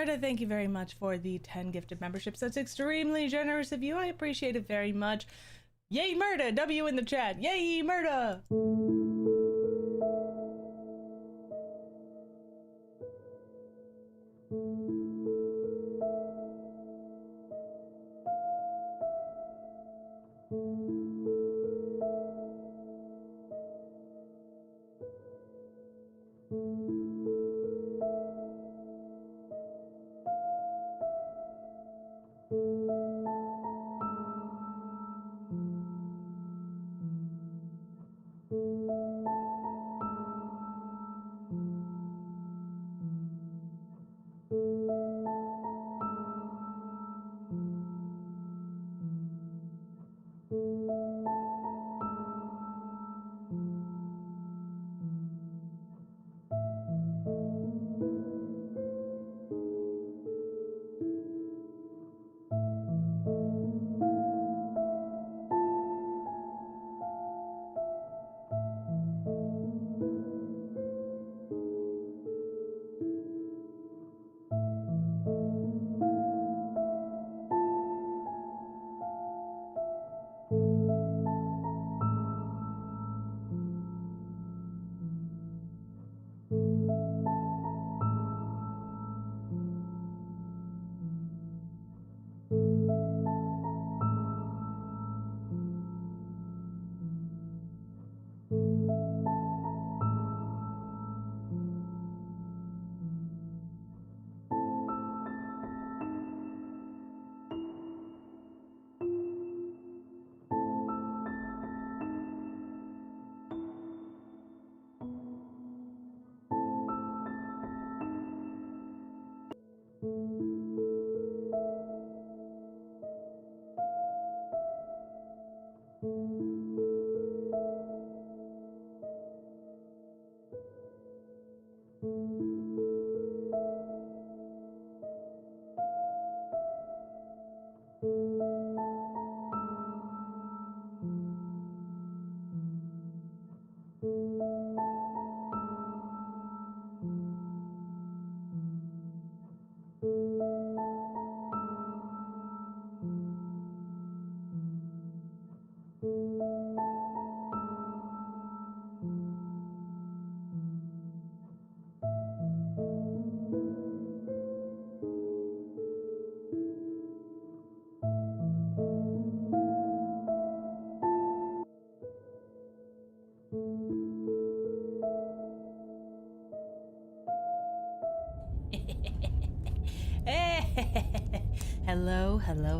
Murda, thank you very much for the 10 gifted memberships. That's extremely generous of you. I appreciate it very much. Yay, Murda! W in the chat. Yay, Murda!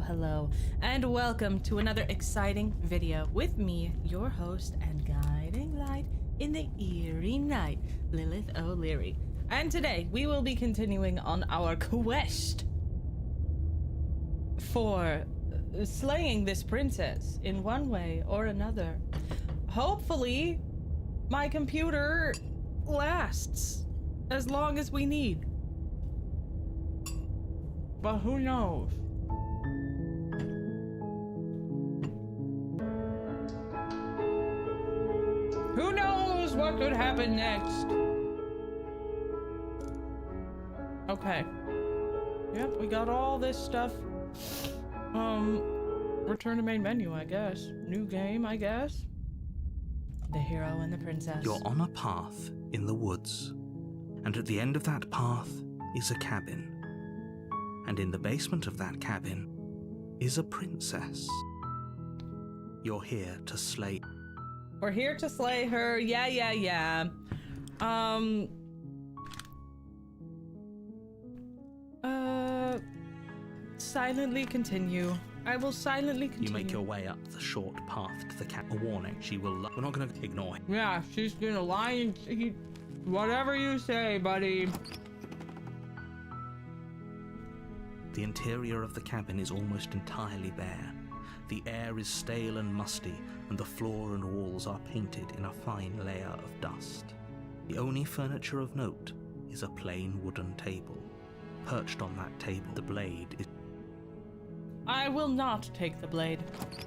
Hello, and welcome to another exciting video with me, your host and guiding light in the eerie night, Lilith Leerie. And today we will be continuing on our quest for slaying this princess in one way or another. Hopefully, my computer lasts as long as we need. But who knows? Who knows what could happen next? Okay. Yep, we got all this stuff. Return to main menu, I guess. New game, I guess. The hero and the princess. You're on a path in the woods, and at the end of that path is a cabin. And in the basement of that cabin is a princess. You're here to slay. We're here to slay her. Yeah. Silently continue. I will silently continue. You make your way up the short path to the cabin. A warning, she will we're not gonna ignore him. Yeah, she's gonna lie and whatever you say, buddy. The interior of the cabin is almost entirely bare. The air is stale and musty, and the floor and walls are painted in a fine layer of dust. The only furniture of note is a plain wooden table. Perched on that table, the blade is... I will not take the blade.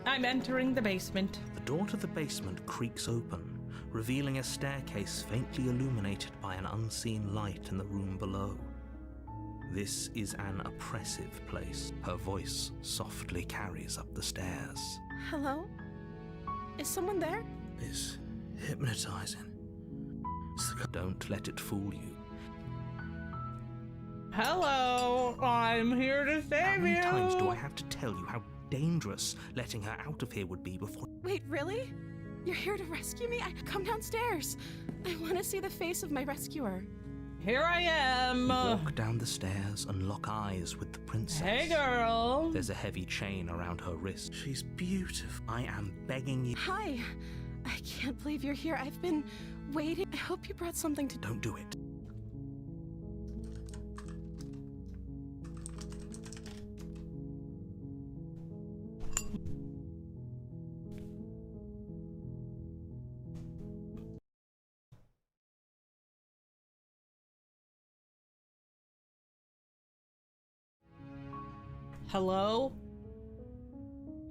I'm entering the basement. The door to the basement creaks open, revealing a staircase faintly illuminated by an unseen light in the room below. This is an oppressive place. Her voice softly carries up the stairs. Hello? Is someone there? It's hypnotizing. Don't let it fool you. Hello, I'm here to save you. How many times do I have to tell you how dangerous letting her out of here would be before... Wait, really? You're here to rescue me? Come downstairs. I want to see the face of my rescuer. Here I am. Walk down the stairs and lock eyes with the princess. Hey, girl. There's a heavy chain around her wrist. She's beautiful. I am begging you. Hi. I can't believe you're here. I've been waiting. I hope you brought something to... Don't do it. Hello?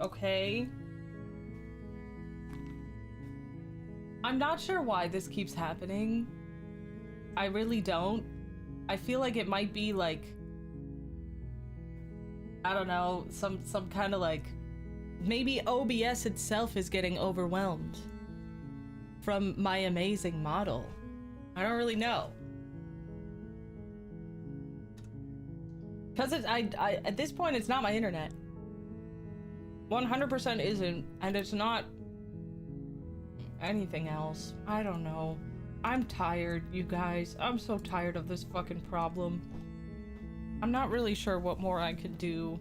Okay. I'm not sure why this keeps happening. I really don't. I feel like it might be like, I don't know, some kind of like, maybe OBS itself is getting overwhelmed from my amazing model. I don't really know. Because at this point, it's not my internet. 100% isn't, and it's not anything else. I don't know. I'm tired, you guys. I'm so tired of this fucking problem. I'm not really sure what more I could do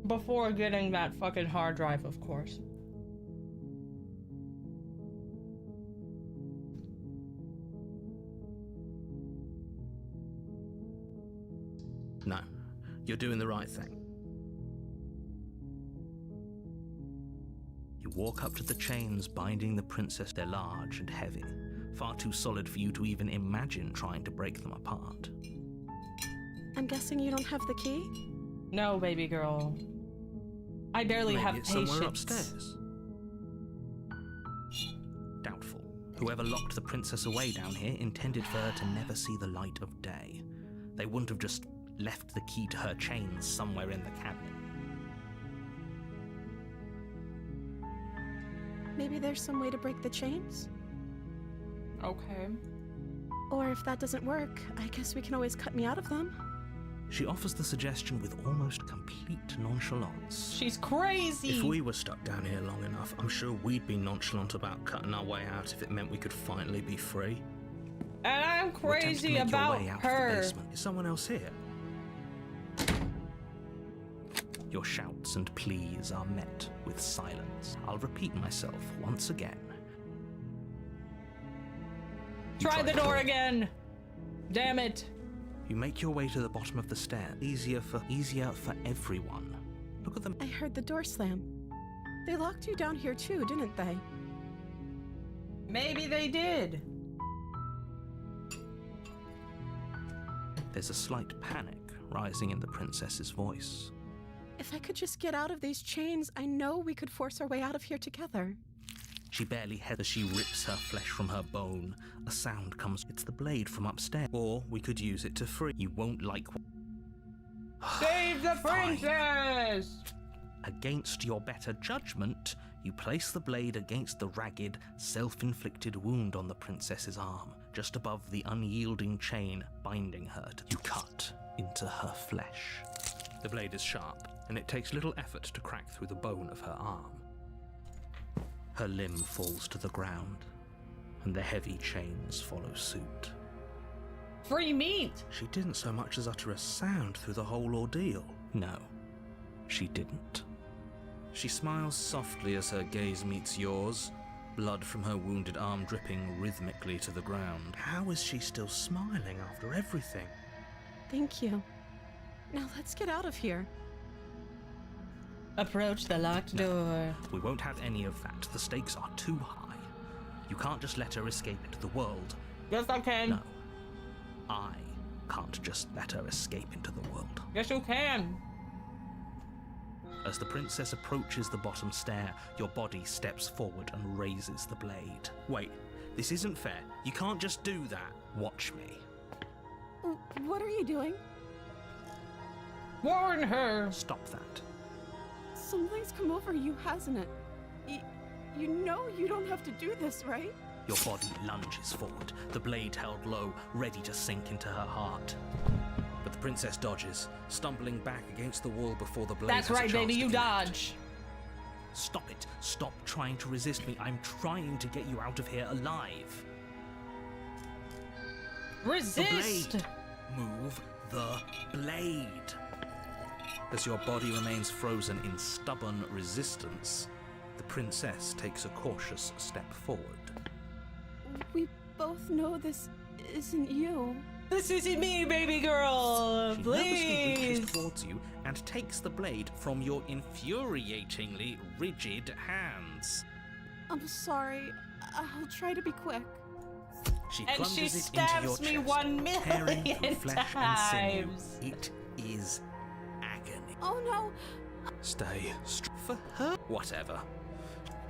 before getting that fucking hard drive, of course. No, you're doing the right thing. You walk up to the chains binding the princess. They're large and heavy, far too solid for you to even imagine trying to break them apart. I'm guessing you don't have the key? No, baby girl. I barely Maybe have it's patience. somewhere upstairs. Doubtful. Whoever locked the princess away down here intended for her to never see the light of day. They wouldn't have just left the key to her chains somewhere in the cabinet. Maybe there's some way to break the chains? Okay. Or if that doesn't work, I guess we can always cut me out of them. She offers the suggestion with almost complete nonchalance. She's crazy! If we were stuck down here long enough, I'm sure we'd be nonchalant about cutting our way out if it meant we could finally be free. And I'm crazy about her. Is someone else here? Your shouts and pleas are met with silence. I'll repeat myself once again. Try the door again! Damn it! You make your way to the bottom of the stair. Easier for everyone. Look at them. I heard the door slam. They locked you down here too, didn't they? Maybe they did. There's a slight panic rising in the princess's voice. If I could just get out of these chains, I know we could force our way out of here together. She barely heads as she rips her flesh from her bone. A sound comes. It's the blade from upstairs. Or we could use it to free. You won't like... Save the Fine. princess! Against your better judgment, you place the blade against the ragged, self-inflicted wound on the princess's arm, just above the unyielding chain binding her to... You cut into her flesh. The blade is sharp, and it takes little effort to crack through the bone of her arm. Her limb falls to the ground, and the heavy chains follow suit. Free meat! She didn't so much as utter a sound through the whole ordeal. No, she didn't. She smiles softly as her gaze meets yours, blood from her wounded arm dripping rhythmically to the ground. How is she still smiling after everything? Thank you. Now let's get out of here. Approach the locked door. We won't have any of that. The stakes are too high. You can't just let her escape into the world. Yes, I can. No. I can't just let her escape into the world. Yes, you can. As the princess approaches the bottom stair, your body steps forward and raises the blade. Wait, this isn't fair. You can't just do that. Watch me. What are you doing? Warn her! Stop that. Something's come over you, hasn't it? You know you don't have to do this, right? Your body lunges forward, the blade held low, ready to sink into her heart. But the princess dodges, stumbling back against the wall before the blade That's has a right, chance baby, to you connect. dodge. Stop it. Stop trying to resist me. I'm trying to get you out of here alive. Resist! The blade. Move the blade. As your body remains frozen in stubborn resistance, the princess takes a cautious step forward. We both know this isn't you. This isn't me, baby girl! She nervously Please! reaches towards you and takes the blade from your infuriatingly rigid hands. I'm sorry. I'll try to be quick. She And plunges she it stabs into me your chest, 1 tearing through million flesh and sinew. times. It is agony. Oh no! Stay for her. Whatever.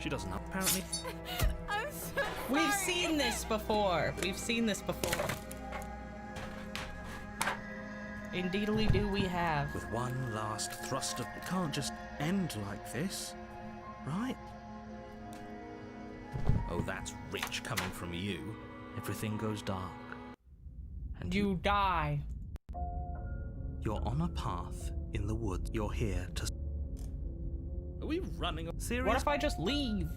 She doesn't know. Apparently, I'm so sorry. We've seen this before. We've seen this before. Indeedly do we have. with one last thrust of, it can't just end like this, right? Oh, that's rich coming from you. Everything goes dark, and You die. you're on a path in the woods. You're here to. Are we running? Serious? What if I just leave?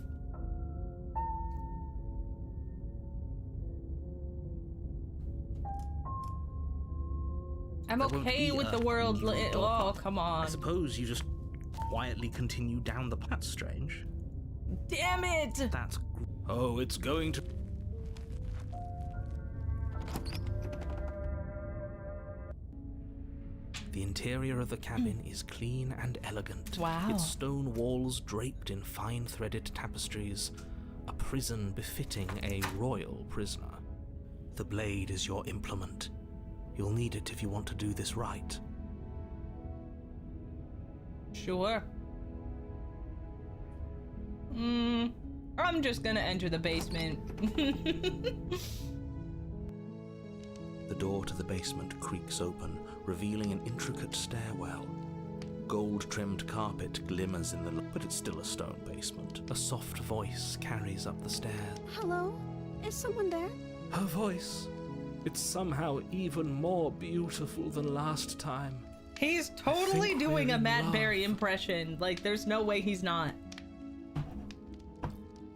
I'm There won't okay be with a the world. evil Oh, dog. come I on. suppose you just quietly continue down the path. That's strange. Damn it! That's. Oh, it's going to. The interior of the cabin is clean and elegant. Wow. Its stone walls draped in fine threaded tapestries. A prison befitting a royal prisoner. The blade is your implement. You'll need it if you want to do this right. Sure. I'm just gonna enter the basement. The door to the basement creaks open, revealing an intricate stairwell. Gold-trimmed carpet glimmers in the light, but it's still a stone basement. A soft voice carries up the stairs. Hello? Is someone there? Her voice. It's somehow even more beautiful than last time. He's totally think doing we're a in Matt love. Berry impression. Like, there's no way he's not.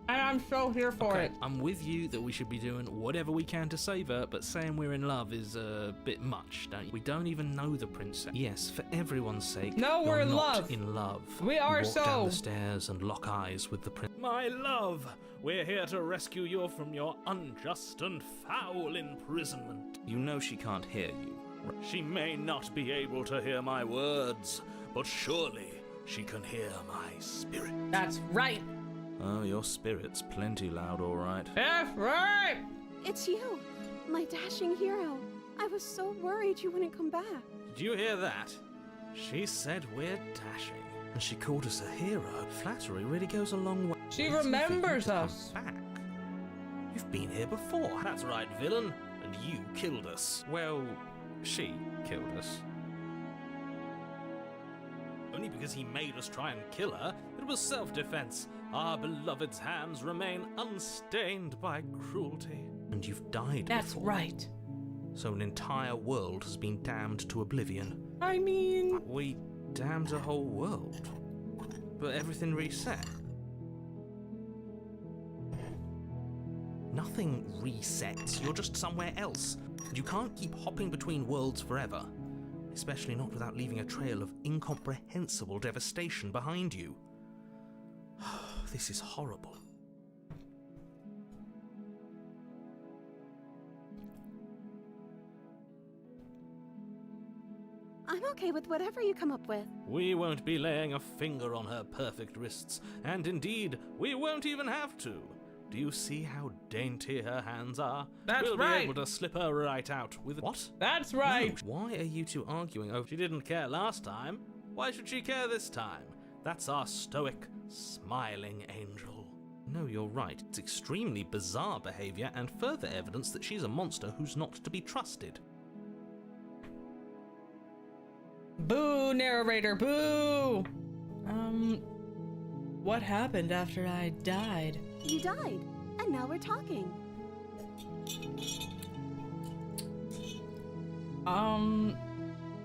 And I'm so here for it. I'm with you that we should be doing whatever we can to save her, but saying we're in love is a bit much, don't you? We don't even know the princess. Yes, for everyone's sake. No, we're you're in not love. in love. We are You walk so. down the stairs and lock eyes with the prince. My love, we're here to rescue you from your unjust and foul imprisonment. You know she can't hear you. She may not be able to hear my words, but surely she can hear my spirit. That's right. Oh, your spirit's plenty loud, all right. That's right. It's you, my dashing hero. I was so worried you wouldn't come back. Did you hear that? She said we're dashing. And she called us a hero. Flattery really goes a long way. She Waiting for you remembers to come us. Back. You've been here before. That's right, villain. And you killed us. Well, she killed us. Only because he made us try and kill her. It was self-defense. Our beloved's hands remain unstained by cruelty. And you've died That's before. right. So an entire world has been damned to oblivion. I mean, We damned a whole world. But everything reset. Nothing resets. You're just somewhere else. And you can't keep hopping between worlds forever. Especially not without leaving a trail of incomprehensible devastation behind you. This is horrible. I'm okay with whatever you come up with. We won't be laying a finger on her perfect wrists, and indeed, we won't even have to. Do you see how dainty her hands are? That's we'll right. be able to slip her right out with... What? that's right. No, why are you two arguing over... She didn't care last time. Why should she care this time? That's our stoic, smiling angel. No, you're right. It's extremely bizarre behavior and further evidence that she's a monster who's not to be trusted. Boo, narrator, boo! What happened after I died? You died, and now we're talking.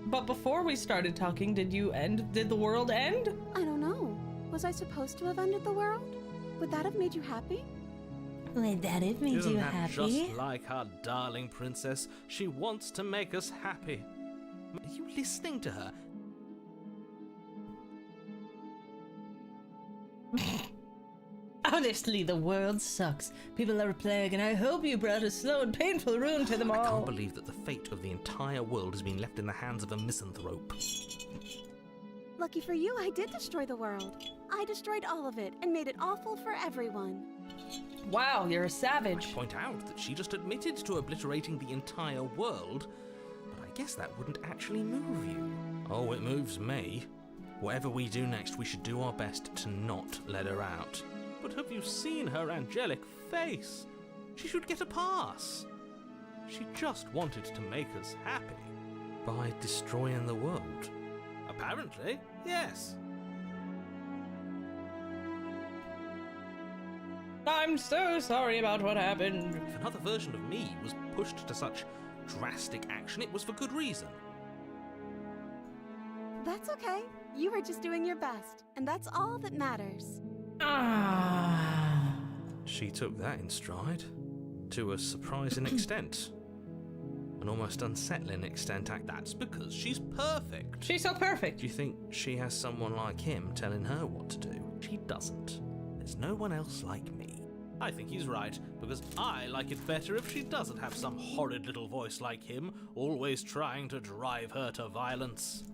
But before we started talking, did the world end? I don't know. Was I supposed to have ended the world? Would that have made you happy? Would that have made Isn't you that happy? just like our darling princess? She wants to make us happy. Are you listening to her? Honestly, the world sucks. People are a plague, and I hope you brought a slow and painful ruin to them all. I can't believe that the fate of the entire world has been left in the hands of a misanthrope. Lucky for you, I did destroy the world. I destroyed all of it and made it awful for everyone. Wow, you're a savage. I'd point out that she just admitted to obliterating the entire world, but I guess that wouldn't actually move you. Oh, it moves me. Whatever we do next, we should do our best to not let her out. But have you seen her angelic face? She should get a pass. She just wanted to make us happy. By destroying the world? Apparently, yes. I'm so sorry about what happened. If another version of me was pushed to such drastic action, it was for good reason. That's okay. You were just doing your best, and that's all that matters. She took that in stride, to a surprising extent. An almost unsettling extent. That's because she's perfect. She's so perfect. Do you think she has someone like him telling her what to do? She doesn't. There's no one else like me. I think he's right, because I like it better if she doesn't have some horrid little voice like him, always trying to drive her to violence.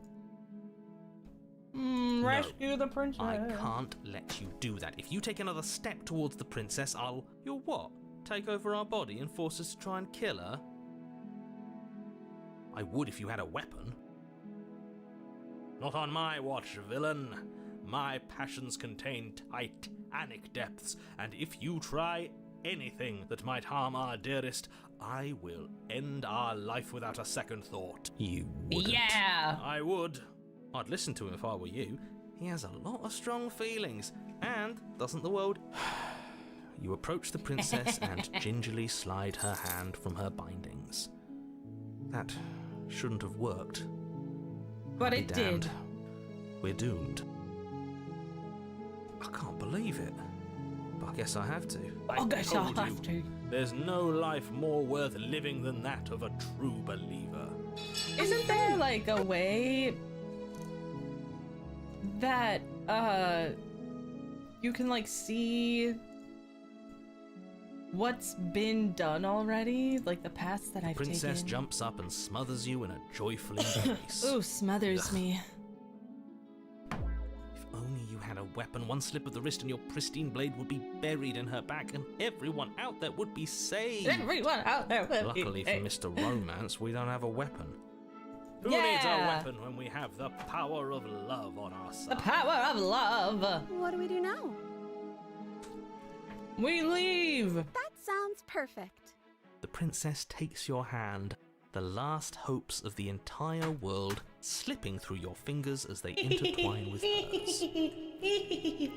Rescue the princess. I can't let you do that. If you take another step towards the princess, You'll what? Take over our body and force us to try and kill her? I would if you had a weapon. Not on my watch, villain. My passions contain titanic depths, and if you try anything that might harm our dearest, I will end our life without a second thought. You wouldn't. Yeah! I would. I'd listen to him if I were you. He has a lot of strong feelings, and doesn't the world... You approach the princess and gingerly slide her hand from her bindings. That shouldn't have worked. But it did. We're doomed. I can't believe it. But I guess I have to. I guess I'll have to. There's no life more worth living than that of a true believer. Isn't there like a way that you can like see what's been done already, like the paths that I've taken? Princess jumps up and smothers you in a joyful embrace. Ooh, smothers me. If only you had a weapon, one slip of the wrist and your pristine blade would be buried in her back, and everyone out there would be saved. Everyone out there will Luckily for Mr. Romance, we don't have a weapon. Who Yeah. needs a weapon when we have the power of love on our side? The power of love. What do we do now? We leave. That sounds perfect. The princess takes your hand, the last hopes of the entire world slipping through your fingers as they intertwine with hers.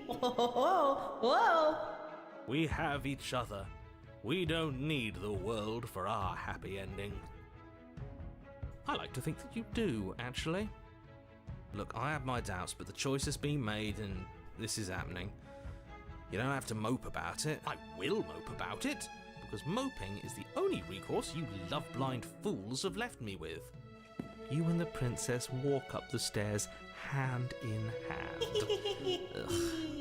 Whoa. We have each other. We don't need the world for our happy ending. I like to think that you do, actually. Look, I have my doubts, but the choice has been made and this is happening. You don't have to mope about it. I will mope about it, because moping is the only recourse you love-blind fools have left me with. You and the princess walk up the stairs hand in hand. Ugh,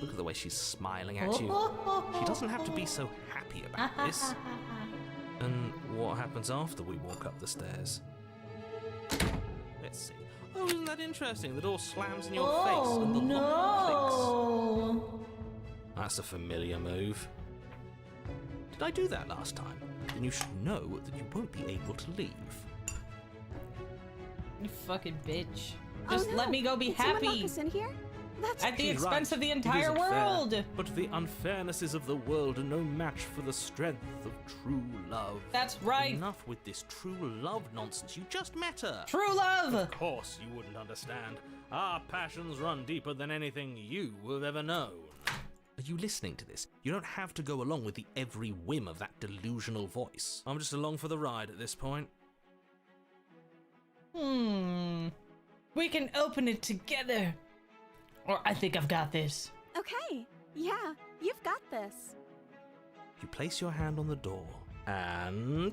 look at the way she's smiling at you. She doesn't have to be so happy about this. And what happens after we walk up the stairs? Let's see. Oh, isn't that interesting? The door slams in your face and the lock clicks. That's a familiar move. Did I do that last time? Then you should know that you won't be able to leave. You fucking bitch. Just Oh, no. let me go be Did someone happy. lock us in here? That's at the She's expense right. of the It entire isn't fair. world. But the unfairnesses of the world are no match for the strength of true love. That's right. Enough with this true love nonsense. You just met her. True love. Of course you wouldn't understand. Our passions run deeper than anything you have ever known. Are you listening to this? You don't have to go along with the every whim of that delusional voice. I'm just along for the ride at this point. We can open it together. Or I think I've got this. Okay. Yeah, you've got this. You place your hand on the door, and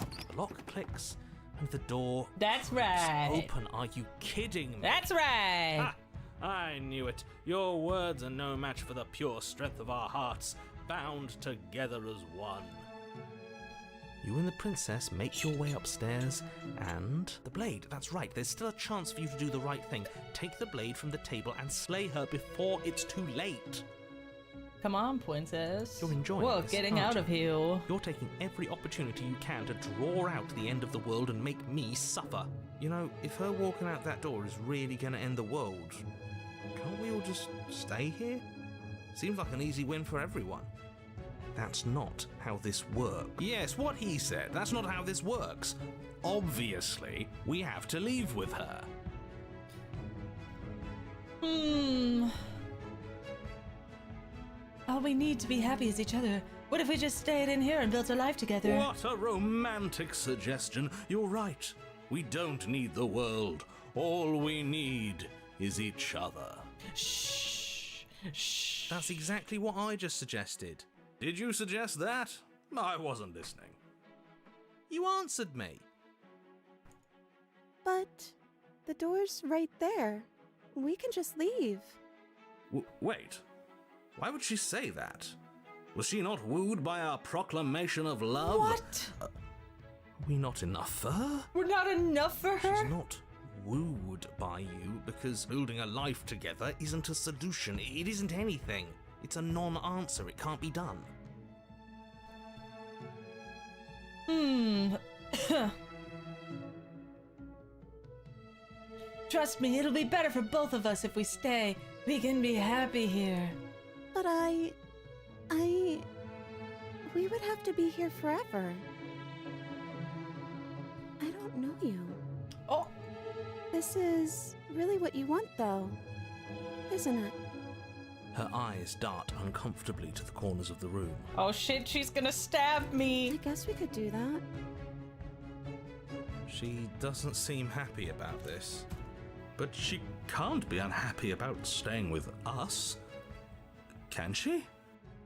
the lock clicks, and the door That's is right. open. Are you kidding me? That's right. Ah, I knew it. Your words are no match for the pure strength of our hearts, bound together as one. You and the princess make your way upstairs, and the blade. That's right, there's still a chance for you to do the right thing. Take the blade from the table and slay her before it's too late. Come on, princess. You're enjoying We're this, getting aren't out you? of here. You're taking every opportunity you can to draw out the end of the world and make me suffer. You know, if her walking out that door is really going to end the world, can't we all just stay here? Seems like an easy win for everyone. That's not how this works. Yes, what he said. That's not how this works. Obviously, we have to leave with her. All we need to be happy is each other. What if we just stayed in here and built a life together? What a romantic suggestion. You're right. We don't need the world. All we need is each other. Shh. Shh. That's exactly what I just suggested. Did you suggest that? I wasn't listening. You answered me. But the door's right there. We can just leave. Wait. Why would she say that? Was she not wooed by our proclamation of love? What? Are we not enough for her? We're not enough for her? She's not wooed by you because building a life together isn't a solution. It isn't anything. It's a non-answer. It can't be done. Trust me, it'll be better for both of us if we stay. We can be happy here. But we would have to be here forever. I don't know you. Oh, This is really what you want, though, isn't it? Her eyes dart uncomfortably to the corners of the room. oh shit, she's gonna stab I me. guess we could do that. She doesn't seem happy about this. But she can't be unhappy about staying with us. Can she?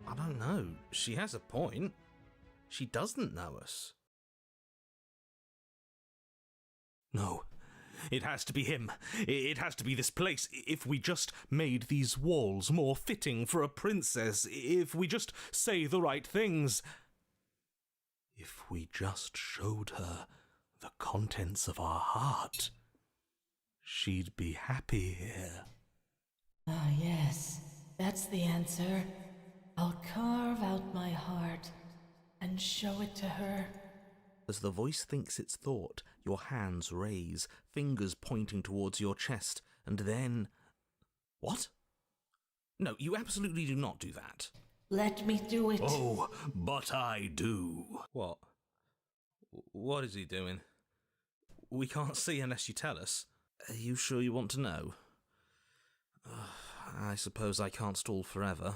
I don't know. She has a point. She doesn't know us. No. It has to be him. It has to be this place. If we just made these walls more fitting for a princess. If we just say the right things. If we just showed her the contents of our heart. She'd be happy here. Ah, yes, that's the answer. I'll carve out my heart and show it to her. As the voice thinks its thought, your hands raise, fingers pointing towards your chest, and then... What? No, you absolutely do not do that. Let me do it. Oh, but I do. What? What is he doing? We can't see unless you tell us. Are you sure you want to know? I suppose I can't stall forever.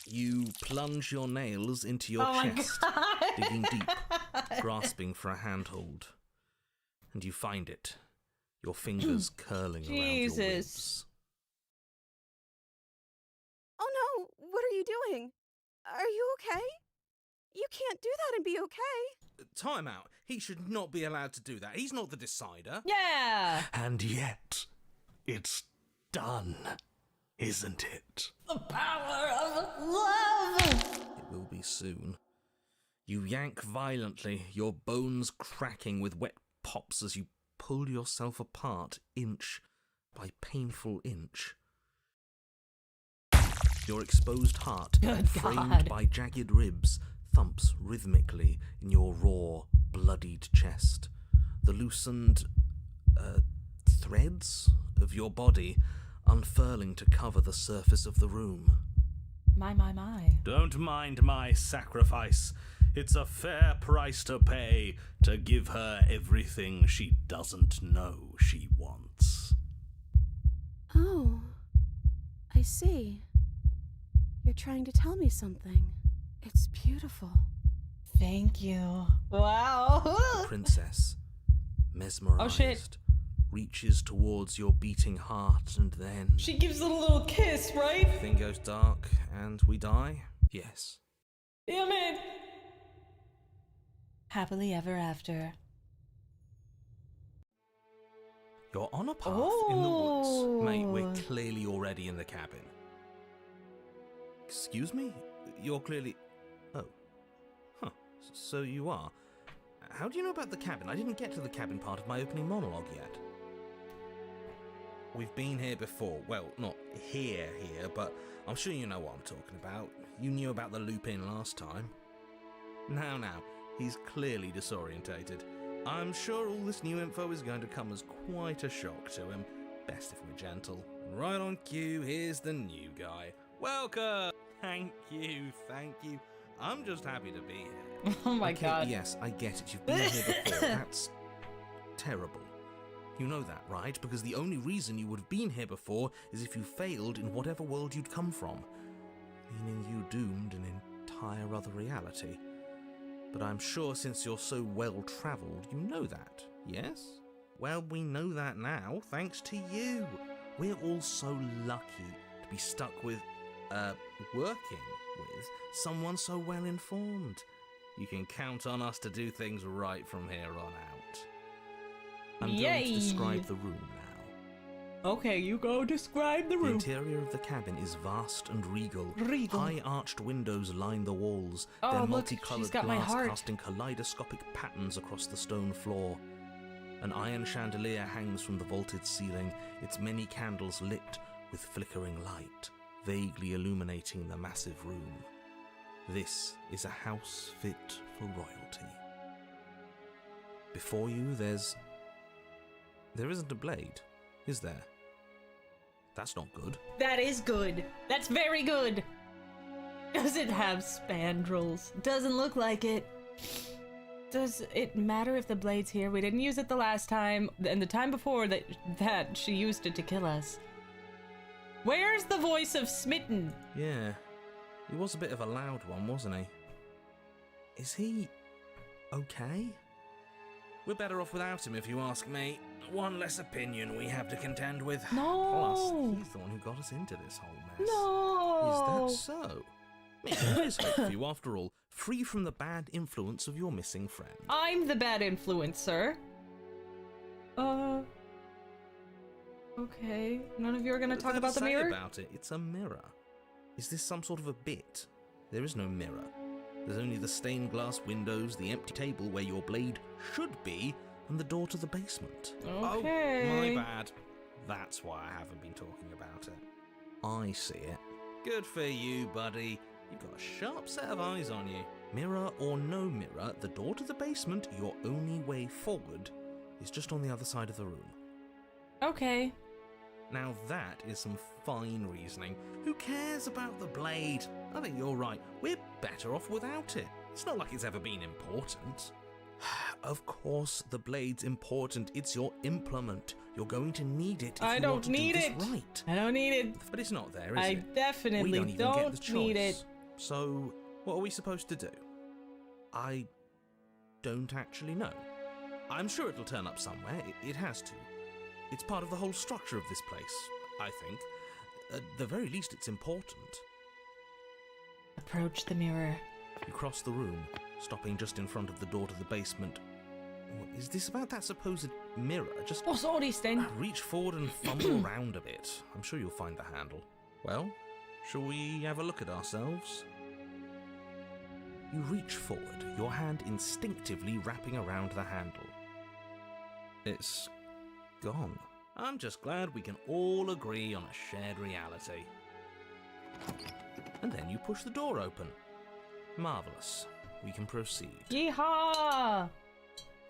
You plunge your nails into your chest, digging deep, grasping for a handhold. And you find it, your fingers curling around your ribs. Oh no, what are you doing? Are you okay? You can't do that and be okay. Time out. He should not be allowed to do that. He's not the decider. Yeah! And yet, it's done, isn't it? The power of love! It will be soon. You yank violently, your bones cracking with wet pops as you pull yourself apart inch by painful inch. Your exposed heart, Good framed God. by jagged ribs, thumps rhythmically in your raw, bloodied chest. The loosened threads of your body unfurling to cover the surface of the room. My. Don't mind my sacrifice. It's a fair price to pay to give her everything she doesn't know she wants. Oh, I see. You're trying to tell me something. It's beautiful. Thank you. Wow. The princess, mesmerized, Oh, shit. reaches towards your beating heart, and then She gives it a little kiss, right? everything goes dark and we die? Yes. Damn it. Happily ever after. You're on a path in the woods. Mate, we're clearly already in the cabin. Excuse me? You're clearly... Oh. Huh. So you are. How do you know about the cabin? I didn't get to the cabin part of my opening monologue yet. We've been here before. Well, not here, but I'm sure you know what I'm talking about. You knew about the loop-in last time. Now, he's clearly disorientated. I'm sure all this new info is going to come as quite a shock to him. Best if we're gentle. Right on cue, here's the new guy. Welcome! Thank you. I'm just happy to be here. Oh my god. Yes, I get it. You've been here before. That's terrible. You know that, right? Because the only reason you would have been here before is if you failed in whatever world you'd come from. Meaning you doomed an entire other reality. But I'm sure since you're so well-travelled, you know that, yes? Well, we know that now, thanks to you. We're all so lucky to be stuck with, working with someone so well-informed. You can count on us to do things right from here on out. I'm going to describe the room now. Okay, you go describe the The room. interior of the cabin is vast and regal. High arched windows line the walls, Oh, their look, multicolored she's got my glass heart. casting kaleidoscopic patterns across the stone floor. An iron chandelier hangs from the vaulted ceiling, its many candles lit with flickering light, vaguely illuminating the massive room. This is a house fit for royalty. Before you, there isn't a blade, is there? That's not good. That is good. That's very good. Does it have spandrels? Doesn't look like it. Does it matter if the blade's here? We didn't use it the last time, and the time before that she used it to kill us. Where's the voice of Smitten? Yeah, he was a bit of a loud one, wasn't he? Is he okay? We're better off without him, if you ask me. One less opinion we have to contend with. No. Plus, he's the one who got us into this whole mess. No. Is that so? There is hope for you, after all. Free from the bad influence of your missing friend. I'm the bad influence, sir. Okay. None of you are gonna talk about the Say mirror? about it. It's a mirror. Is this some sort of a bit? There is no mirror. There's only the stained glass windows, the empty table where your blade should be, and the door to the basement. Okay. Oh, my bad. That's why I haven't been talking about it. I see it. Good for you, buddy. You've got a sharp set of eyes on you. Mirror or no mirror, the door to the basement, your only way forward, is just on the other side of the room. Okay. Now that is some fine reasoning. Who cares about the blade? I think you're right. We're better off without it. It's not like it's ever been important. Of course the blade's important. It's your implement. You're going to need it if I you don't want to need do it. this right. I don't need it. But it's not there, is I it? definitely We don't even don't get the choice. need it. So, what are we supposed to do? I don't actually know. I'm sure it'll turn up somewhere. It has to. It's part of the whole structure of this place, I think. At the very least, it's important. Approach the mirror. You cross the room, stopping just in front of the door to the basement. What is this about that supposed mirror? Just What's all this then? reach forward and fumble around a bit. I'm sure you'll find the handle. Well, shall we have a look at ourselves? You reach forward, your hand instinctively wrapping around the handle. It's gone. I'm just glad we can all agree on a shared reality. And then you push the door open. Marvellous. We can proceed. Yeehaw!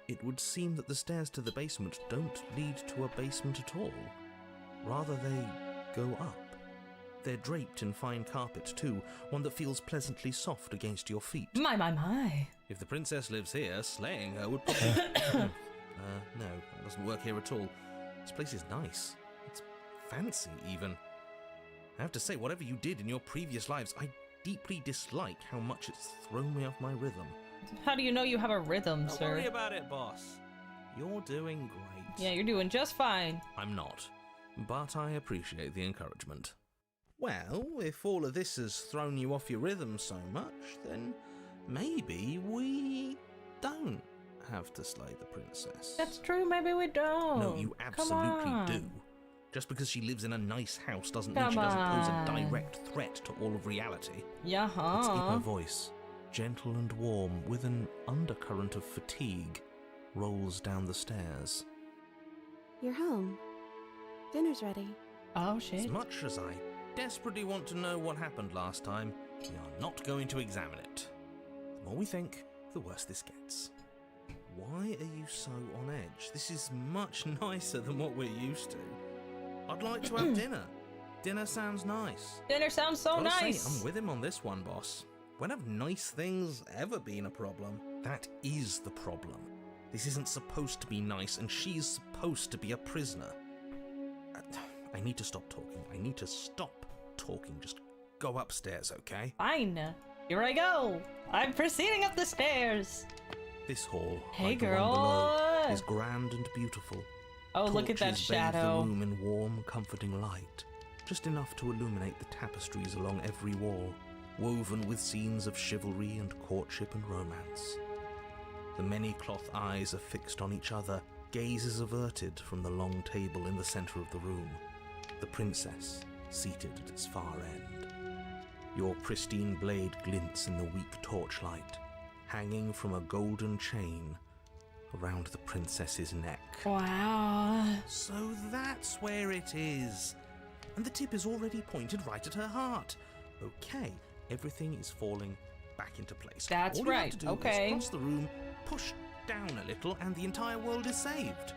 It would seem that the stairs to the basement don't lead to a basement at all. Rather, they go up. They're draped in fine carpet too, one that feels pleasantly soft against your feet. My. If the princess lives here, slaying her would probably... no, that doesn't work here at all. This place is nice. It's fancy, even. I have to say, whatever you did in your previous lives, I deeply dislike how much it's thrown me off my rhythm. How do you know you have a rhythm, Don't sir? worry about it, boss. You're doing great. Yeah, you're doing just fine. I'm not, but I appreciate the encouragement. Well, if all of this has thrown you off your rhythm so much, then maybe we don't have to slay the princess. That's true, maybe we don't. No, you absolutely do. Just because she lives in a nice house doesn't mean she doesn't pose a direct threat to all of reality. Yeah, It's in her voice, gentle and warm, with an undercurrent of fatigue, rolls down the stairs. You're home. Dinner's ready. Oh, shit. As much as I desperately want to know what happened last time, we are not going to examine it. The more we think, the worse this gets. Why are you so on edge? This is much nicer than what we're used to. I'd like to have dinner. Dinner sounds nice. Dinner sounds so Gotta say, nice. I'm with him on this one, boss. When have nice things ever been a problem? That is the problem. This isn't supposed to be nice, and she's supposed to be a prisoner. I need to stop talking. I need to stop talking. Just go upstairs, okay? Fine. Here I go. I'm proceeding up the stairs. This hall, Hey, like the one below, girl. is grand and beautiful. Oh, look at that Torches bathe shadow. the room in warm, comforting light, just enough to illuminate the tapestries along every wall, woven with scenes of chivalry and courtship and romance. The many cloth eyes are fixed on each other, gazes averted from the long table in the center of the room, the princess seated at its far end. Your pristine blade glints in the weak torchlight, hanging from a golden chain around the princess's neck. Wow. So that's where it is. And the tip is already pointed right at her heart. Okay, everything is falling back into place. That's All you right, have to do okay. is cross the room, push down a little, and the entire world is saved.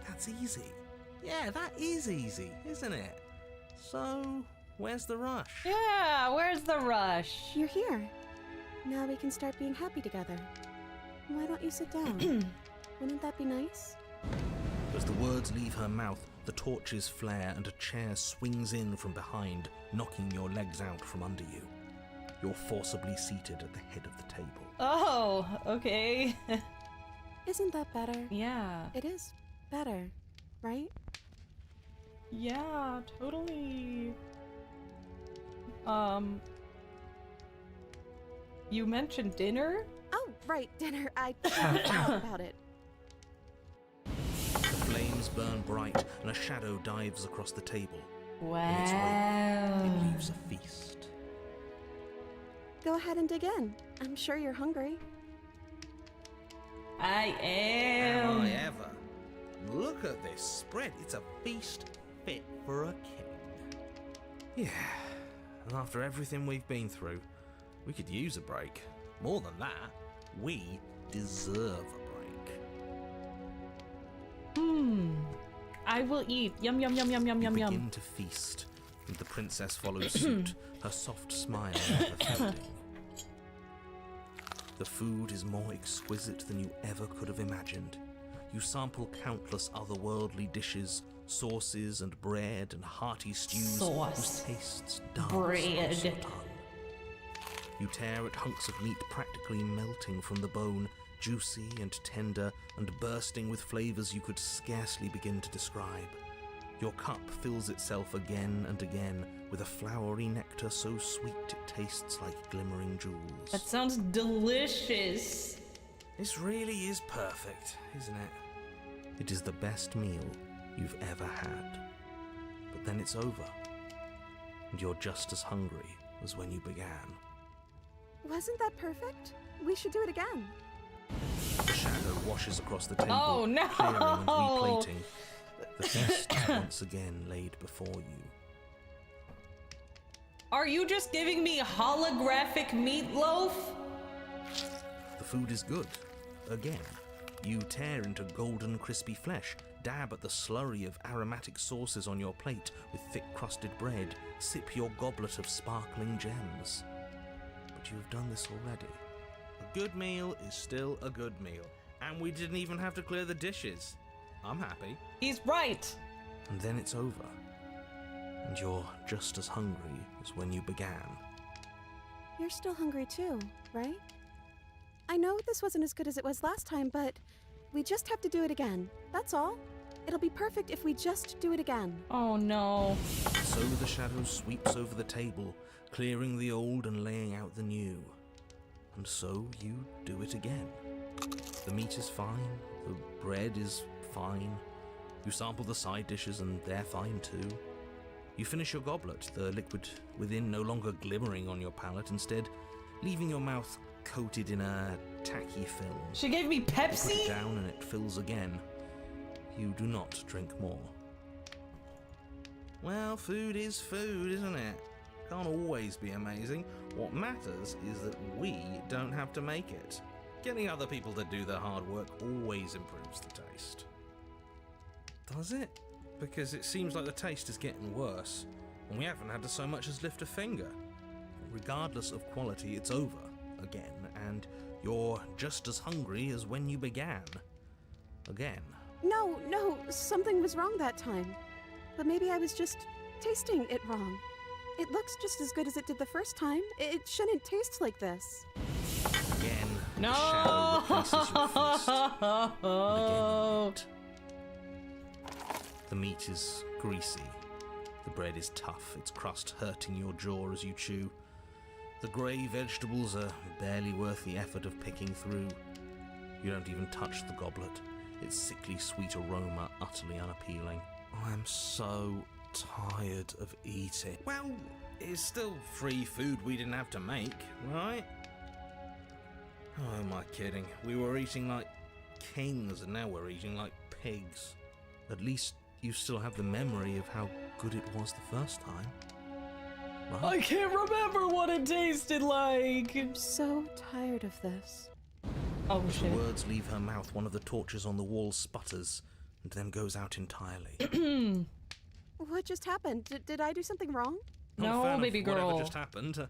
That's easy. Yeah, that is easy, isn't it? So, where's the rush? Yeah, where's the rush? You're here. Now we can start being happy together. Why don't you sit down? Wouldn't that be nice? As the words leave her mouth, the torches flare and a chair swings in from behind, knocking your legs out from under you. You're forcibly seated at the head of the table. Oh, okay. Isn't that better? Yeah. It is better, right? Yeah, totally. You mentioned dinner? Oh, right, dinner. I forgot about it. The flames burn bright and a shadow dives across the table. Wow. It leaves a feast. Go ahead and dig in. I'm sure you're hungry. I am. Am I ever? Look at this spread. It's a feast fit for a king. Yeah, and after everything we've been through, we could use a break. More than that, we deserve a break. I will eat. Yum, yum, yum, yum, yum, yum, You yum. begin to feast, and the princess follows suit, her soft smile never fading. The food is more exquisite than you ever could have imagined. You sample countless otherworldly dishes, sauces and bread and hearty stews Sauce. whose tastes dance Bread. across your tongue. You tear at hunks of meat practically melting from the bone, juicy and tender and bursting with flavors you could scarcely begin to describe. Your cup fills itself again and again with a flowery nectar so sweet it tastes like glimmering jewels. That sounds delicious. This really is perfect, isn't it? It is the best meal you've ever had. But then it's over, and you're just as hungry as when you began. Wasn't that perfect? We should do it again. The shadow washes across the table, Oh, no! clearing and replating. The feast is once again laid before you. Are you just giving me holographic meatloaf? The food is good. Again, you tear into golden crispy flesh, dab at the slurry of aromatic sauces on your plate with thick-crusted bread, sip your goblet of sparkling gems. But you have done this already. A good meal is still a good meal, and we didn't even have to clear the dishes. I'm happy. He's right. And then it's over, and you're just as hungry as when you began. You're still hungry too, right? I know this wasn't as good as it was last time, but we just have to do it again. That's all. It'll be perfect if we just do it again. Oh no. So the shadow sweeps over the table, clearing the old and laying out the new. And so you do it again. The meat is fine, the bread is fine. You sample the side dishes and they're fine too. You finish your goblet, the liquid within no longer glimmering on your palate, instead leaving your mouth coated in a tacky film. She gave me You put Pepsi? it down and it fills again. You do not drink more. Well, food is food, isn't it? Can't always be amazing. What matters is that we don't have to make it. Getting other people to do the hard work always improves the taste. Does it? Because it seems like the taste is getting worse, and we haven't had to so much as lift a finger. Regardless of quality, it's over again, and you're just as hungry as when you began. Again. No, something was wrong that time. But maybe I was just tasting it wrong. It looks just as good as it did the first time. It shouldn't taste like this. Again. No. The shadow replaces your feast. And again you eat. The meat is greasy. The bread is tough, its crust hurting your jaw as you chew. The grey vegetables are barely worth the effort of picking through. You don't even touch the goblet, its sickly sweet aroma utterly unappealing. I'm so tired of eating. Well, it's still free food we didn't have to make, right? Oh, am I kidding? We were eating like kings and now we're eating like pigs. At least you still have the memory of how good it was the first time. Right? I can't remember what it tasted like. I'm so tired of this. Oh As the shit. words leave her mouth, one of the torches on the wall sputters and then goes out entirely. What just happened? Did I do something wrong? Not a No, fan of baby girl. Whatever just happened.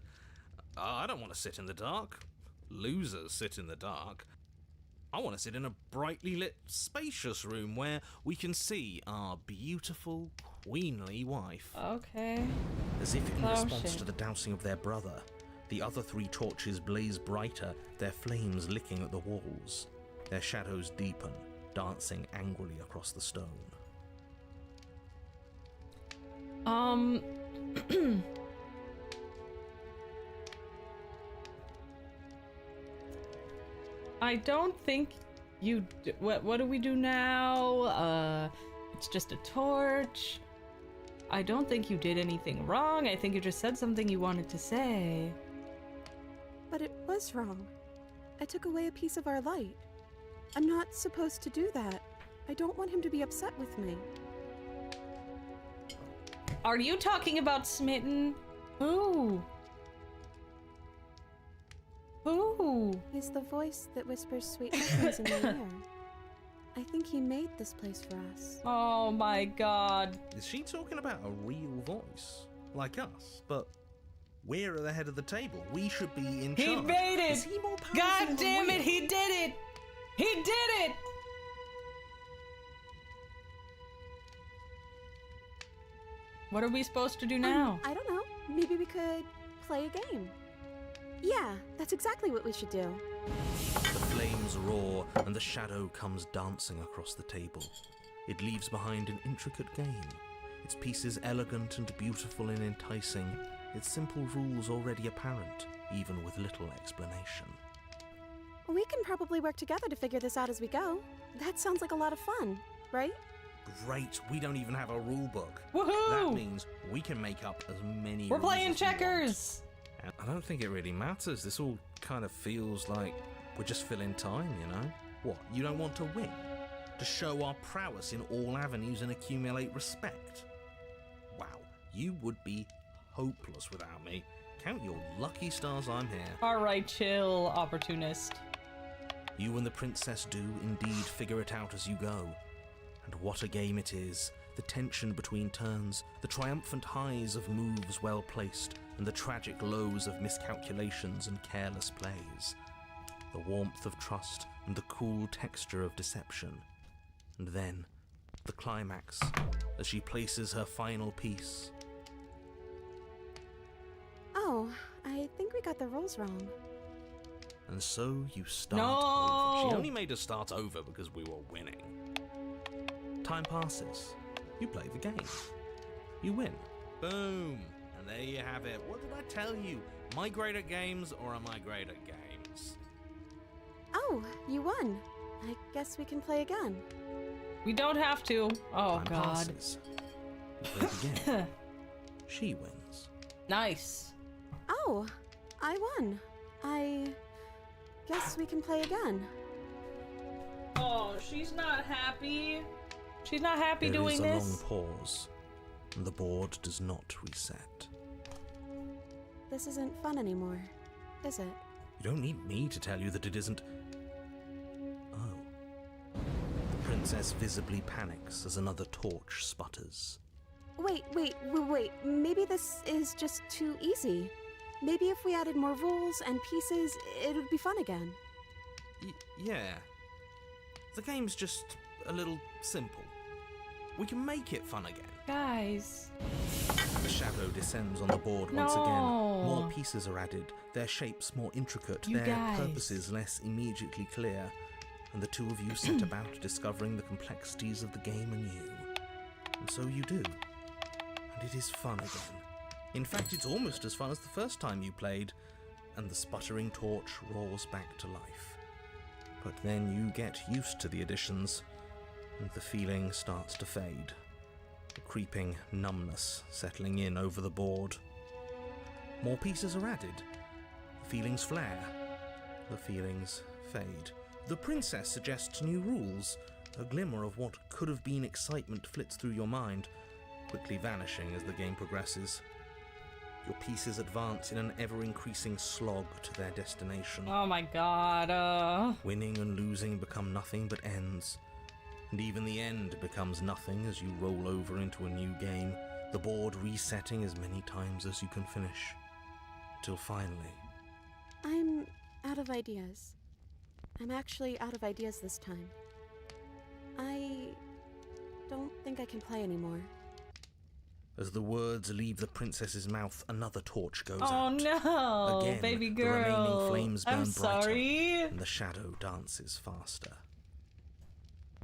I don't want to sit in the dark. Losers sit in the dark. I want to sit in a brightly lit, spacious room where we can see our beautiful, queenly wife. Okay. As if in Oh, response shit. to the dousing of their brother, the other three torches blaze brighter, their flames licking at the walls. Their shadows deepen, dancing angrily across the stone. I don't think you. What do we do now? It's just a torch. I don't think you did anything wrong. I think you just said something you wanted to say. But it was wrong. I took away a piece of our light. I'm not supposed to do that. I don't want him to be upset with me. Are you talking about Smitten? Who? Who? He's the voice that whispers sweet nothings in your ear. I think he made this place for us. Oh my god. Is she talking about a real voice? Like us? But we're at the head of the table. We should be in charge. He made it! Is he more powerful God than damn we it, are? he did it! He did it! What are we supposed to do now? I don't know. Maybe we could play a game. Yeah, that's exactly what we should do. The flames roar and the shadow comes dancing across the table. It leaves behind an intricate game. Its pieces elegant and beautiful and enticing. Its simple rules already apparent, even with little explanation. We can probably work together to figure this out as we go. That sounds like a lot of fun, right? Great, we don't even have a rule book. Woohoo! That means we can make up as many We're rules playing as we want. checkers! And I don't think it really matters. This all kind of feels like we're just filling time, you know? What, you don't want to win? To show our prowess in all avenues and accumulate respect? Wow, you would be hopeless without me. Count your lucky stars I'm here. Alright, chill, opportunist. You and the princess do indeed figure it out as you go. And what a game it is. The tension between turns, the triumphant highs of moves well placed, and the tragic lows of miscalculations and careless plays. The warmth of trust and the cool texture of deception. And then, the climax, as she places her final piece. Oh, I think we got the rules wrong. And so you start No! over. She only made us start over because we were winning. Time passes. You play the game. You win. Boom. And there you have it. What did I tell you? Am I great at games or am I great at games? Oh, you won. I guess we can play again. We don't have to. Oh, Time God. passes. You play the game. She wins. Nice. Oh, I won. I guess we can play again. Oh, she's not happy. She's not happy There doing is a this. long pause, and the board does not reset. This isn't fun anymore, is it? You don't need me to tell you that it isn't. Oh. The princess visibly panics as another torch sputters. Wait. Maybe this is just too easy. Maybe if we added more rules and pieces, it would be fun again. Yeah. The game's just a little simple. We can make it fun again. Guys. The shadow descends on the board once again. More pieces are added, their shapes more intricate, You their guys. purposes less immediately clear, and the two of you set about discovering the complexities of the game anew. And so you do. And it is fun again. In fact, it's almost as fun as the first time you played, and the sputtering torch roars back to life. But then you get used to the additions, and the feeling starts to fade. A creeping numbness settling in over the board. More pieces are added. The feelings flare. The feelings fade. The princess suggests new rules. A glimmer of what could have been excitement flits through your mind, quickly vanishing as the game progresses. Your pieces advance in an ever-increasing slog to their destination. Oh my God. Winning and losing become nothing but ends. And even the end becomes nothing as you roll over into a new game, the board resetting as many times as you can finish. Till finally... I'm out of ideas. I'm actually out of ideas this time. I don't think I can play anymore. As the words leave the princess's mouth, another torch goes Oh out. no, Again, baby the remaining girl. flames burn I'm brighter, sorry. and the shadow dances faster.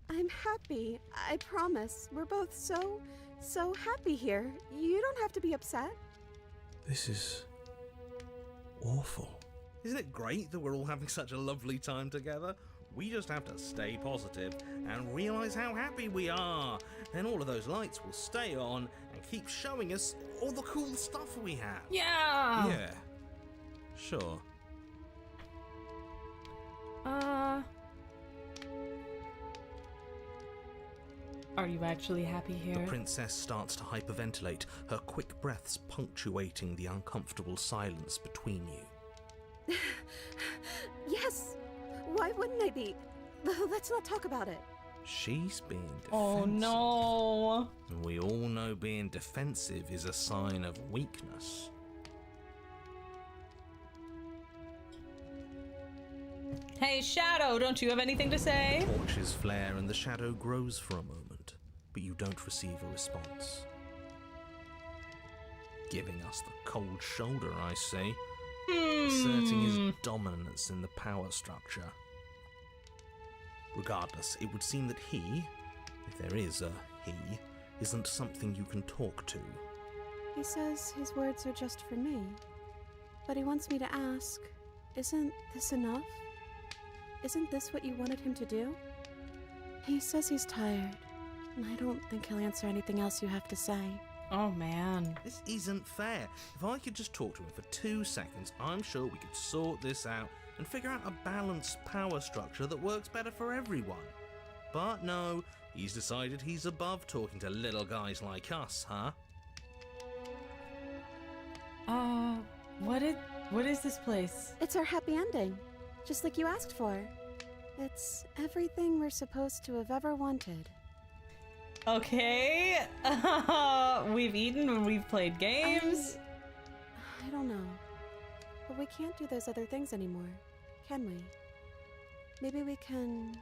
I'm happy. I promise. We're both so happy here. You don't have to be upset. This is... awful. Isn't it great that we're all having such a lovely time together? We just have to stay positive and realize how happy we are. Then all of those lights will stay on and keep showing us all the cool stuff we have. Yeah. Yeah. Sure. Are you actually happy here? The princess starts to hyperventilate, her quick breaths punctuating the uncomfortable silence between you. Yes. Why wouldn't I be? Let's not talk about it. She's being defensive. Oh no. And we all know being defensive is a sign of weakness. Hey, Shadow, don't you have anything to say? Torches flare and the shadow grows for a moment, but you don't receive a response. Giving us the cold shoulder, I see. Asserting his dominance in the power structure. Regardless, it would seem that he, if there is a he, isn't something you can talk to. He says his words are just for me. But he wants me to ask, isn't this enough? Isn't this what you wanted him to do? He says he's tired, and I don't think he'll answer anything else you have to say. Oh man. This isn't fair. If I could just talk to him for 2 seconds, I'm sure we could sort this out and figure out a balanced power structure that works better for everyone. But no, he's decided he's above talking to little guys like us, huh? What is this place? It's our happy ending, just like you asked for. It's everything we're supposed to have ever wanted. Okay. We've eaten and we've played games. I don't know. But we can't do those other things anymore, can we? Maybe we can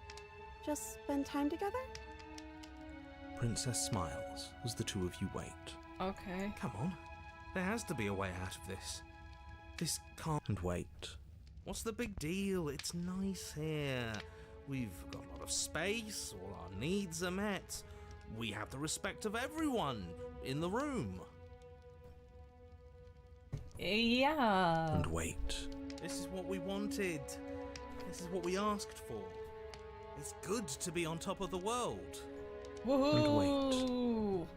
just spend time together? Princess smiles as the two of you wait. Okay. Come on. There has to be a way out of this. This can't... And wait. What's the big deal? It's nice here. We've got a lot of space, all our needs are met. We have the respect of everyone in the room. Yeah. And wait. This is what we wanted. This is what we asked for. It's good to be on top of the world. Woohoo! And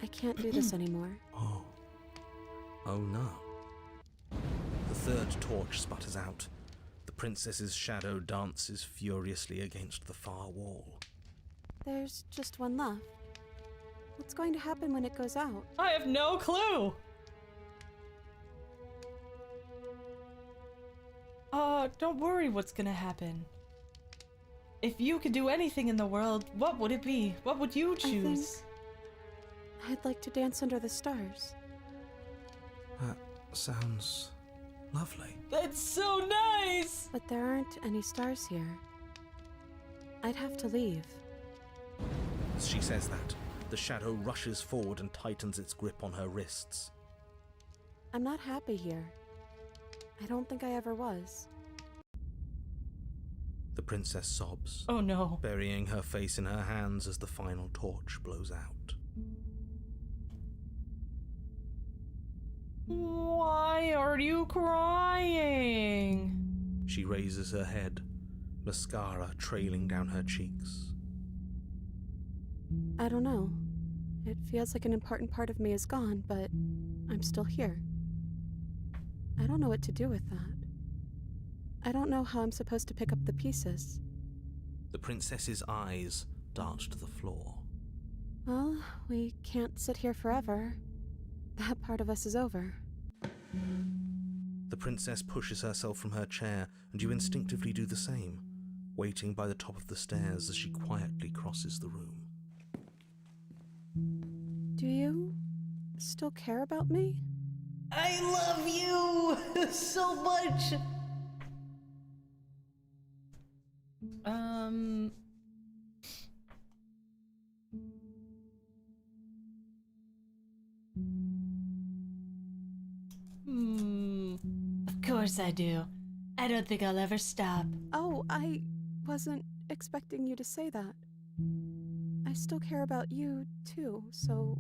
I can't do this anymore. Oh. Oh no. The third torch sputters out. The princess's shadow dances furiously against the far wall. There's just one left. What's going to happen when it goes out? I have no clue. Don't worry what's gonna happen. If you could do anything in the world, what would it be? What would you choose? I'd like to dance under the stars. That sounds lovely. That's so nice! But there aren't any stars here. I'd have to leave. As she says that, the shadow rushes forward and tightens its grip on her wrists. I'm not happy here. I don't think I ever was. The princess sobs, Oh no. burying her face in her hands as the final torch blows out. Why are you crying? She raises her head, mascara trailing down her cheeks. I don't know. It feels like an important part of me is gone, but I'm still here. I don't know what to do with that. I don't know how I'm supposed to pick up the pieces. The princess's eyes dart to the floor. Well, we can't sit here forever. That part of us is over. The princess pushes herself from her chair, and you instinctively do the same, waiting by the top of the stairs as she quietly crosses the room. Do you still care about me? I love you so much. Of course I do. I don't think I'll ever stop. Oh, I wasn't expecting you to say that. I still care about you, too, so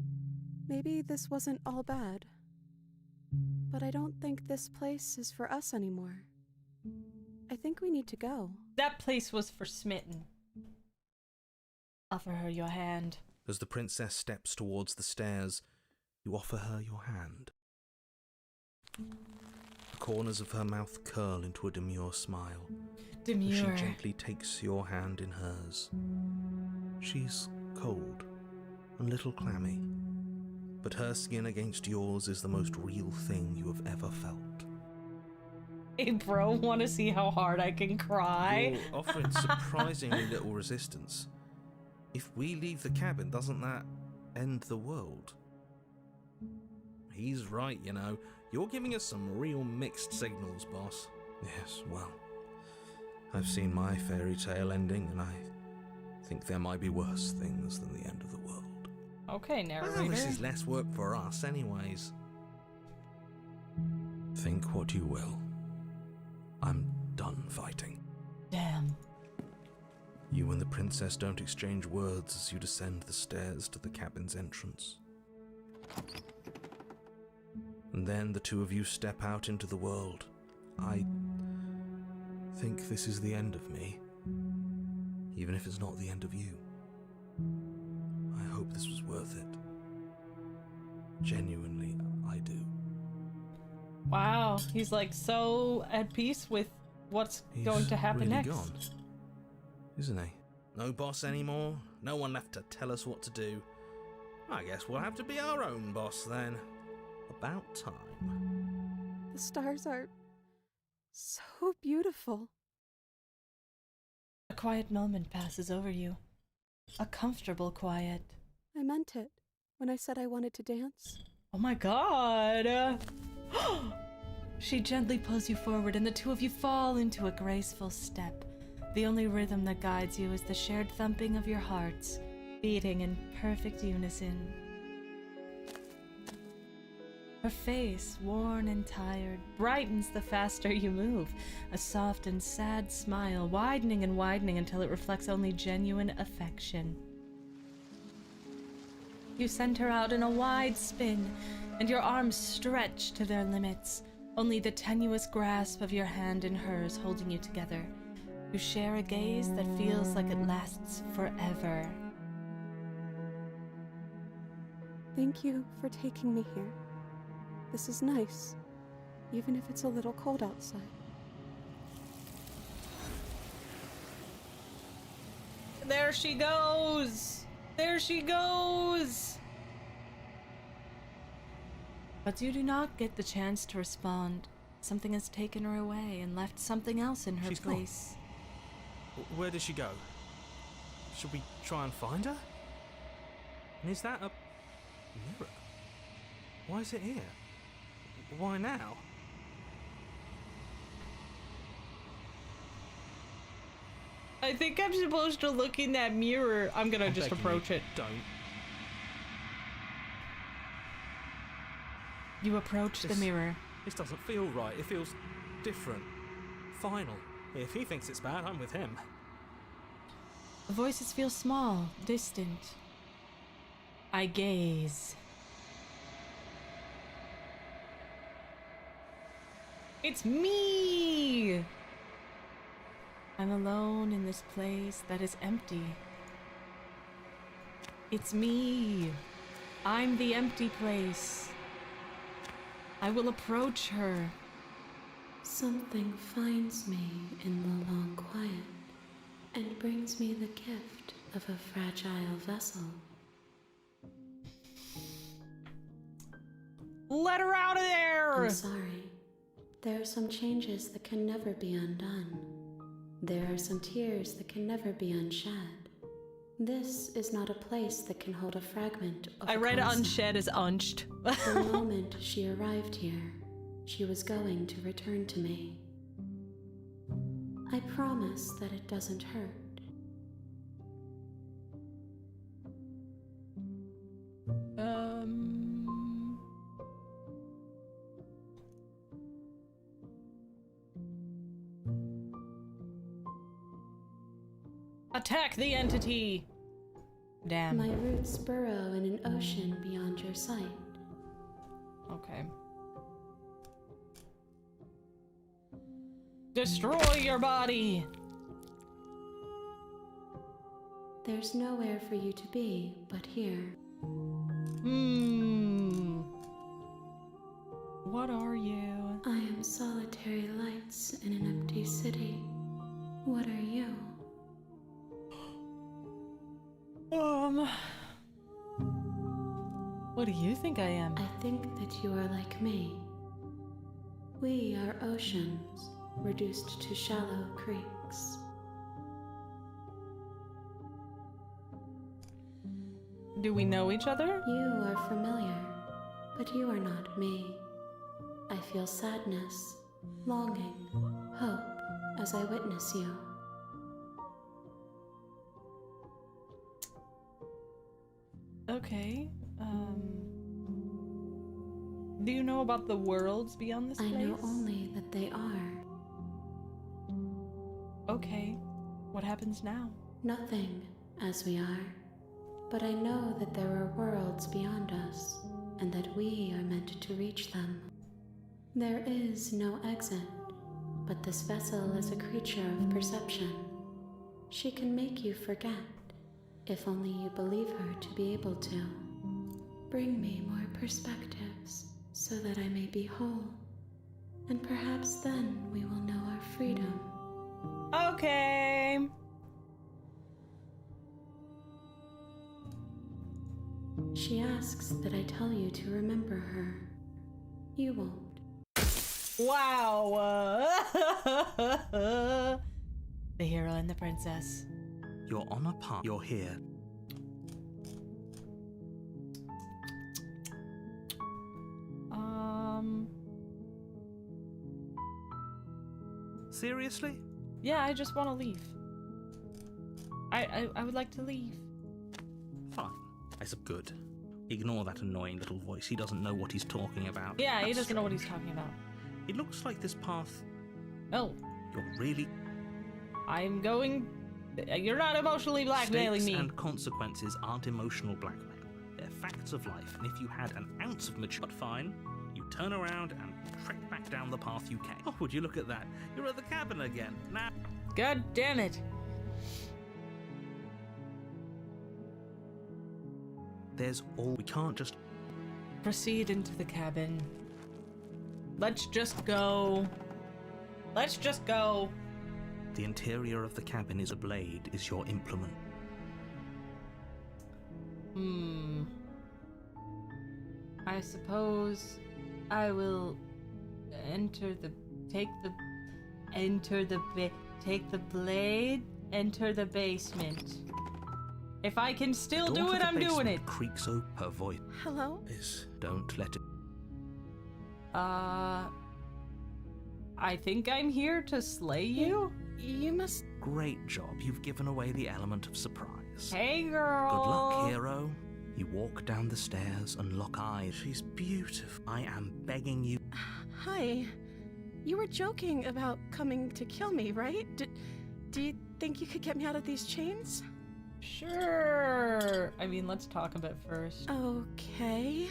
maybe this wasn't all bad. But I don't think this place is for us anymore. I think we need to go. That place was for Smitten. Offer her your hand. As the princess steps towards the stairs, you offer her your hand. The corners of her mouth curl into a demure smile. Demure. As she gently takes your hand in hers. She's cold, a little clammy, but her skin against yours is the most real thing you have ever felt. Hey bro, wanna see how hard I can cry? You're offering surprisingly little resistance. If we leave the cabin, doesn't that end the world? He's right, you know. You're giving us some real mixed signals, boss. Yes, well, I've seen my fairy tale ending, and I think there might be worse things than the end of the world. Okay, narrator. Well, this is less work for us anyways. Think what you will. I'm done fighting. Damn. You and the princess don't exchange words as you descend the stairs to the cabin's entrance. And then the two of you step out into the world. I think this is the end of me, even if it's not the end of you. I hope this was worth it. Genuinely, I do. Wow, he's like so at peace with what's going to happen really next. Gone, isn't he? No boss anymore, no one left to tell us what to do. I guess we'll have to be our own boss then. About time. The stars are so beautiful. A quiet moment passes over you. A comfortable quiet. I meant it when I said I wanted to dance. Oh my god! She gently pulls you forward and the two of you fall into a graceful step. The only rhythm that guides you is the shared thumping of your hearts, beating in perfect unison. Her face, worn and tired, brightens the faster you move, a soft and sad smile, widening and widening until it reflects only genuine affection. You send her out in a wide spin, and your arms stretch to their limits, only the tenuous grasp of your hand in hers holding you together. You share a gaze that feels like it lasts forever. Thank you for taking me here. This is nice, even if it's a little cold outside. There she goes! There she goes! But you do not get the chance to respond. Something has taken her away and left something else in her She's gone. place. Where did she go? Should we try and find her? And is that a mirror? Why is it here? Why now? I think I'm supposed to look in that mirror. I'm gonna just begging approach you, it. Don't. You approach the This- mirror. This doesn't feel right. It feels different. Final. If he thinks it's bad, I'm with him. The voices feel small, distant. I gaze. It's me! I'm alone in this place that is empty. It's me. I'm the empty place. I will approach her. Something finds me in the long quiet and brings me the gift of a fragile vessel. Let her out of there! I'm sorry. There are some changes that can never be undone. There are some tears that can never be unshed. This is not a place that can hold a fragment of I a read concept. unshed as unched. The moment she arrived here, she was going to return to me. I promise that it doesn't hurt. Attack the entity! Damn. My roots burrow in an ocean beyond your sight. Okay. Destroy your body! There's nowhere for you to be but here. What are you? I am solitary lights in an empty city. What are you? What do you think I am? I think that you are like me. We are oceans, reduced to shallow creeks. Do we know each other? You are familiar, but you are not me. I feel sadness, longing, hope as I witness you. Okay. Do you know about the worlds beyond this I place? know only that they are. Okay. What happens now? Nothing, as we are. But I know that there are worlds beyond us, and that we are meant to reach them. There is no exit, but this vessel is a creature of perception. She can make you forget, if only you believe her to be able to. Bring me more perspectives, so that I may be whole, and perhaps then we will know our freedom. Okay. She asks that I tell you to remember her. You won't. Wow. The hero and the princess. You're on a path. You're here Seriously? Yeah, I just want to leave. I would like to leave. Fine. I said good. Ignore that annoying little voice. He doesn't know what he's talking about. Yeah, he That's doesn't know what he's strange. talking about. It looks like this path... Oh, You're really... I'm going... You're not emotionally blackmailing Stakes me. and consequences aren't emotional blackmail. They're facts of life, and if you had an ounce of maturity, fine, you turn around and trek back down the path you came. Oh, would you look at that? You're at the cabin again. Now... God damn it. There's all... We can't just... Proceed into the cabin. Let's just go. Let's just go. The interior of the cabin is a blade, is your implement. I suppose I will take the blade, enter the basement. If I can still Door do to it, the I'm doing basement it. Creaks open. Her voice Hello? is... Don't let it... I think I'm here to slay you? You must... Great job. You've given away the element of surprise. Hey, girl. Good luck, hero. You walk down the stairs and lock eyes. She's beautiful. I am begging you. Hi. You were joking about coming to kill me, right? Do you think you could get me out of these chains? Sure. I mean, let's talk a bit first. Okay.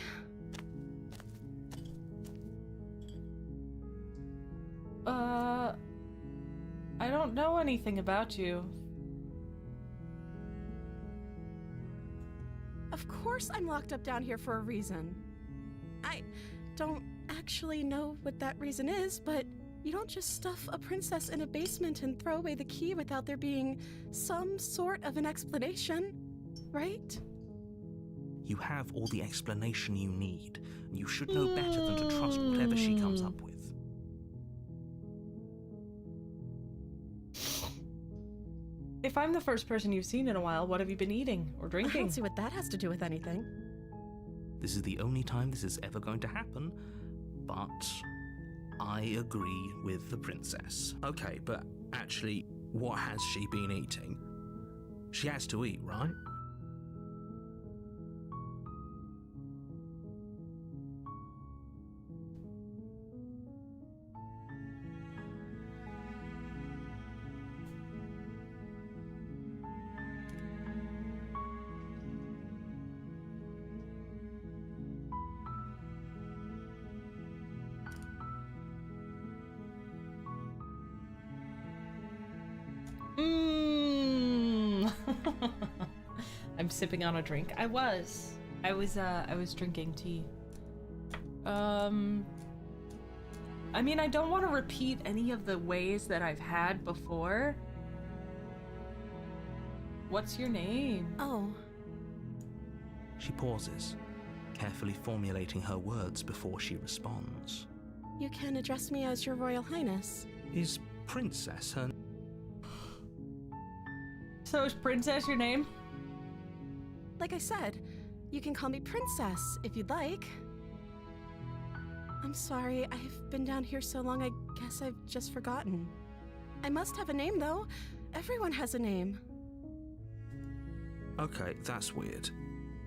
I don't know anything about you. Of course I'm locked up down here for a reason. I don't actually know what that reason is, but you don't just stuff a princess in a basement and throw away the key without there being some sort of an explanation, right? You have all the explanation you need. You should know better than to trust whatever she comes up with. If I'm the first person you've seen in a while, what have you been eating or I drinking? don't see what that has to do with anything. This is the only time this is ever going to happen, but I agree with the princess. Okay, but actually, what has she been eating? She has to eat, right? I'm sipping on a drink. I was drinking tea. I mean, I don't want to repeat any of the ways that I've had before. What's your name? Oh, She pauses, carefully formulating her words before she responds. you can address me as Your Royal Highness. Is princess her... So is Princess your name? Like I said, you can call me Princess if you'd like. I'm sorry, I've been down here so long I guess I've just forgotten. I must have a name though. Everyone has a name. Okay, that's weird.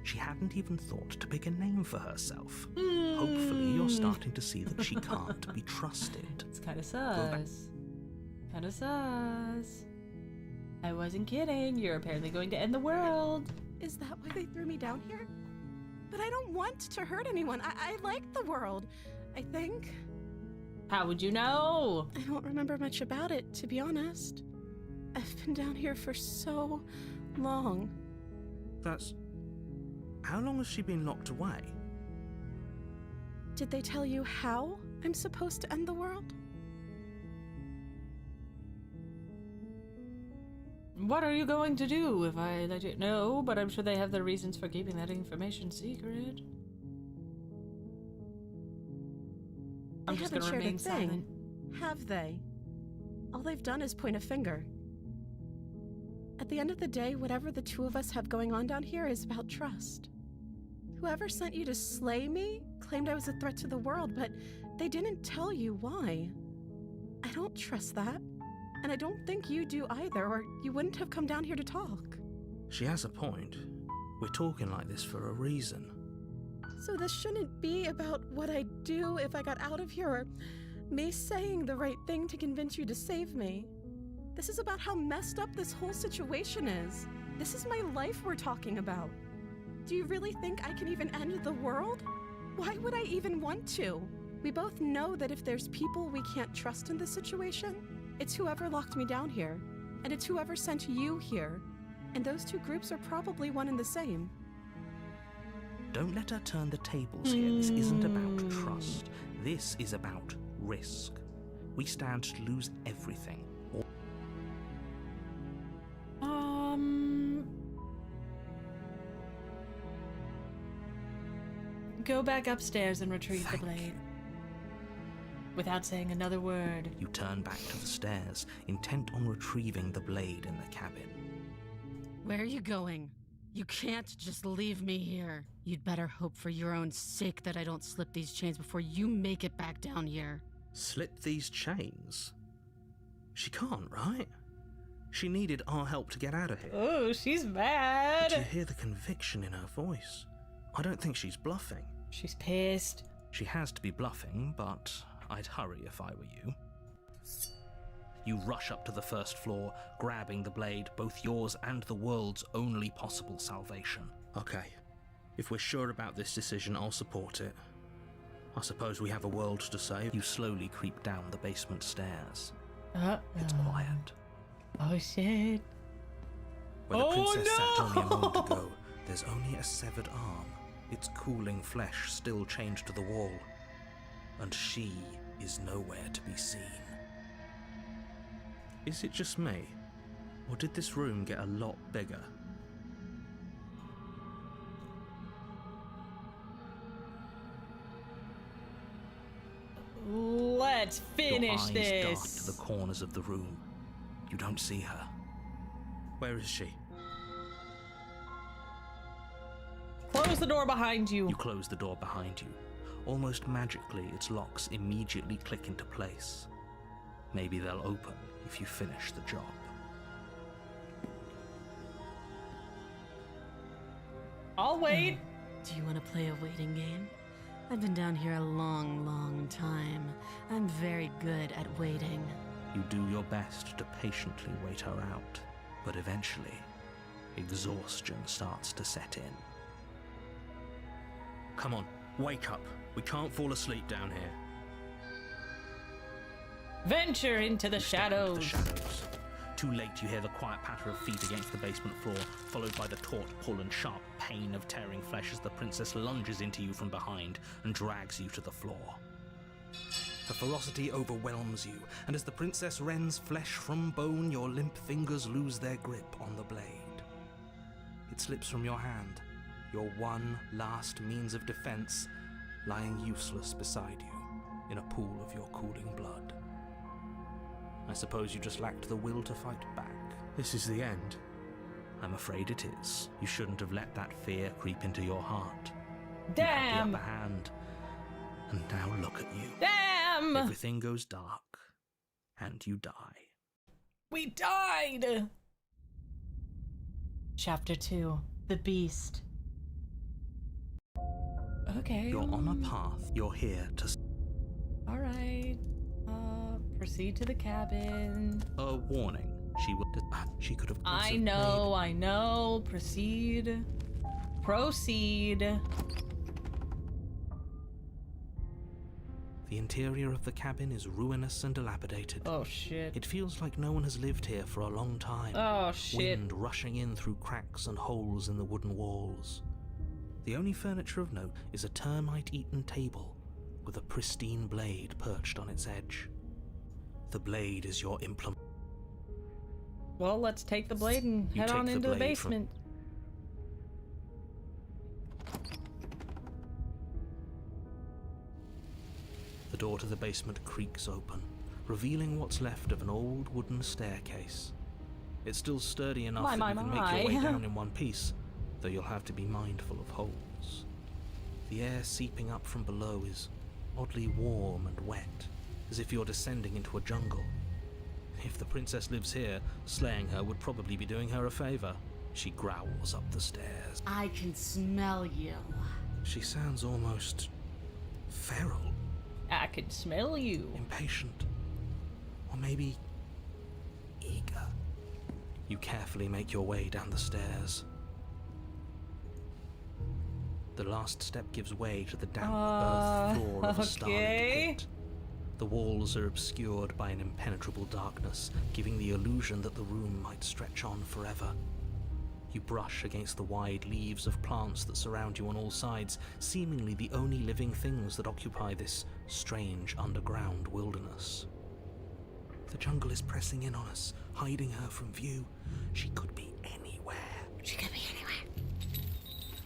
She hadn't even thought to pick a name for herself. Hopefully you're starting to see that she can't be trusted. It's kind of back. sus. Kind of sus. I wasn't kidding. You're apparently going to end the world. Is that why they threw me down here? But I don't want to hurt anyone. I like the world, I think. How would you know? I don't remember much about it, to be honest. I've been down here for so long. That's... How long has she been locked away? Did they tell you how I'm supposed to end the world? What are you going to do if I let you know? But I'm sure they have their reasons for keeping that information secret. I'm They just haven't gonna shared a remain thing, silent. have they? All they've done is point a finger. At the end of the day, whatever the two of us have going on down here is about trust. Whoever sent you to slay me claimed I was a threat to the world, but they didn't tell you why. I don't trust that. And I don't think you do either, or you wouldn't have come down here to talk. She has a point. We're talking like this for a reason. So this shouldn't be about what I'd do if I got out of here, or me saying the right thing to convince you to save me. This is about how messed up this whole situation is. This is my life we're talking about. Do you really think I can even end the world? Why would I even want to? We both know that if there's people we can't trust in this situation, it's whoever locked me down here, and it's whoever sent you here. And those two groups are probably one and the same. Don't let her turn the tables here. This isn't about trust. This is about risk. We stand to lose everything. Go back upstairs and retrieve the Thank blade. you. Without saying another word. You turn back to the stairs, intent on retrieving the blade in the cabin. Where are you going? You can't just leave me here. You'd better hope for your own sake that I don't slip these chains before you make it back down here. Slip these chains? She can't, right? She needed our help to get out of here. Oh, she's mad. Did you hear the conviction in her voice? I don't think she's bluffing. She's pissed. She has to be bluffing, but I'd hurry if I were you. You rush up to the first floor, grabbing the blade, both yours and the world's only possible salvation. Okay, if we're sure about this decision, I'll support it. I suppose we have a world to save. You slowly creep down the basement stairs. It's quiet. Oh, shit. Where the princess sat only a no! moment ago, there's only a severed arm, its cooling flesh still chained to the wall. And she is nowhere to be seen. Is it just me? Or did this room get a lot bigger? Let's finish Your eyes dart this. to the corners of the room. You don't see her. Where is she? Close the door behind you. You close the door behind you. Almost magically, its locks immediately click into place. Maybe they'll open if you finish the job. I'll wait. Do you want to play a waiting game? I've been down here a long, long time. I'm very good at waiting. You do your best to patiently wait her out, but eventually, exhaustion starts to set in. Come on, wake up. We can't fall asleep down here. Venture into the You step into the shadows. shadows. Too late, you hear the quiet patter of feet against the basement floor, followed by the taut pull and sharp pain of tearing flesh as the princess lunges into you from behind and drags you to the floor. Her ferocity overwhelms you, and as the princess rends flesh from bone, your limp fingers lose their grip on the blade. It slips from your hand, your one last means of defense, lying useless beside you in a pool of your cooling blood. I suppose you just lacked the will to fight back. This is the end. I'm afraid it is. You shouldn't have let that fear creep into your heart. You had Damn. the upper hand, and now look at you. Damn. Everything goes dark, and you die. We died. Chapter 2. The Beast. Okay. You're on a path. You're here to... All right. Proceed to the cabin. A warning. She could have... I know. Proceed. The interior of the cabin is ruinous and dilapidated. Oh, shit. It feels like no one has lived here for a long time. Oh, shit. Wind rushing in through cracks and holes in the wooden walls. The only furniture of note is a termite-eaten table with a pristine blade perched on its edge. The blade is your implement. Well, let's take the blade and You head take on the into the blade from- basement. The door to the basement creaks open, revealing what's left of an old wooden staircase. It's still sturdy enough that you can make your way down in one piece, though you'll have to be mindful of holes. The air seeping up from below is oddly warm and wet, as if you're descending into a jungle. If the princess lives here, slaying her would probably be doing her a favor. She growls up the stairs. I can smell you. She sounds almost feral, I can smell you. impatient, or maybe eager. You carefully make your way down the stairs. The last step gives way to the damp earth floor of a starlit pit. The walls are obscured by an impenetrable darkness, giving the illusion that the room might stretch on forever. You brush against the wide leaves of plants that surround you on all sides, seemingly the only living things that occupy this strange underground wilderness. The jungle is pressing in on us, hiding her from view. She could be anywhere. She could be anywhere.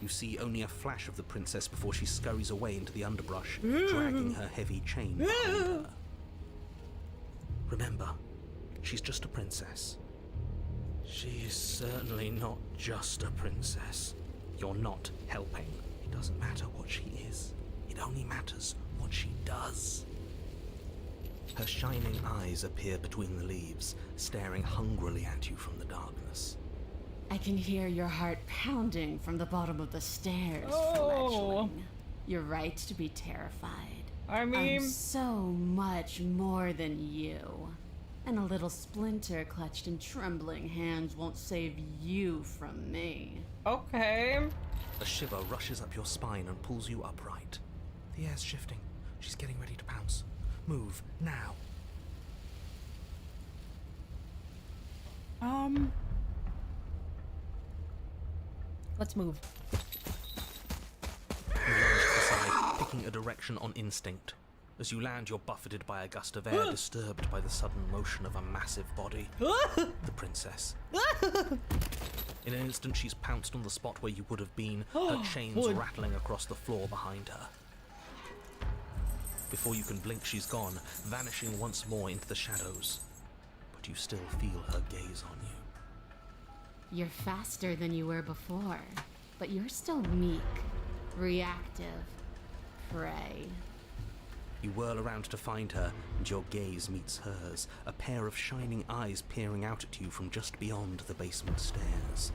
You see only a flash of the princess before she scurries away into the underbrush, dragging her heavy chain behind her. Remember, she's just a princess. She's certainly not just a princess. You're not helping. It doesn't matter what she is. It only matters what she does. Her shining eyes appear between the leaves, staring hungrily at you from the darkness. I can hear your heart pounding from the bottom of the stairs, Oh. fledgling. You're right to be terrified. I mean, I'm so much more than you. And a little splinter clutched in trembling hands won't save you from me. okay. A shiver rushes up your spine and pulls you upright. The air's shifting. She's getting ready to pounce. Move, now. Let's move. You lunge to the side, picking a direction on instinct. As you land, you're buffeted by a gust of air, disturbed by the sudden motion of a massive body. The princess. In an instant, she's pounced on the spot where you would have been, her chains wood. rattling across the floor behind her. Before you can blink, she's gone, vanishing once more into the shadows. But you still feel her gaze on you. You're faster than you were before, but you're still meek, reactive, prey. You whirl around to find her, and your gaze meets hers, a pair of shining eyes peering out at you from just beyond the basement stairs.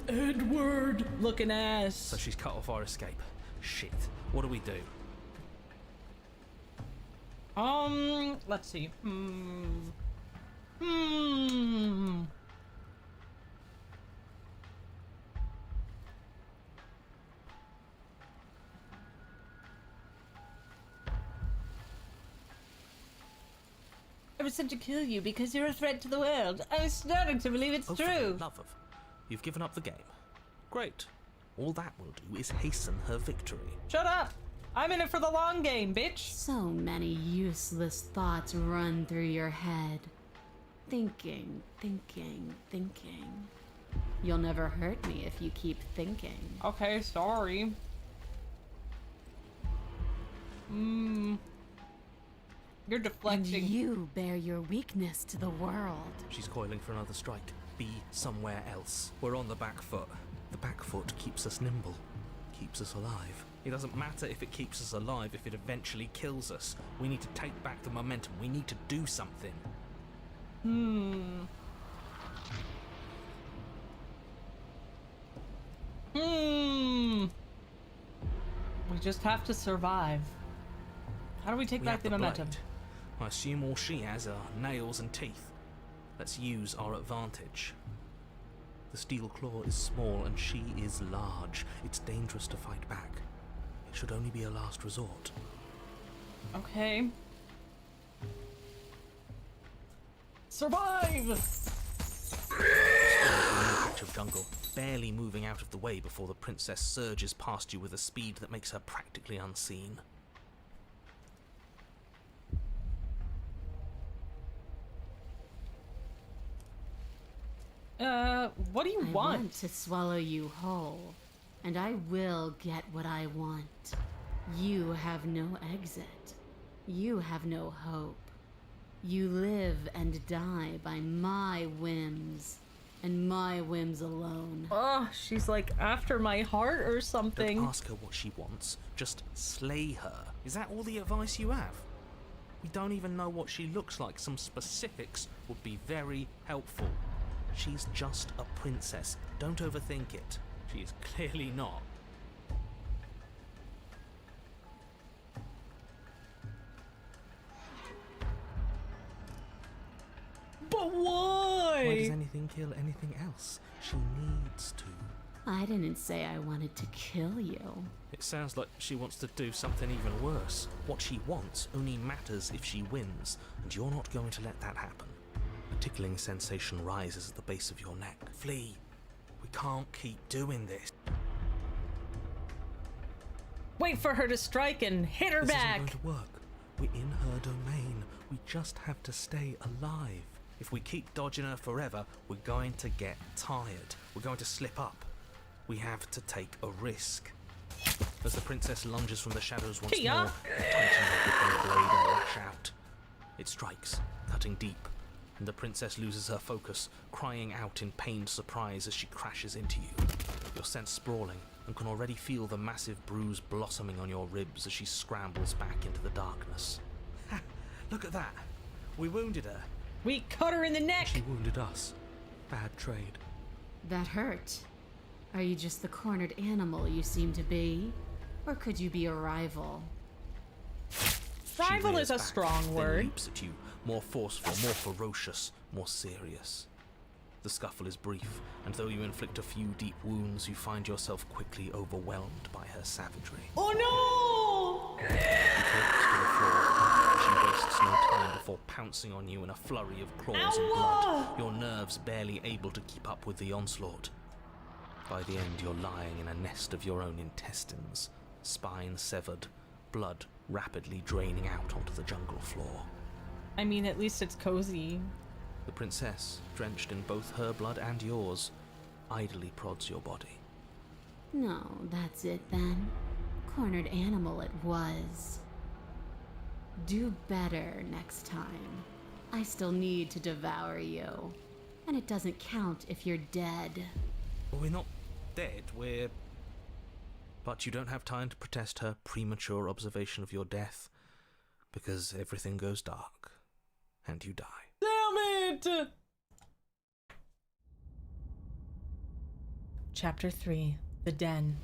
Edward! Looking ass. So she's cut off our escape. Shit. What do we do? Let's see. I was sent to kill you because you're a threat to the world. I'm starting to believe it's Oh, for true. the love of... You've given up the game. Great. All that will do is hasten her victory. Shut up! I'm in it for the long game, bitch. So many useless thoughts run through your head. Thinking, thinking, thinking. You'll never hurt me if you keep thinking. Okay, sorry. You're And deflecting. you bear your weakness to the world. She's coiling for another strike. Be somewhere else. We're on the back foot. The back foot keeps us nimble. Keeps us alive. It doesn't matter if it keeps us alive if it eventually kills us. We need to take back the momentum. We need to do something. We just have to survive. How do we take We back have the momentum? blade. I assume all she has are nails and teeth. Let's use our advantage. The steel claw is small and she is large. It's dangerous to fight back. It should only be a last resort. Okay. Survive! Still in a patch of jungle, barely moving out of the way before the princess surges past you with a speed that makes her practically unseen. What do you I want to swallow you whole, and I will get what I want. You have no exit. You have no hope. You live and die by my whims, and my whims alone. Oh, she's like after my heart or something. Don't ask her what she wants, just slay her. Is that all the advice you have? We don't even know what she looks like. Some specifics would be very helpful. She's just a princess. Don't overthink it. She is clearly not. But why? Why does anything kill anything else? She needs to. I didn't say I wanted to kill you. It sounds like she wants to do something even worse. What she wants only matters if she wins, and you're not going to let that happen. A tickling sensation rises at the base of your neck. Flee. We can't keep doing this. Wait for her to strike and hit her This back. isn't going to work. We're in her domain. We just have to stay alive. If we keep dodging her forever, we're going to get tired. We're going to slip up. We have to take a risk. As the princess lunges from the shadows once Kia. more, the titan of the blade and lash out. It strikes, cutting deep, and the princess loses her focus, crying out in pained surprise as she crashes into you. You're sent sprawling and can already feel the massive bruise blossoming on your ribs as she scrambles back into the darkness. Ha! Look at that! We wounded her. We cut her in the neck. She wounded us. Bad trade. That hurt. Are you just the cornered animal you seem to be? Or could you be a rival? Rival She is a rears back, strong then word. leaps at you, more forceful, more ferocious, more serious. The scuffle is brief, and though you inflict a few deep wounds, you find yourself quickly overwhelmed by her savagery. Oh no! You collapse to the floor. She wastes no time before pouncing on you in a flurry of claws and blood, your nerves barely able to keep up with the onslaught. By the end, you're lying in a nest of your own intestines, spine severed, blood rapidly draining out onto the jungle floor. I mean, at least it's cozy. The princess, drenched in both her blood and yours, idly prods your body. No, that's it then. Cornered animal it was. Do better next time. I still need to devour you. And it doesn't count if you're dead. Well, we're not dead, we're... But you don't have time to protest her premature observation of your death, because everything goes dark, and you die. Damn it! Chapter 3. The Den.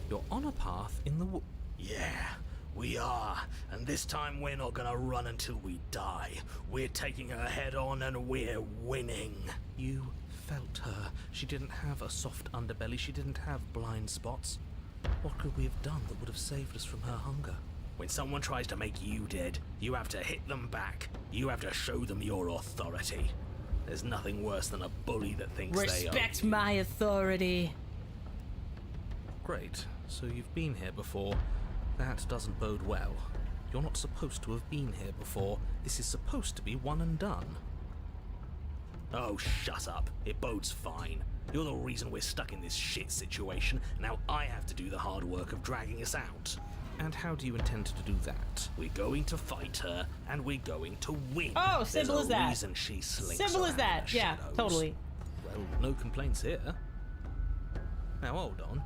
You're on a path in the Yeah, we are. And this time we're not gonna run until we die. We're taking her head on and we're winning. You felt her. She didn't have a soft underbelly. She didn't have blind spots. What could we have done that would have saved us from her hunger? When someone tries to make you dead, you have to hit them back. You have to show them your authority. There's nothing worse than a bully that thinks they Respect own you. my authority. Great. So you've been here before. That doesn't bode well. You're not supposed to have been here before. This is supposed to be one and done. Oh, shut up. It bodes fine. You're the reason we're stuck in this shit situation. Now I have to do the hard work of dragging us out. And how do you intend to do that? We're going to fight her, and we're going to win. Oh, simple There's as a that. reason she slinks Simple as around that. the Yeah, shadows. totally. Well, no complaints here. Now hold on.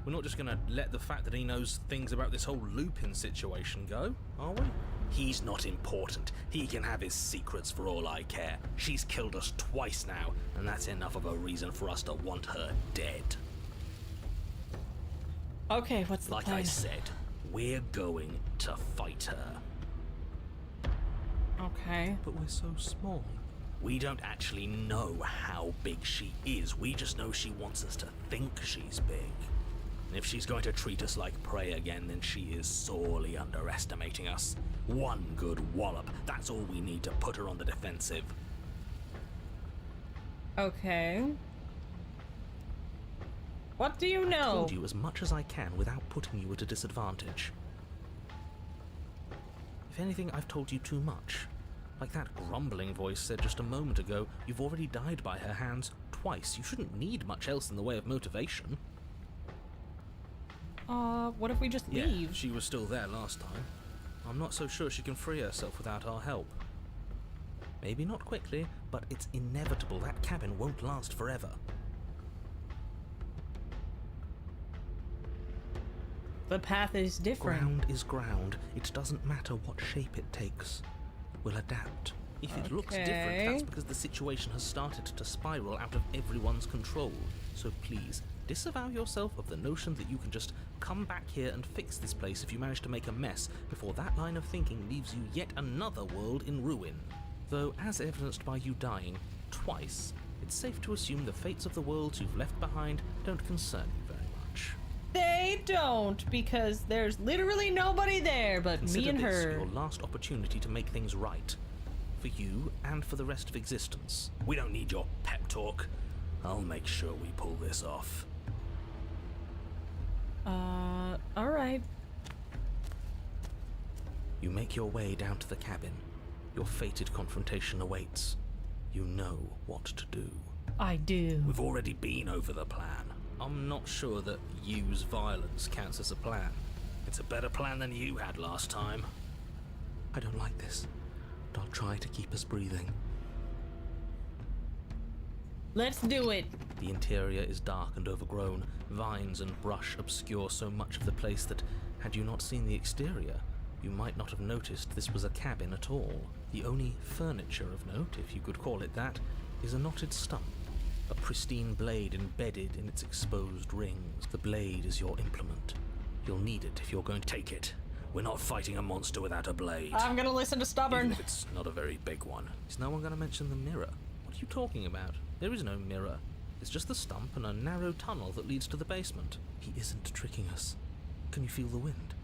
We're not just gonna let the fact that he knows things about this whole Lupin situation go, are we? He's not important. He can have his secrets for all I care. She's killed us twice now, and that's enough of a reason for us to want her dead. Okay, what's the Like plan? I said, we're going to fight her. Okay. But we're so small. We don't actually know how big she is. We just know she wants us to think she's big. And if she's going to treat us like prey again, then she is sorely underestimating us. One good wallop, that's all we need to put her on the defensive. Okay. What do you I know? told you as much as I can without putting you at a disadvantage. If anything, I've told you too much. Like that grumbling voice said just a moment ago, you've already died by her hands twice. You shouldn't need much else in the way of motivation. What if we just Yeah, leave? she was still there last time. I'm not so sure she can free herself without our help. Maybe not quickly, but it's inevitable. That cabin won't last forever. The path is different. Ground is ground. It doesn't matter what shape it takes. We'll adapt. If it looks different, that's because the situation has started to spiral out of everyone's control. So please, disavow yourself of the notion that you can just come back here and fix this place if you manage to make a mess before that line of thinking leaves you yet another world in ruin. Though, as evidenced by you dying twice, it's safe to assume the fates of the worlds you've left behind don't concern you very much. They don't, because there's literally nobody there but me and Consider this her. your last opportunity to make things right. For you and for the rest of existence. We don't need your pep talk. I'll make sure we pull this off. Alright. You make your way down to the cabin. Your fated confrontation awaits. You know what to do. I do. We've already been over the plan. I'm not sure that use violence counts as a plan. It's a better plan than you had last time. I don't like this, but I'll try to keep us breathing. Let's do it. The interior is dark and overgrown. Vines and brush obscure so much of the place that, had you not seen the exterior, you might not have noticed this was a cabin at all. The only furniture of note, if you could call it that, is a knotted stump, a pristine blade embedded in its exposed rings. The blade is your implement. You'll need it if you're going to Take it. We're not fighting a monster without a blade. I'm gonna listen to Stubborn. Even if it's not a very big one. Is no one going to mention the mirror? What are you talking about? There is no mirror. It's just the stump and a narrow tunnel that leads to the basement. He isn't tricking us. Can you feel the wind?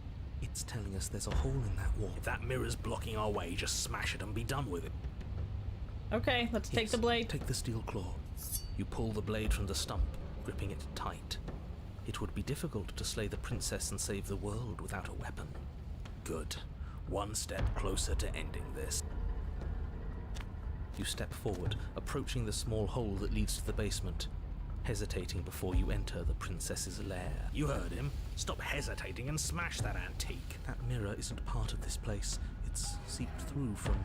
It's telling us there's a hole in that wall. If that mirror's blocking our way, just smash it and be done with it. Okay, let's take Yes, the blade. Take the steel claw. You pull the blade from the stump, gripping it tight. It would be difficult to slay the princess and save the world without a weapon. Good. One step closer to ending this. You step forward, approaching the small hole that leads to the basement, hesitating before you enter the princess's lair. You heard him. Stop hesitating and smash that antique. That mirror isn't part of this place. It's seeped through from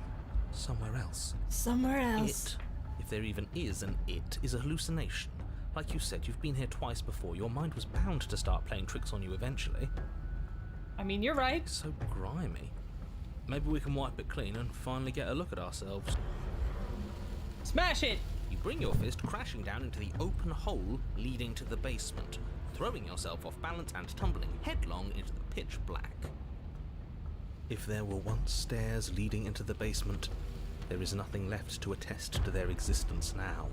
somewhere else. Somewhere else. It, if there even is an it, is a hallucination. Like you said, you've been here twice before. Your mind was bound to start playing tricks on you eventually. I mean, you're right. It's so grimy. Maybe we can wipe it clean and finally get a look at ourselves. Smash it. You bring your fist crashing down into the open hole leading to the basement, throwing yourself off balance and tumbling headlong into the pitch black. If there were once stairs leading into the basement, there is nothing left to attest to their existence now.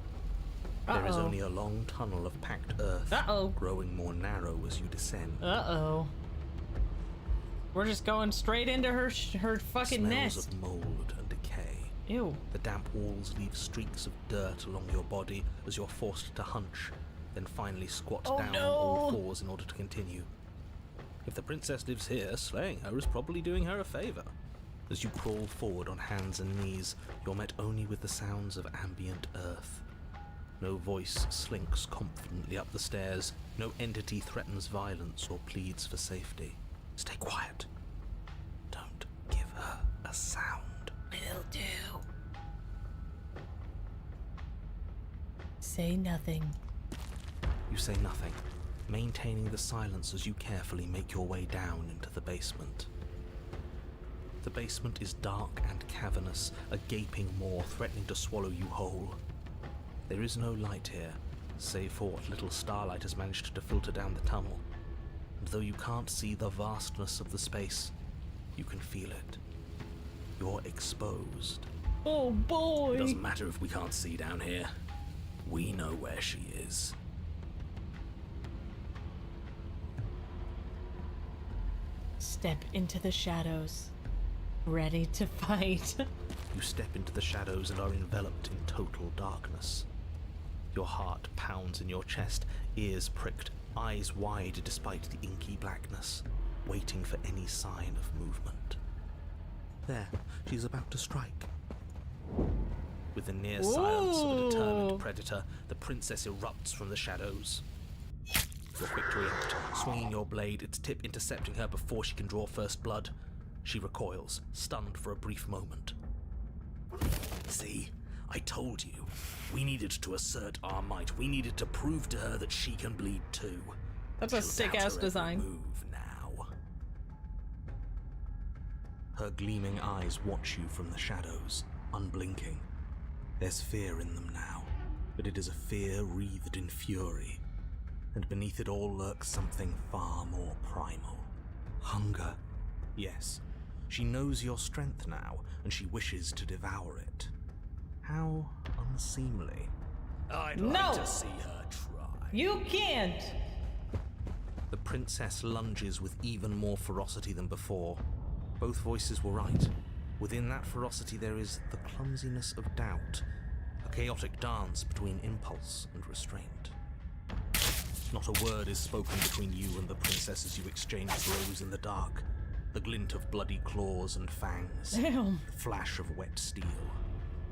There is only a long tunnel of packed earth, growing more narrow as you descend. Uh-oh. We're just going straight into her fucking Smells nest. of mold and decay. Ew. The damp walls leave streaks of dirt along your body as you're forced to hunch, then finally squat down on all fours in order to continue. If the princess lives here, slaying her is probably doing her a favor. As you crawl forward on hands and knees, you're met only with the sounds of ambient earth. No voice slinks confidently up the stairs. No entity threatens violence or pleads for safety. Stay quiet. Don't give her a sound. Will do. Say nothing. You say nothing, maintaining the silence as you carefully make your way down into the basement. The basement is dark and cavernous, a gaping maw threatening to swallow you whole. There is no light here, save for what little starlight has managed to filter down the tunnel. And though you can't see the vastness of the space, you can feel it. You're exposed. Oh boy. Doesn't matter if we can't see down here. We know where she is. Step into the shadows. Ready to fight. You step into the shadows and are enveloped in total darkness. Your heart pounds in your chest, ears pricked, eyes wide despite the inky blackness, waiting for any sign of movement. There, she's about to strike. With the near silence of a determined predator, the princess erupts from the shadows. You're quick to react, swinging your blade, its tip intercepting her before she can draw first blood. She recoils, stunned for a brief moment. See? I told you. We needed to assert our might. We needed to prove to her that she can bleed too. That's a She'll sick doubt ass her every design. move now. Her gleaming eyes watch you from the shadows, unblinking. There's fear in them now, but it is a fear wreathed in fury. And beneath it all lurks something far more primal. Hunger. Yes, she knows your strength now, and she wishes to devour it. How unseemly. I'd No! like to see her try. You can't! The princess lunges with even more ferocity than before. Both voices were right. Within that ferocity there is the clumsiness of doubt, a chaotic dance between impulse and restraint. Not a word is spoken between you and the princess as you exchange blows in the dark. The glint of bloody claws and fangs. Damn. The flash of wet steel.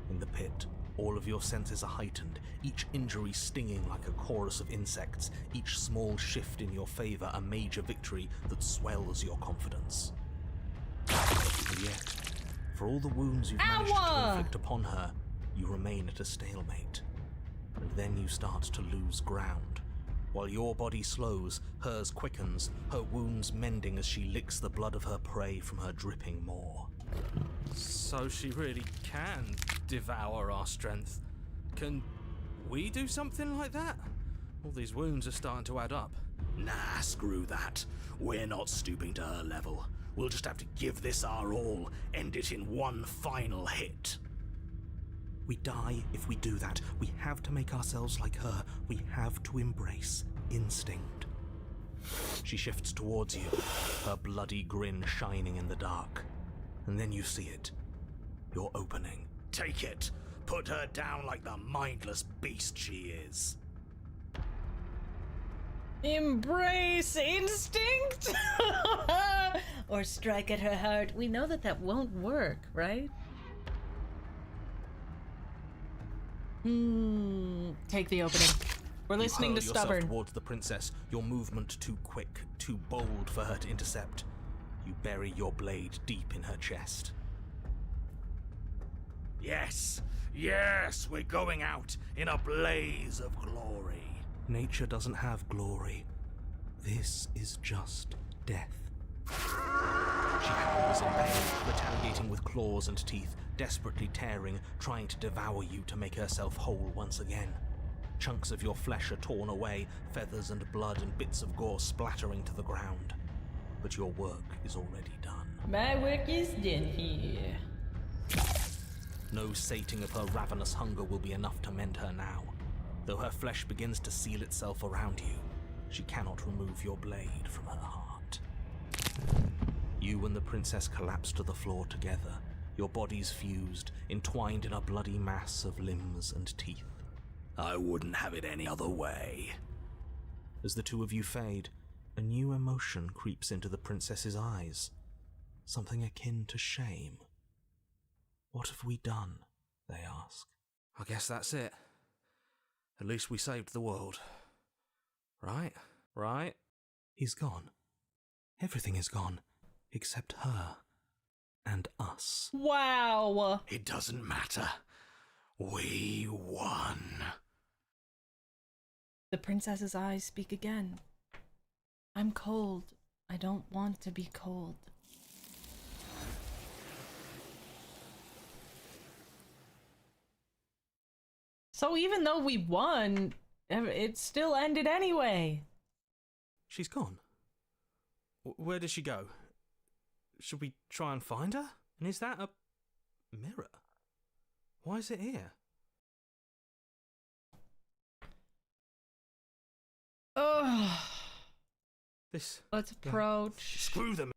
In the pit, all of your senses are heightened, each injury stinging like a chorus of insects, each small shift in your favor a major victory that swells your confidence. And yet, for all the wounds you've managed to inflict upon her, you remain at a stalemate. And then you start to lose ground. While your body slows, hers quickens, her wounds mending as she licks the blood of her prey from her dripping maw. So she really can devour our strength. Can we do something like that? All these wounds are starting to add up. Nah, screw that. We're not stooping to her level. We'll just have to give this our all, end it in one final hit. We die if we do that. We have to make ourselves like her. We have to embrace instinct. She shifts towards you, her bloody grin shining in the dark. And then you see it. Your opening. Take it. Put her down like the mindless beast she is. Embrace instinct? Or strike at her heart. We know that that won't work, right? Take the opening. We're listening to You hurl yourself Stubborn. towards the princess, your movement too quick, too bold for her to intercept. You bury your blade deep in her chest. Yes, yes, we're going out in a blaze of glory. Nature doesn't have glory. This is just death. She howls in pain, retaliating with claws and teeth, desperately tearing, trying to devour you to make herself whole once again. Chunks of your flesh are torn away, feathers and blood and bits of gore splattering to the ground. But your work is already done. My work is done here. No sating of her ravenous hunger will be enough to mend her now. Though her flesh begins to seal itself around you, she cannot remove your blade from her heart. You and the princess collapse to the floor together, your bodies fused, entwined in a bloody mass of limbs and teeth. I wouldn't have it any other way. As the two of you fade, a new emotion creeps into the princess's eyes. Something akin to shame. What have we done? They ask. I guess that's it. At least we saved the world. Right? Right? He's gone. Everything is gone, except her. And us. Wow. It doesn't matter. We won. The princess's eyes speak again. I'm cold. I don't want to be cold. So even though we won, it still ended anyway. She's gone. Where did she go? Should we try and find her? And is that a mirror? Why is it here? Ugh. This. Let's approach. Screw them.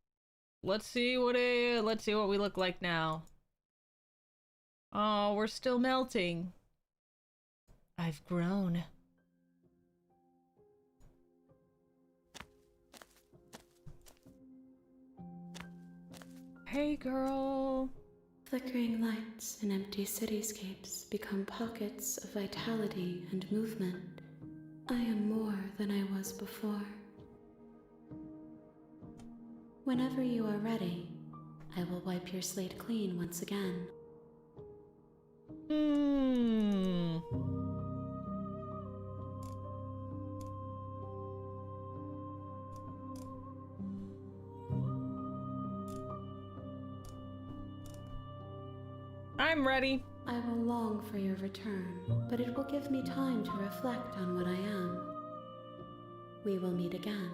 Let's see what we look like now. Oh, we're still melting. I've grown. Hey, girl. Flickering lights in empty cityscapes become pockets of vitality and movement. I am more than I was before. Whenever you are ready, I will wipe your slate clean once again. I'm ready. I will long for your return, but it will give me time to reflect on what I am. We will meet again.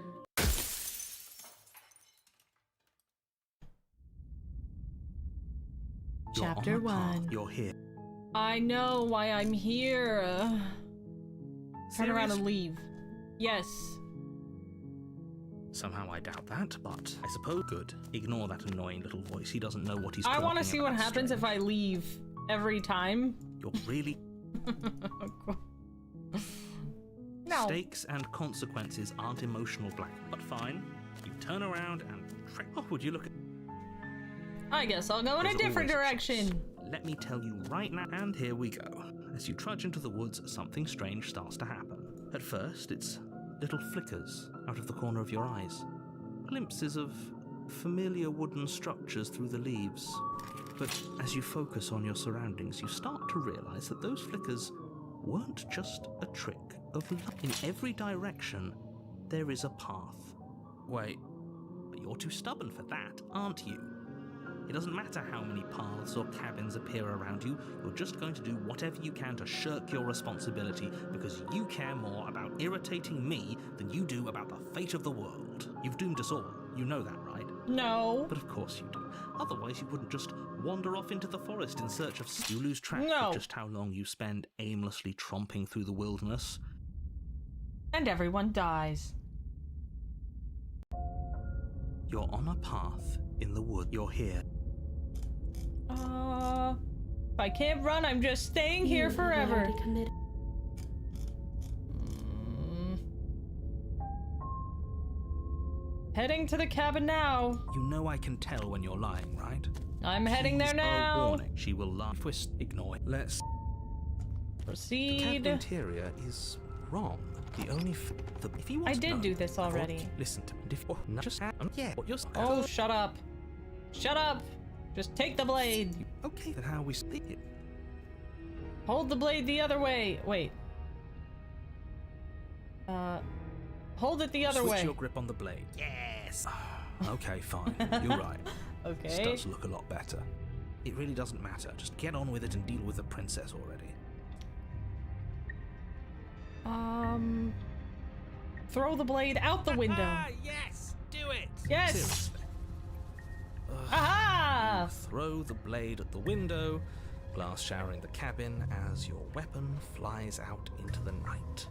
Chapter You're on a path. 1. You're here. I know why I'm here. Turn around and Serious? leave. Yes. Somehow I doubt that, but I suppose good. Ignore that annoying little voice. He doesn't know what he's I talking want to see what about happens if I leave every time. You're really... No. Stakes and consequences aren't emotional black, but fine. You turn around and... Oh, would you look at... I guess I'll go in a There's different always a choice. direction. Let me tell you right now, and here we go. As you trudge into the woods, something strange starts to happen. At first, it's little flickers out of the corner of your eyes. Glimpses of familiar wooden structures through the leaves. But as you focus on your surroundings, you start to realize that those flickers weren't just a trick of luck. In every direction, there is a path. Wait, but you're too stubborn for that, aren't you? It doesn't matter how many paths or cabins appear around you, you're just going to do whatever you can to shirk your responsibility because you care more about irritating me than you do about the fate of the world. You've doomed us all. You know that, right? No. But of course you do. Otherwise you wouldn't just wander off into the forest in search of... You lose track No. of just how long you spend aimlessly tromping through the wilderness. And everyone dies. You're on a path in the wood. You're here. If I can't run, I'm just staying here You have forever. already committed. Heading to the cabin now. You know I can tell when you're lying, right? I'm heading there She's now. A warning. She will laugh, twist, ignore it. Let's... The Proceed. cabin interior is wrong. The only if you want I to did know, do this I thought- already. Listen to me. If, no, just yeah. What you're Oh, shut up. Shut up. Just take the blade. okay. Then how we speak it? Hold the blade the other way. Wait. Hold it the other Switch way. your grip on the blade. Yes. Okay, fine. You're right. This Okay. does look a lot better. It really doesn't matter. Just get on with it and deal with the princess already. Throw the blade out the window. Yes, do it. Yes. Seriously. Aha! Throw the blade at the window, glass showering the cabin as your weapon flies out into the night.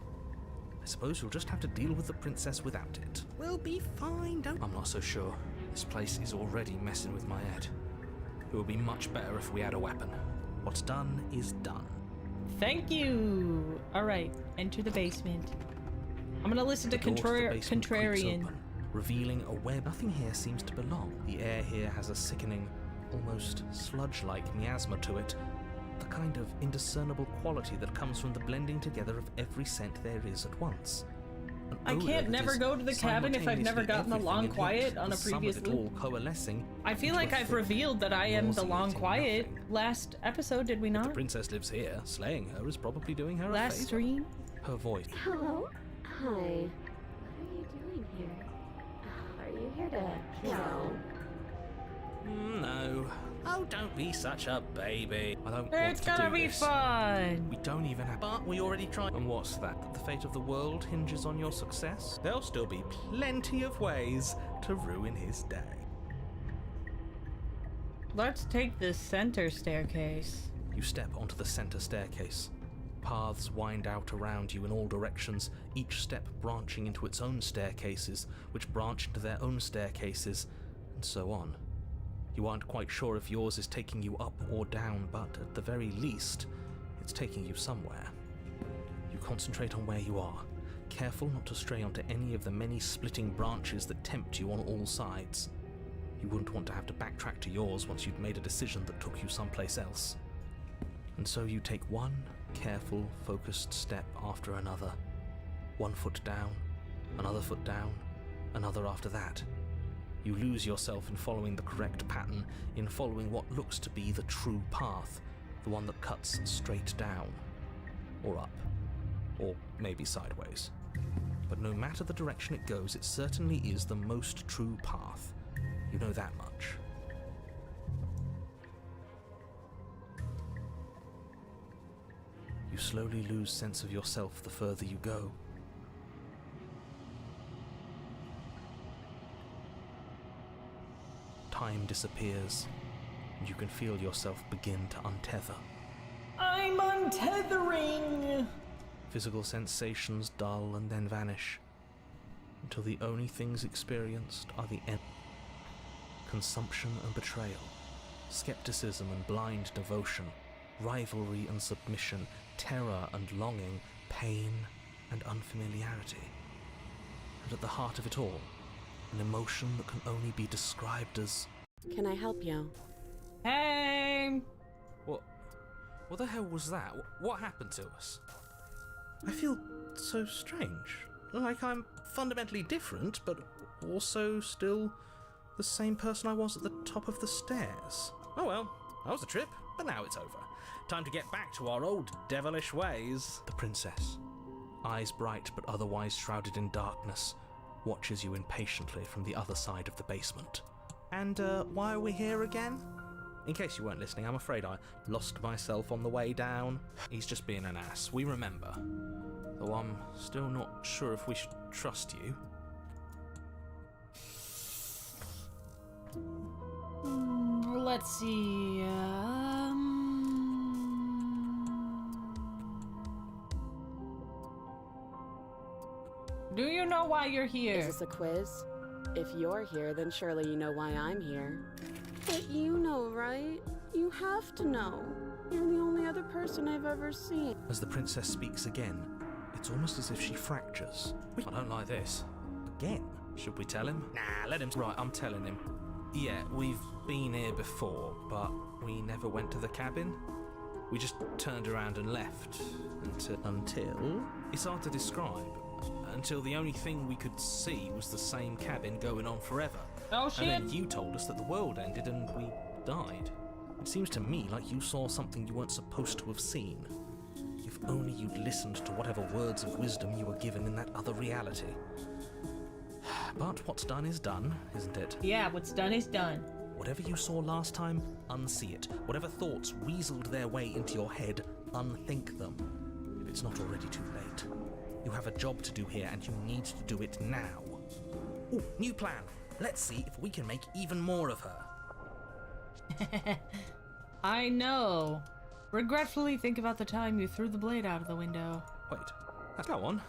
I suppose you'll just have to deal with the princess without it. We'll be fine. Don't. I'm not so sure. This place is already messing with my head. It would be much better if we had a weapon. What's done is done. Thank you. All right, enter the basement. I'm gonna listen to The door the basement creaks Contrarian. open, revealing a web. Nothing here seems to belong. The air here has a sickening, almost sludge-like miasma to it. The kind of indiscernible quality that comes from the blending together of every scent there is at once. An I odor can't that never is go to the cabin if I've never simultaneously gotten the everything long and quiet yet on a the sum of previous it loop. all coalescing I feel into like a I've thing, revealed that I am the long nauseating quiet nothing. last episode, did we The not? princess lives here. Slaying her is probably doing her a Last favor. stream? Her voice. Hello? Hi. What are you doing here? Are you here to kill? No. Oh, don't be such a baby. I don't It's want to gonna do be this. fun. We don't even have. But we already tried. And what's that? That the fate of the world hinges on your success? There'll still be plenty of ways to ruin his day. Let's take the center staircase. You step onto the center staircase. Paths wind out around you in all directions, each step branching into its own staircases, which branch into their own staircases, and so on. You aren't quite sure if yours is taking you up or down, but at the very least, it's taking you somewhere. You concentrate on where you are, careful not to stray onto any of the many splitting branches that tempt you on all sides. You wouldn't want to have to backtrack to yours once you'd made a decision that took you someplace else. And so you take one careful, focused step after another. 1 foot down, another foot down, another after that. You lose yourself in following the correct pattern, in following what looks to be the true path, the one that cuts straight down, or up, or maybe sideways. But no matter the direction it goes, it certainly is the most true path. You know that much. You slowly lose sense of yourself the further you go. Time disappears, and you can feel yourself begin to untether. I'm untethering! Physical sensations dull and then vanish, until the only things experienced are the consumption and betrayal, skepticism and blind devotion, rivalry and submission, terror and longing, pain and unfamiliarity. And at the heart of it all, an emotion that can only be described as... Can I help you? Hey! What the hell was that? What happened to us? I feel so strange. Like I'm fundamentally different, but also still the same person I was at the top of the stairs. Oh well, that was a trip, but now it's over. Time to get back to our old devilish ways. The princess, eyes bright but otherwise shrouded in darkness, watches you impatiently from the other side of the basement. And why are we here again? In case you weren't listening, I'm afraid I lost myself on the way down. He's just being an ass, we remember. Though I'm still not sure if we should trust you. Let's see. Do you know why you're here? Is this a quiz? If you're here, then surely you know why I'm here. But you know, right? You have to know. You're the only other person I've ever seen. As the princess speaks again, it's almost as if she fractures. I don't like this. Again? Should we tell him? Nah, let him. Right, I'm telling him. Yeah, we've been here before, but we never went to the cabin. We just turned around and left. Until? It's hard to describe. Until the only thing we could see was the same cabin going on forever. Oh shit! And then you told us that the world ended and we died. It seems to me like you saw something you weren't supposed to have seen. If only you'd listened to whatever words of wisdom you were given in that other reality. But what's done is done, isn't it? Yeah, what's done is done. Whatever you saw last time, unsee it. Whatever thoughts weaseled their way into your head, unthink them. If it's not already too late. You have a job to do here, and you need to do it now. Ooh, new plan. Let's see if we can make even more of her. I know. Regretfully think about the time you threw the blade out of the window. Wait, go on.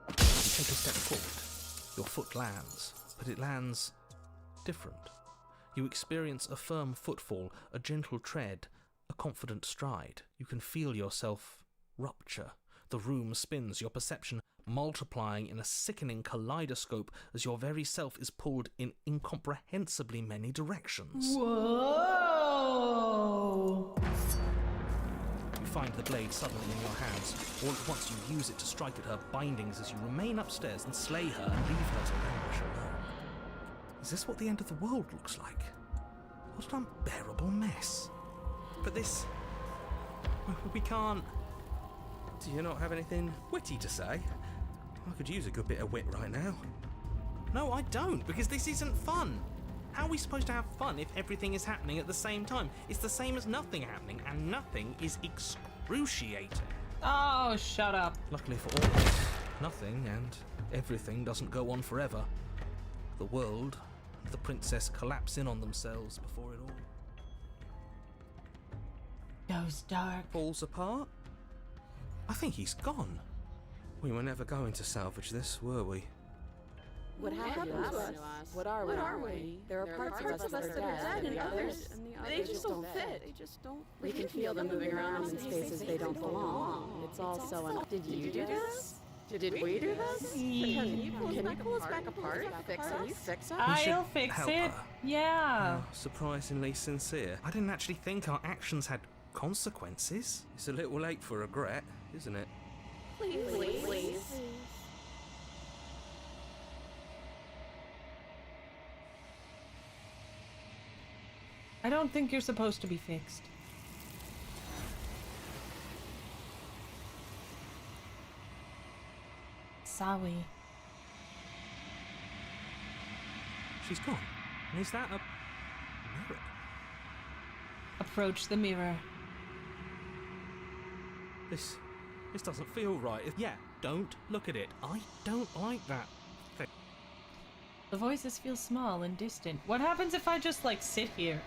You take a step forward. Your foot lands, but it lands different. You experience a firm footfall, a gentle tread, a confident stride. You can feel yourself rupture. The room spins, your perception multiplying in a sickening kaleidoscope as your very self is pulled in incomprehensibly many directions. Whoa! You find the blade suddenly in your hands. All at once you use it to strike at her bindings as you remain upstairs and slay her and leave her to languish alone. Is this what the end of the world looks like? What an unbearable mess. But this... we can't... Do you not have anything witty to say? I could use a good bit of wit right now. No, I don't, because this isn't fun. How are we supposed to have fun if everything is happening at the same time? It's the same as nothing happening, and nothing is excruciating. Oh, shut up. Luckily for all of us, nothing and everything doesn't go on forever. The world and the princess collapse in on themselves before it all Goes dark. falls apart. I think he's gone. We were never going to salvage this, were we? What happened to us? What are we? There are parts of us that are dead, and the others they just don't fit. We can feel them moving around in spaces they don't belong. It's all so Did you do this? Did we do this? Can you pull us back apart? Can you fix us? I'll fix help it. her. Yeah. Surprisingly sincere. I didn't actually think our actions had consequences. It's a little late for regret, isn't it? Please. I don't think you're supposed to be fixed. Sorry. She's gone. And is that a mirror? Approach the mirror. This This doesn't feel right. Yeah, don't look at it. I don't like that thing. The voices feel small and distant. What happens if I just, like, sit here?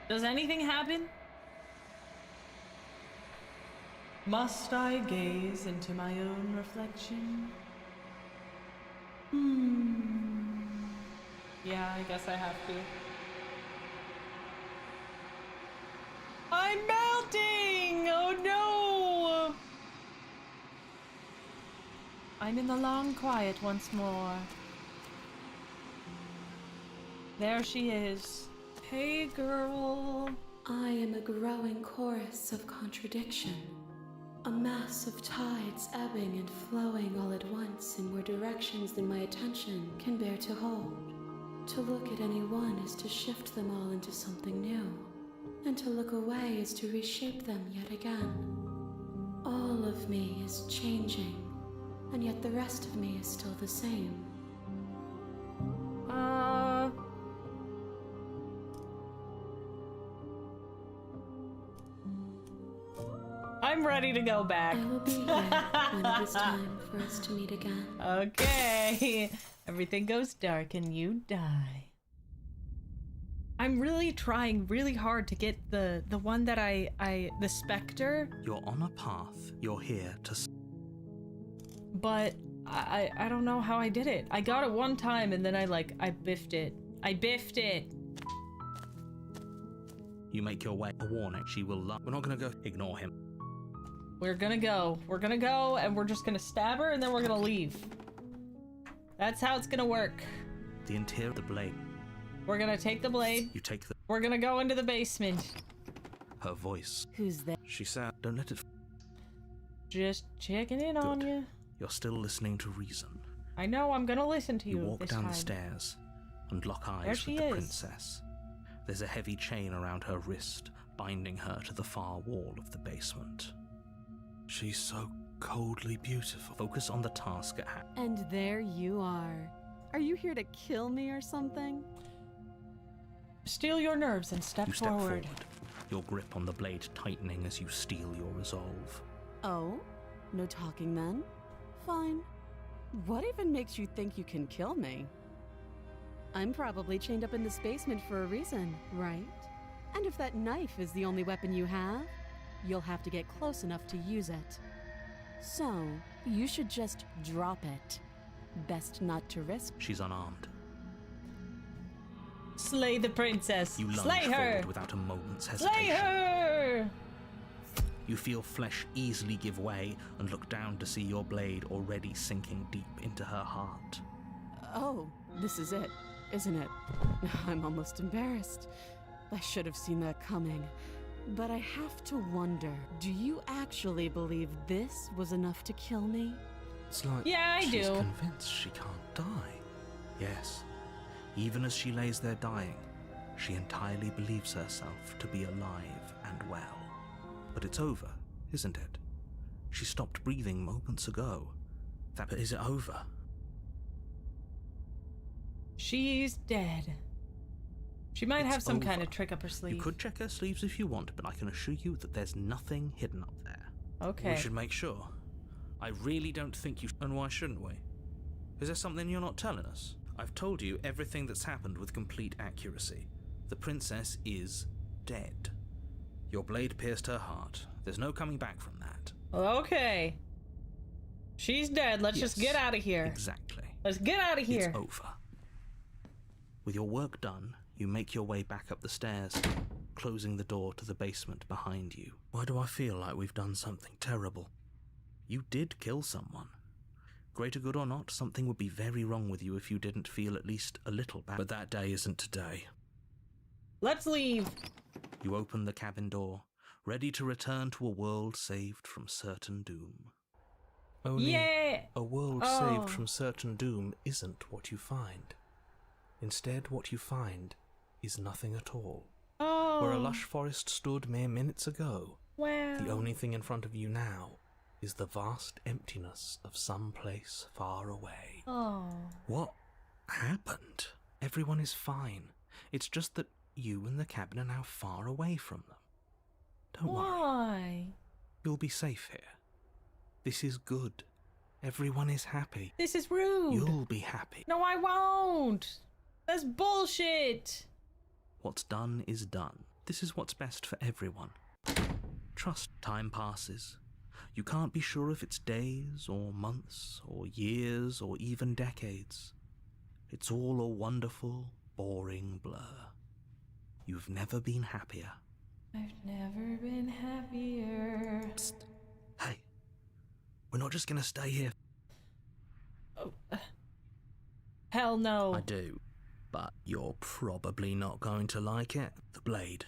Does anything happen? Must I gaze into my own reflection? Yeah, I guess I have to. I'm melting! Oh no! I'm in the long quiet once more. There she is. Hey, girl. I am a growing chorus of contradiction. A mass of tides ebbing and flowing all at once in more directions than my attention can bear to hold. To look at any one is to shift them all into something new, and to look away is to reshape them yet again. All of me is changing, and yet the rest of me is still the same. I'm ready to go back. I will be here when it is time for us to meet again. Okay. Everything goes dark and you die. I'm really trying really hard to get the one that the Spectre. You're on a path. You're here to... But I don't know how I did it. I got it one time and then I biffed it. I biffed it. You make your way. A warning. She will love... We're not gonna go... Ignore him. We're gonna go. We're gonna go and we're just gonna stab her and then we're gonna leave. That's how it's gonna work. The interior of the blade. We're gonna take the blade. You take the... We're gonna go into the basement. Her voice. Who's there? She said, don't let it... Just checking in on you. You're still listening to reason. I know, I'm gonna listen to you. You walk this down time. the stairs and lock There eyes she with the is. princess. There's a heavy chain around her wrist, binding her to the far wall of the basement. She's so coldly beautiful. Focus on the task at hand. And there you are. Are you here to kill me or something? Steel your nerves and step You step forward. your grip on the blade tightening as you steel your resolve. Oh? No talking then? Fine. What even makes you think you can kill me? I'm probably chained up in this basement for a reason, right? And if that knife is the only weapon you have, you'll have to get close enough to use it. So, you should just drop it. Best not to risk. She's unarmed. Slay the princess. You lunge Slay her. forward without a moment's hesitation. Slay her. You feel flesh easily give way and look down to see your blade already sinking deep into her heart. Oh, this is it, isn't it? I'm almost embarrassed. I should have seen that coming. But I have to wonder, do you actually believe this was enough to kill me? It's like Yeah, I she's do. convinced she can't die. Yes, even as she lays there dying, she entirely believes herself to be alive and well. But it's over, isn't it? She stopped breathing moments ago. But is it over? She's dead. She might It's have some kind over. of trick up her sleeve. You could check her sleeves if you want, but I can assure you that there's nothing hidden up there. Okay. We should make sure. I really don't think you... And why shouldn't we? Is there something you're not telling us? I've told you everything that's happened with complete accuracy. The princess is dead. Your blade pierced her heart. There's no coming back from that. Okay. She's dead. Let's just Yes, get out of here. Exactly. Let's get out of here. It's over. With your work done, you make your way back up the stairs, closing the door to the basement behind you. Why do I feel like we've done something terrible? You did kill someone. Greater good or not, something would be very wrong with you if you didn't feel at least a little bad. But that day isn't today. Let's leave. You open the cabin door, ready to return to a world saved from certain doom. Only Yeah. a world Oh. saved from certain doom isn't what you find. Instead, what you find is nothing at all. Oh. Where a lush forest stood mere minutes ago, Wow. the only thing in front of you now is the vast emptiness of some place far away. Oh. What happened? Everyone is fine. It's just that you and the cabin are now far away from them. Don't worry. Why? You'll be safe here. This is good. Everyone is happy. This is rude. You'll be happy. No, I won't. That's bullshit. What's done is done. This is what's best for everyone. Trust. Time passes. You can't be sure if it's days or months or years or even decades. It's all a wonderful, boring blur. You've never been happier. I've never been happier. Psst. Hey, we're not just gonna stay here. Oh, hell no. I do, but you're probably not going to like it. The blade.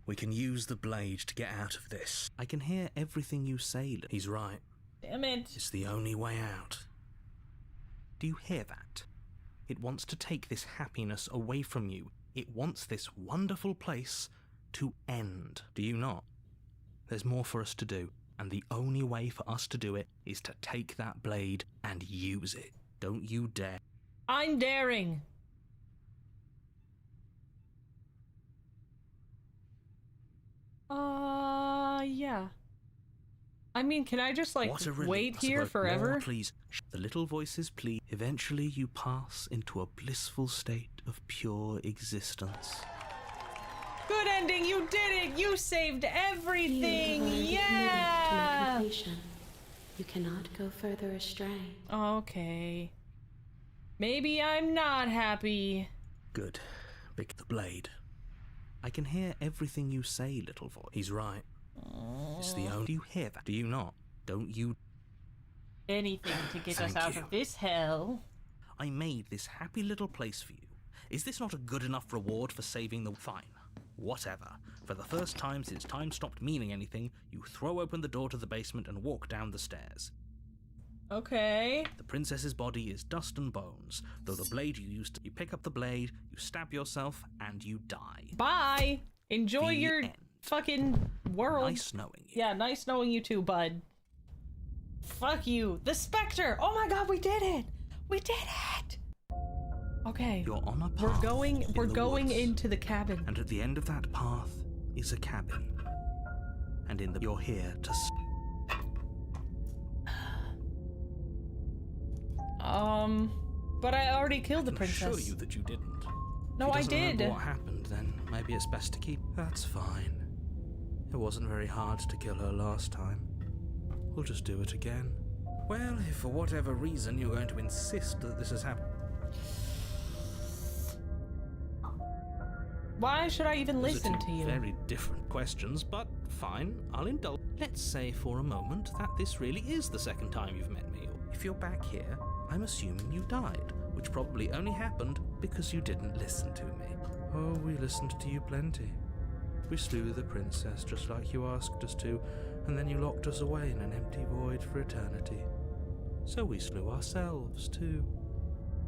We can use the blade to get out of this. I can hear everything you say. He's right. Damn it. It's the only way out. Do you hear that? It wants to take this happiness away from you. It wants this wonderful place to end. Do you not? There's more for us to do, and the only way for us to do it is to take that blade and use it. Don't you dare. I'm daring. Yeah. I mean, can I just, like, What a relief. wait I here suppose. forever? More, please. The little voices plead. Eventually you pass into a blissful state of pure existence. Good ending, you did it! You saved everything! Yeah! You cannot go further astray. Okay. Maybe I'm not happy. Good. Pick the blade. I can hear everything you say, little voice. He's right. It's the only... Do you hear that? Do you not? Don't you... Anything to get us Thank out you. of this hell. I made this happy little place for you. Is this not a good enough reward for saving the... Fine. Whatever. For the first time since time stopped meaning anything, you throw open the door to the basement and walk down the stairs. Okay. The princess's body is dust and bones, though the blade you used to... You pick up the blade, you stab yourself, and you die. Bye! Enjoy The your end. fucking world. Nice knowing you. Yeah, nice knowing you too, bud. Fuck you. The Spectre! Oh my god, we did it! We did it! Okay. You're on a path. We're going in the woods. into the cabin. And at the end of that path is a cabin. And in the... You're here to... But I already killed the I can princess. assure you that you didn't. No, If I you doesn't remember did. what happened, then maybe it's best to keep... That's fine. It wasn't very hard to kill her last time. We'll just do it again. Well, if for whatever reason you're going to insist that this has happened... Why should I even Those are listen two to you? Very different questions, but fine, I'll indulge. Let's say for a moment that this really is the second time you've met me. If you're back here, I'm assuming you died, which probably only happened because you didn't listen to me. Oh, we listened to you plenty. We slew the princess just like you asked us to, and then you locked us away in an empty void for eternity. So we slew ourselves too.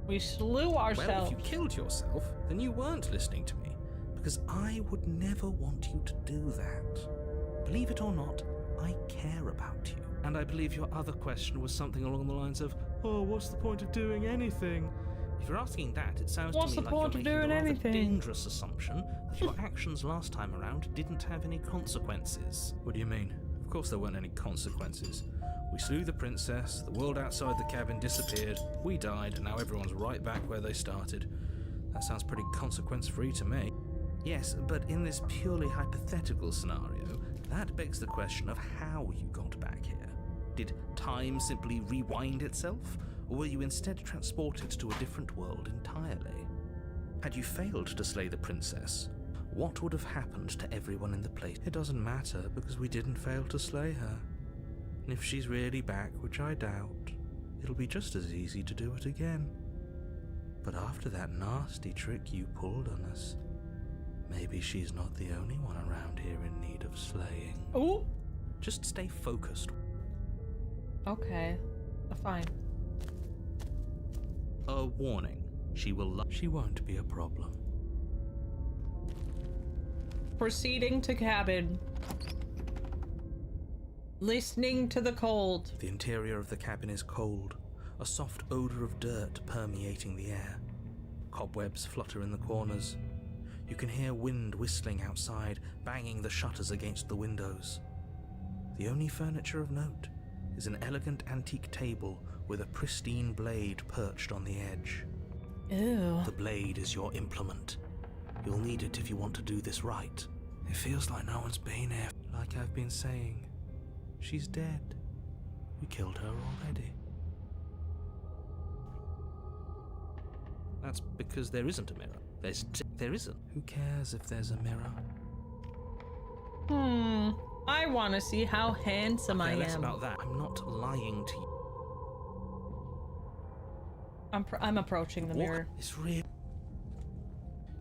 We slew ourselves. Well, if you killed yourself, then you weren't listening to me, because I would never want you to do that. Believe it or not, I care about you. And I believe your other question was something along the lines of, oh, what's the point of doing anything? If you're asking that, it sounds What's to me the like point you're of making doing the rather anything? dangerous assumption that your actions last time around didn't have any consequences. What do you mean? Of course there weren't any consequences. We slew the princess, the world outside the cabin disappeared, we died, and now everyone's right back where they started. That sounds pretty consequence-free to me. Yes, but in this purely hypothetical scenario, that begs the question of how you got back here. Did time simply rewind itself, or were you instead transported to a different world entirely? Had you failed to slay the princess, what would have happened to everyone in the place? It doesn't matter, because we didn't fail to slay her. And if she's really back, which I doubt, it'll be just as easy to do it again. But after that nasty trick you pulled on us, maybe she's not the only one around here in need of slaying. Ooh. Just stay focused. Okay. Fine. A warning. She won't be a problem. Proceeding to cabin. Listening to the cold. The interior of the cabin is cold, a soft odor of dirt permeating the air. Cobwebs flutter in the corners. You can hear wind whistling outside, banging the shutters against the windows. The only furniture of note is an elegant antique table with a pristine blade perched on the edge. Ew. The blade is your implement. You'll need it if you want to do this right. It feels like no one's been here. Like I've been saying, she's dead. We killed her already. That's because there isn't a mirror. There isn't. Who cares if there's a mirror? I want to see how handsome I Less am. about that. I'm not lying to you. I'm approaching the mirror. It's real.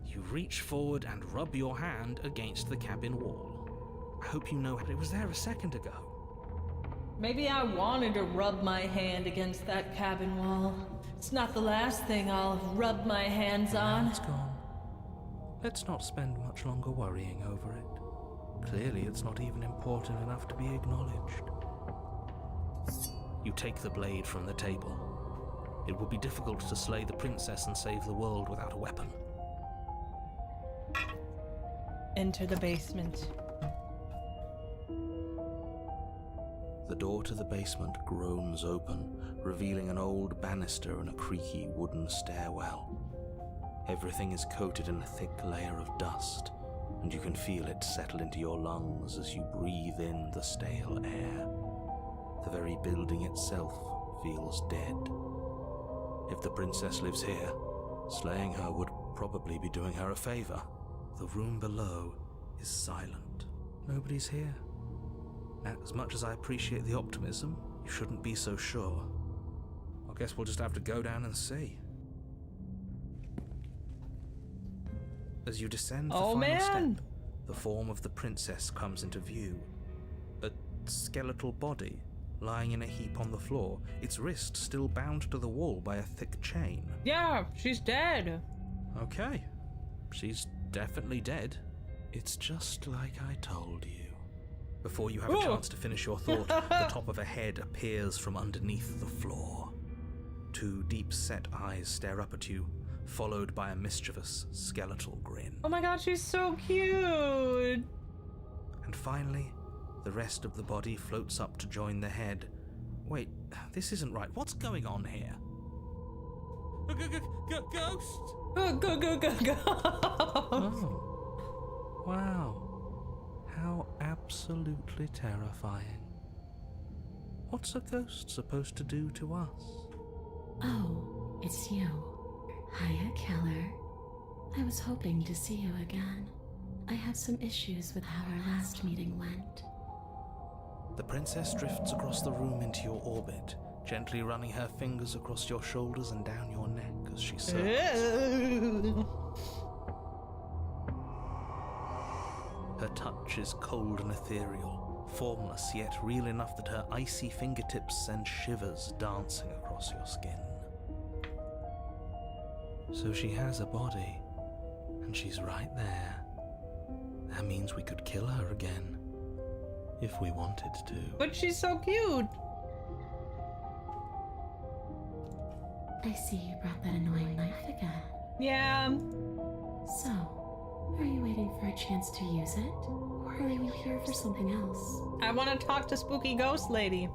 You reach forward and rub your hand against the cabin wall. I hope you know it was there a second ago. Maybe I wanted to rub my hand against that cabin wall. It's not the last thing I'll rub my hands on. It's gone. Let's not spend much longer worrying over it. Clearly, it's not even important enough to be acknowledged. You take the blade from the table. It would be difficult to slay the princess and save the world without a weapon. Enter the basement. The door to the basement groans open, revealing an old banister and a creaky wooden stairwell. Everything is coated in a thick layer of dust, and you can feel it settle into your lungs as you breathe in the stale air. The very building itself feels dead. If the princess lives here, slaying her would probably be doing her a favor. The room below is silent. Nobody's here. As much as I appreciate the optimism, you shouldn't be so sure. I guess we'll just have to go down and see. As you descend the final step, the form of the princess comes into view. A skeletal body lying in a heap on the floor, its wrist still bound to the wall by a thick chain. Yeah, she's dead. Okay, she's definitely dead. It's just like I told you. Before you have a chance to finish your thought, the top of a head appears from underneath the floor. Two deep-set eyes stare up at you, followed by a mischievous skeletal grin. Oh my god, she's so cute. And finally, the rest of the body floats up to join the head. Wait, this isn't right. What's going on here? Ghost! Go. Oh. Wow. How absolutely terrifying. What's a ghost supposed to do to us? Oh, it's you. Hiya, Keller. I was hoping to see you again. I have some issues with how our last meeting went. The princess drifts across the room into your orbit, gently running her fingers across your shoulders and down your neck as she circles. Her touch is cold and ethereal, formless yet real enough that her icy fingertips send shivers dancing across your skin. So she has a body, and she's right there. That means we could kill her again, if we wanted to. But she's so cute. I see you brought that annoying knife again. Yeah. So, are you waiting for a chance to use it? Or are you here for something else? I want to talk to Spooky Ghost Lady.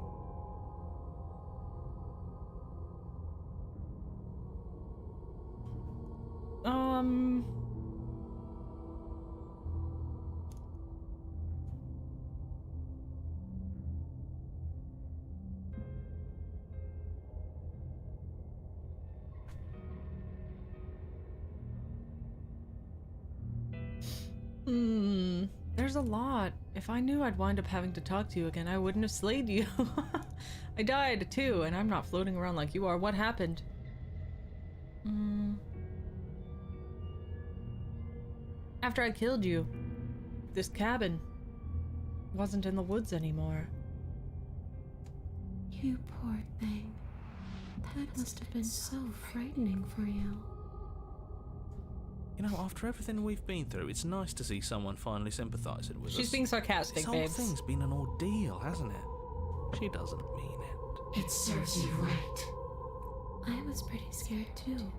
There's a lot. If I knew I'd wind up having to talk to you again, I wouldn't have slayed you. I died too, and I'm not floating around like you are. What happened? After I killed you, this cabin wasn't in the woods anymore. You poor thing. That must have been so frightening for you. You know, after everything we've been through, it's nice to see someone finally sympathising with us. She's being sarcastic, This whole babes. thing's been an ordeal, hasn't it? She doesn't mean it. It serves you right. I was pretty scared too,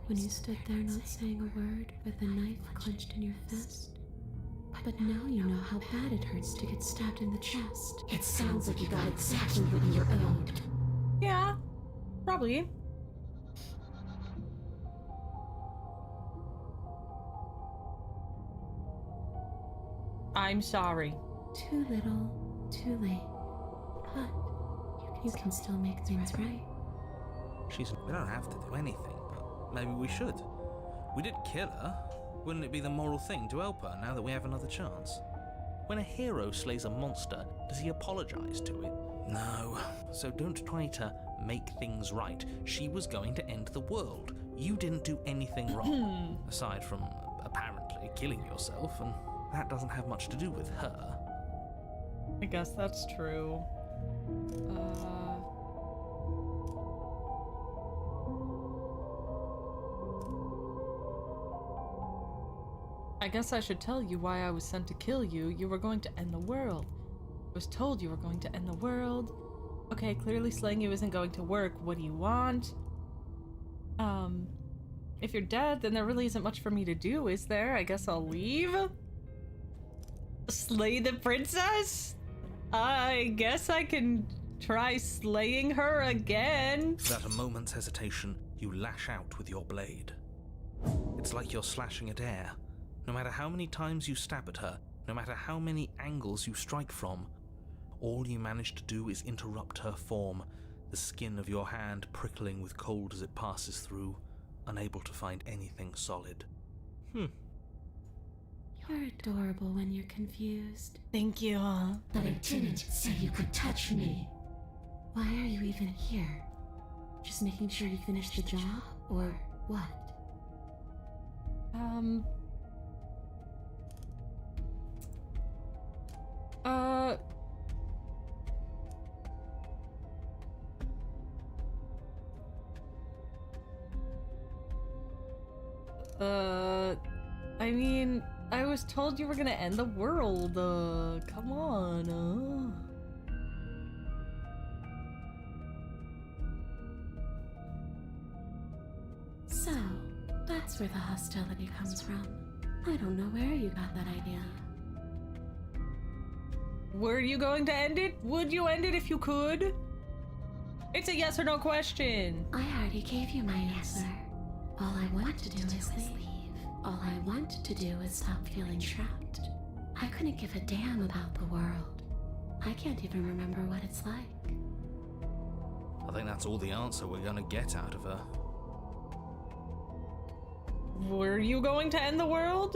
when you stood there not saying a word with a knife clenched in your fist. But But now you know how bad it hurts to get stabbed in the chest. It sounds like you got exactly what you're owed. Yeah, probably. I'm sorry. Too little, too late. But you can still make things right. We don't have to do anything, but maybe we should. We did kill her. Wouldn't it be the moral thing to help her now that we have another chance? When a hero slays a monster, does he apologize to it? No. So don't try to make things right. She was going to end the world. You didn't do anything wrong. Aside from apparently killing yourself, and that doesn't have much to do with her. I guess that's true. I guess I should tell you why I was sent to kill you. You were going to end the world. I was told you were going to end the world. Okay, clearly slaying you isn't going to work. What do you want? If you're dead, then there really isn't much for me to do, is there? I guess I'll leave? Slay the princess? I guess I can try slaying her again. Without a moment's hesitation, you lash out with your blade. It's like you're slashing at air. No matter how many times you stab at her, no matter how many angles you strike from, all you manage to do is interrupt her form, the skin of your hand prickling with cold as it passes through, unable to find anything solid. You're adorable when you're confused. Thank you. But I didn't say you could touch me. Why are you even here? Just making sure you finish the job, or what? I mean, I was told you were gonna end the world. Come on. So, that's where the hostility comes from. I don't know where you got that idea. Were you going to end it? Would you end it if you could? It's a yes or no question. I already gave you my answer. All I want to do is leave. All I want to do is stop feeling trapped. I couldn't give a damn about the world. I can't even remember what it's like. I think that's all the answer we're gonna get out of her. Were you going to end the world?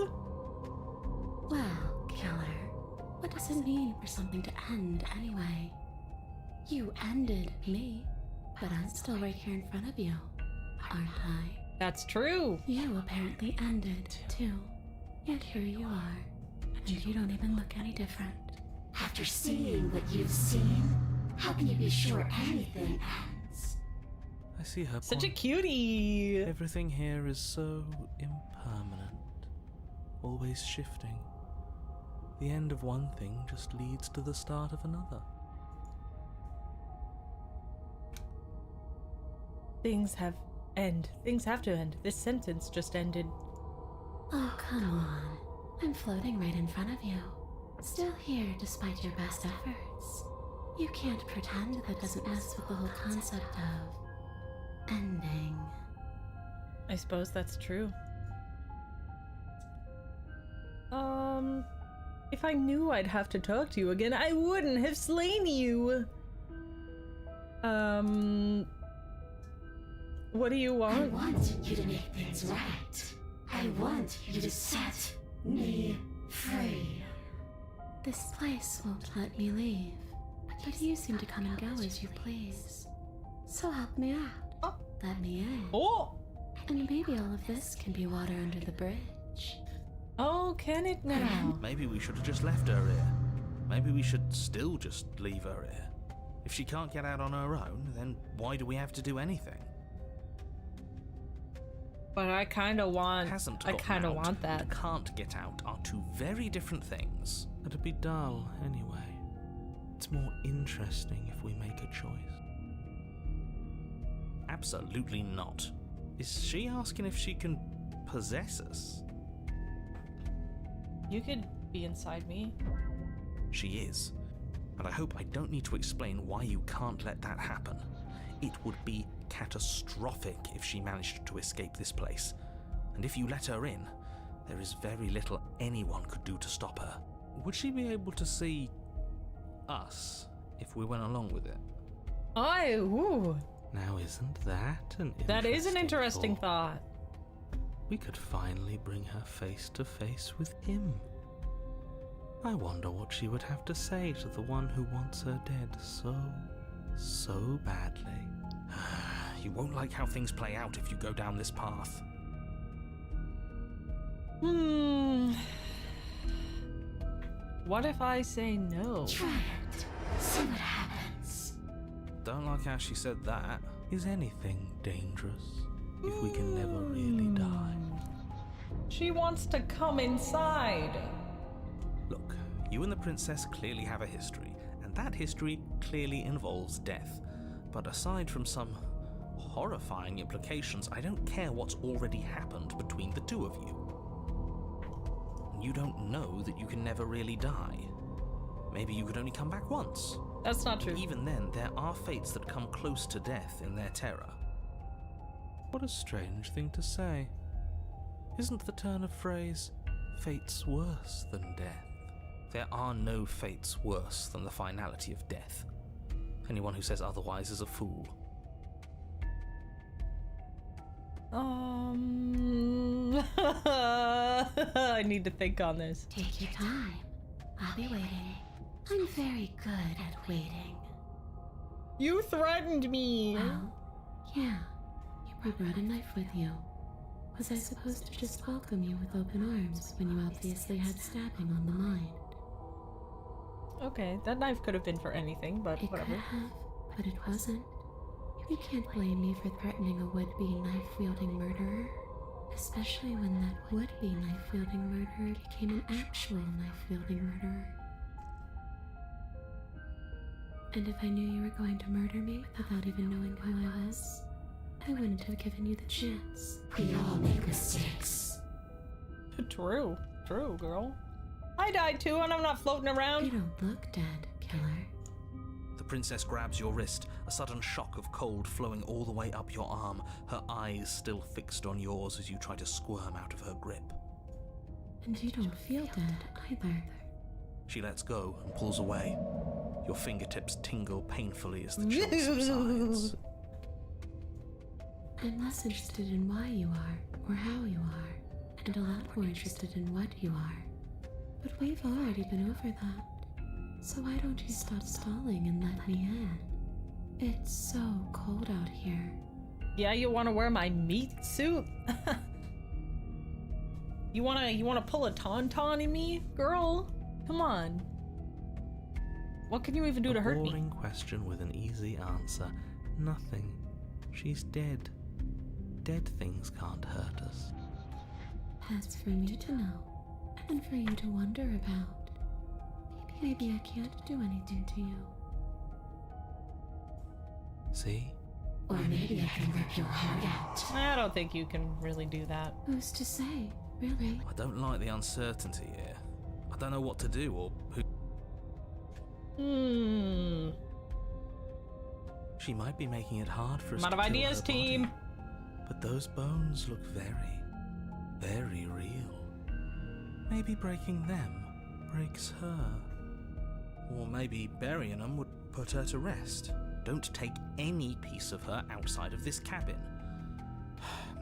Well, killer, what does it mean for something to end anyway? You ended me, but I'm still right here in front of you, aren't I? That's true. You apparently ended, too. Yet here you are, and you don't even look any different. After seeing what you've seen, how can you be sure anything ends? I see her Such a point. cutie. Everything here is so impermanent, always shifting. The end of one thing just leads to the start of another. Things have to end. This sentence just ended. Oh, come on. I'm floating right in front of you. Still here despite your best efforts. You can't pretend that doesn't mess with the whole concept of ending. I suppose that's true. If I knew I'd have to talk to you again, I wouldn't have slain you. What do you I want? want you to make things right. I want you to set me free. This place won't let me leave, but you seem to come and go as you please. So help me out. Let me in. Oh! And maybe all of this can be water under the bridge. Oh, can it now? Maybe we should have just left her here. Maybe we should still just leave her here. If she can't get out on her own, then why do we have to do anything? But I kind of want. Hasn't I gotten kind of out want that. and can't get out are two very different things. It'd be dull anyway. It's more interesting if we make a choice. Absolutely not. Is she asking if she can possess us? You could be inside me. She is. And I hope I don't need to explain why you can't let that happen. It would be catastrophic if she managed to escape this place. And if you let her in, there is very little anyone could do to stop her. Would she be able to see us if we went along with it? Ooh. Now, isn't that an interesting That is an interesting thought. We could finally bring her face to face with him. I wonder what she would have to say to the one who wants her dead so badly. You won't like how things play out if you go down this path. What if I say no? Try it. See what happens. Don't like how she said that. Is anything dangerous if we can never really die? She wants to come inside. Look, you and the princess clearly have a history, and that history clearly involves death. But aside from some horrifying implications, I don't care what's already happened between the two of you. You don't know that you can never really die. Maybe you could only come back once. That's not true. But even then, there are fates that come close to death in their terror. What a strange thing to say. Isn't the turn of phrase, fates worse than death? There are no fates worse than the finality of death. Anyone who says otherwise is a fool. I need to think on this. Take your time. I'll be waiting. I'm very good at waiting. You threatened me. Well, yeah. You brought a knife with you. Was I supposed to just welcome you with open arms when you obviously had stabbing on the mind? Okay, that knife could have been for anything, but It whatever. could have, but it wasn't. You can't blame me for threatening a would-be knife-wielding murderer. Especially when that would-be knife-wielding murderer became an actual knife-wielding murderer. And if I knew you were going to murder me without even knowing who I was, I wouldn't have given you the chance. We all make mistakes. True, girl. I died too, and I'm not floating around. You don't look dead, killer. The princess grabs your wrist, a sudden shock of cold flowing all the way up your arm, her eyes still fixed on yours as you try to squirm out of her grip. And you don't feel dead either. She lets go and pulls away. Your fingertips tingle painfully as the chill subsides. I'm less interested in why you are, or how you are, and a lot more interested in what you are. But we've already been over that. So why don't you stop stalling and let me in? It's so cold out here. Yeah, you want to wear my meat suit? You wanna pull a tauntaun in me, girl? Come on. What can you even do to hurt me? A boring question with an easy answer. Nothing. She's dead. Dead things can't hurt us. That's for me to know, and for you to wonder about. Maybe I can't do anything to you. See? Or maybe I can rip your heart out. I don't think you can really do that. Who's to say, really? I don't like the uncertainty here. I don't know what to do or who. She might be making it hard for us I'm out to of kill ideas, her body. team. But those bones look very, very real. Maybe breaking them breaks her. Or maybe burying them would put her to rest. Don't take any piece of her outside of this cabin.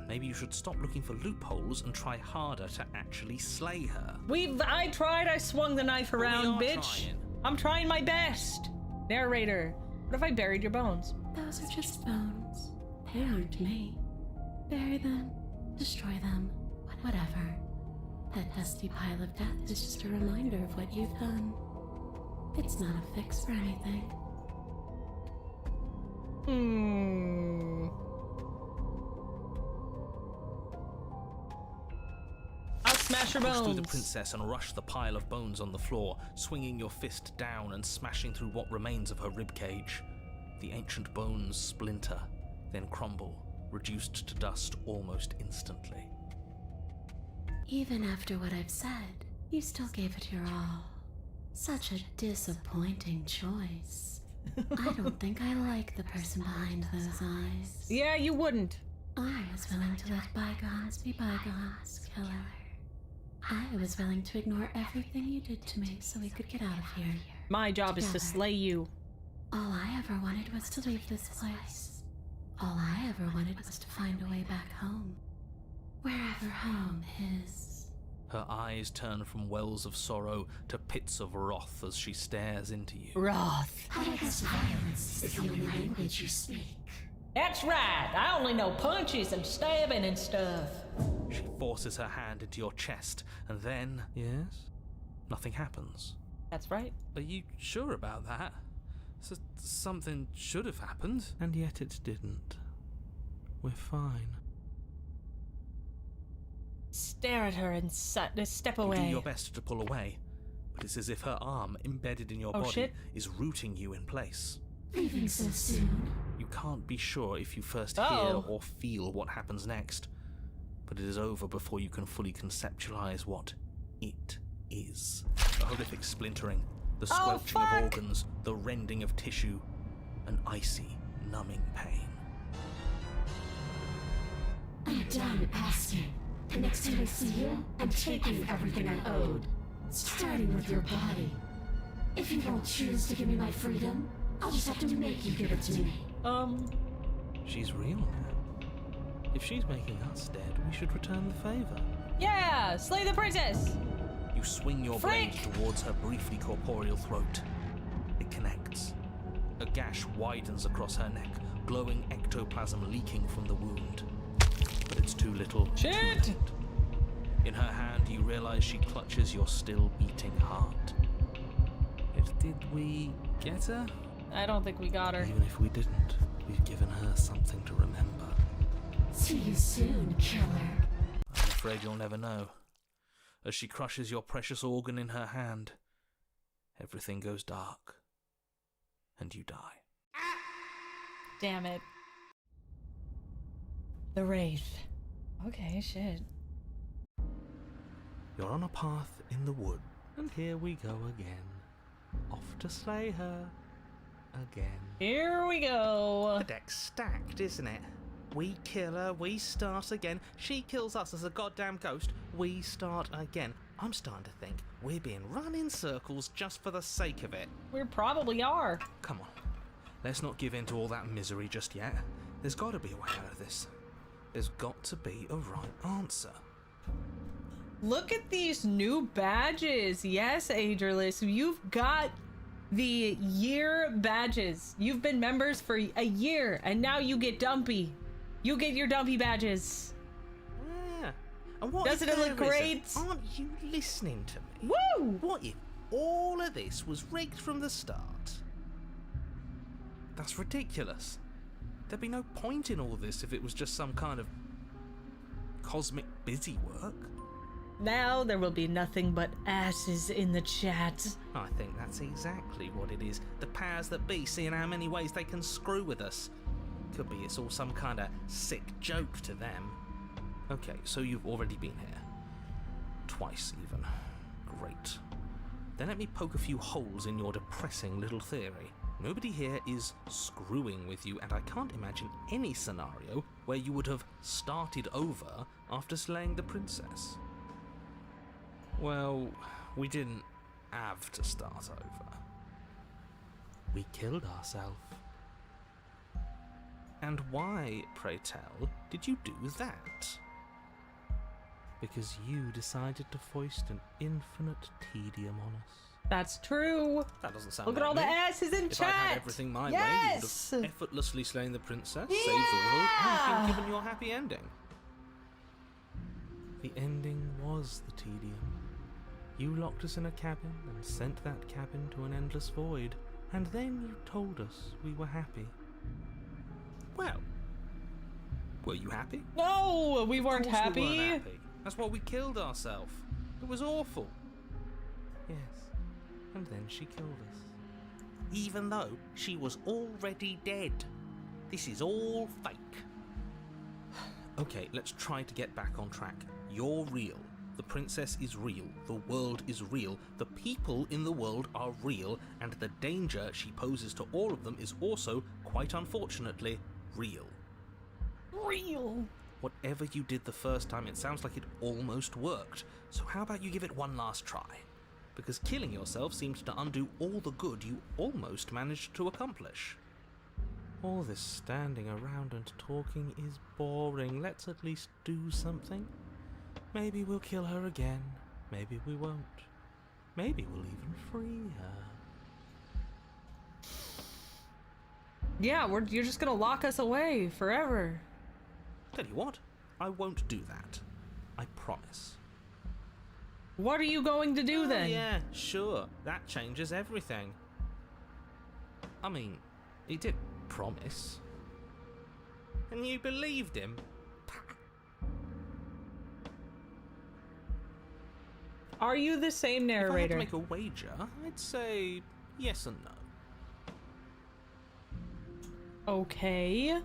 Maybe you should stop looking for loopholes and try harder to actually slay her. I tried, I swung the knife around, we are bitch. trying. I'm trying my best. Narrator, what if I buried your bones? Those are just bones. They aren't me. Bury them, destroy them, whatever. That dusty pile of death is just a reminder of what you've done. It's not a fix for anything. I'll smash your Push through the bones. princess and rush the pile of bones on the floor, swinging your fist down and smashing through what remains of her ribcage. The ancient bones splinter, then crumble, reduced to dust almost instantly. Even after what I've said, You still gave it your all. Such a disappointing choice. I don't think I like the person behind those eyes. Yeah, you wouldn't. I was willing to let bygones be bygones, killer. I was willing to ignore everything you did to me so we could get out of here. My job is to slay you. All I ever wanted was to leave this place. All I ever wanted was to find a way back home. Wherever home is. Her eyes turn from wells of sorrow to pits of wrath as she stares into you. Wrath. I guess violence is the only language you speak. That's right. I only know punches and stabbing and stuff. She forces her hand into your chest, and then... Yes? Nothing happens. That's right. Are you sure about that? Something should have happened. And yet it didn't. We're fine. Stare at her and step away. You do your best to pull away, but it's as if her arm, embedded in your body, shit. is rooting you in place. Leaving so soon. You can't be sure if you first hear or feel what happens next, but it is over before you can fully conceptualize what it is. A horrific splintering, the squelching of organs, the rending of tissue, an icy, numbing pain. I'm done asking. The next time I see you, I'm taking everything I owed. Starting with your body. If you don't choose to give me my freedom, I'll just have to make you give it to me. She's real now. If she's making us dead, we should return the favor. Yeah! Slay the princess! You swing your blade towards her briefly corporeal throat. It connects. A gash widens across her neck, glowing ectoplasm leaking from the wound. But it's too little. Shit! Too late. In her hand, you realize she clutches your still beating heart. Did we get her? I don't think we got her. Even if we didn't, we've given her something to remember. See you soon, killer. I'm afraid you'll never know. As she crushes your precious organ in her hand, everything goes dark, and you die. Damn it. The Wraith. Okay, shit. You're on a path in the wood, and here we go again. Off to slay her. Again. Here we go. The deck's stacked, isn't it? We kill her, we start again. She kills us as a goddamn ghost, we start again. I'm starting to think we're being run in circles just for the sake of it. We probably are. Come on. Let's not give in to all that misery just yet. There's got to be a way out of this. There's got to be a right answer. Look at these new badges. Yes, Ageless, you've got the year badges. You've been members for a year, and now you get dumpy. You get your dumpy badges. Yeah. And what Doesn't it look great? Aren't you listening to me? Woo! What if all of this was rigged from the start? That's ridiculous. There'd be no point in all this if it was just some kind of cosmic busy work. Now there will be nothing but asses in the chat. I think that's exactly what it is. The powers that be seeing how many ways they can screw with us. Could be it's all some kind of sick joke to them. Okay, so you've already been here. Twice, even. Great. Then let me poke a few holes in your depressing little theory. Nobody here is screwing with you, and I can't imagine any scenario where you would have started over after slaying the princess. Well, we didn't have to start over. We killed ourselves. And why, pray tell, did you do that? Because you decided to foist an infinite tedium on us. That's true. That doesn't sound Look at like all the me. asses in If chat. I had everything my way, you Yes. would have effortlessly slain the princess, saved the world, and been given your happy ending. The ending was the tedium. You locked us in a cabin and sent that cabin to an endless void, and then you told us we were happy. Well, were you happy? No, we weren't Of course happy. we weren't happy. That's why we killed ourselves. It was awful. Yes, and then she killed us. Even though she was already dead. This is all fake. Okay, let's try to get back on track. You're real. The princess is real, the world is real, the people in the world are real, and the danger she poses to all of them is also, quite unfortunately, real. Real. Whatever you did the first time, it sounds like it almost worked, so how about you give it one last try? Because killing yourself seems to undo all the good you almost managed to accomplish. All this standing around and talking is boring. Let's at least do something. Maybe we'll kill her again. Maybe we won't. Maybe we'll even free her. Yeah, you're just gonna lock us away forever. Tell you what, I won't do that. I promise. What are you going to do then? Yeah, sure. That changes everything. I mean, he did promise. And you believed him? Are you the same If I had to narrator? make a wager, I'd say yes and no. Okay.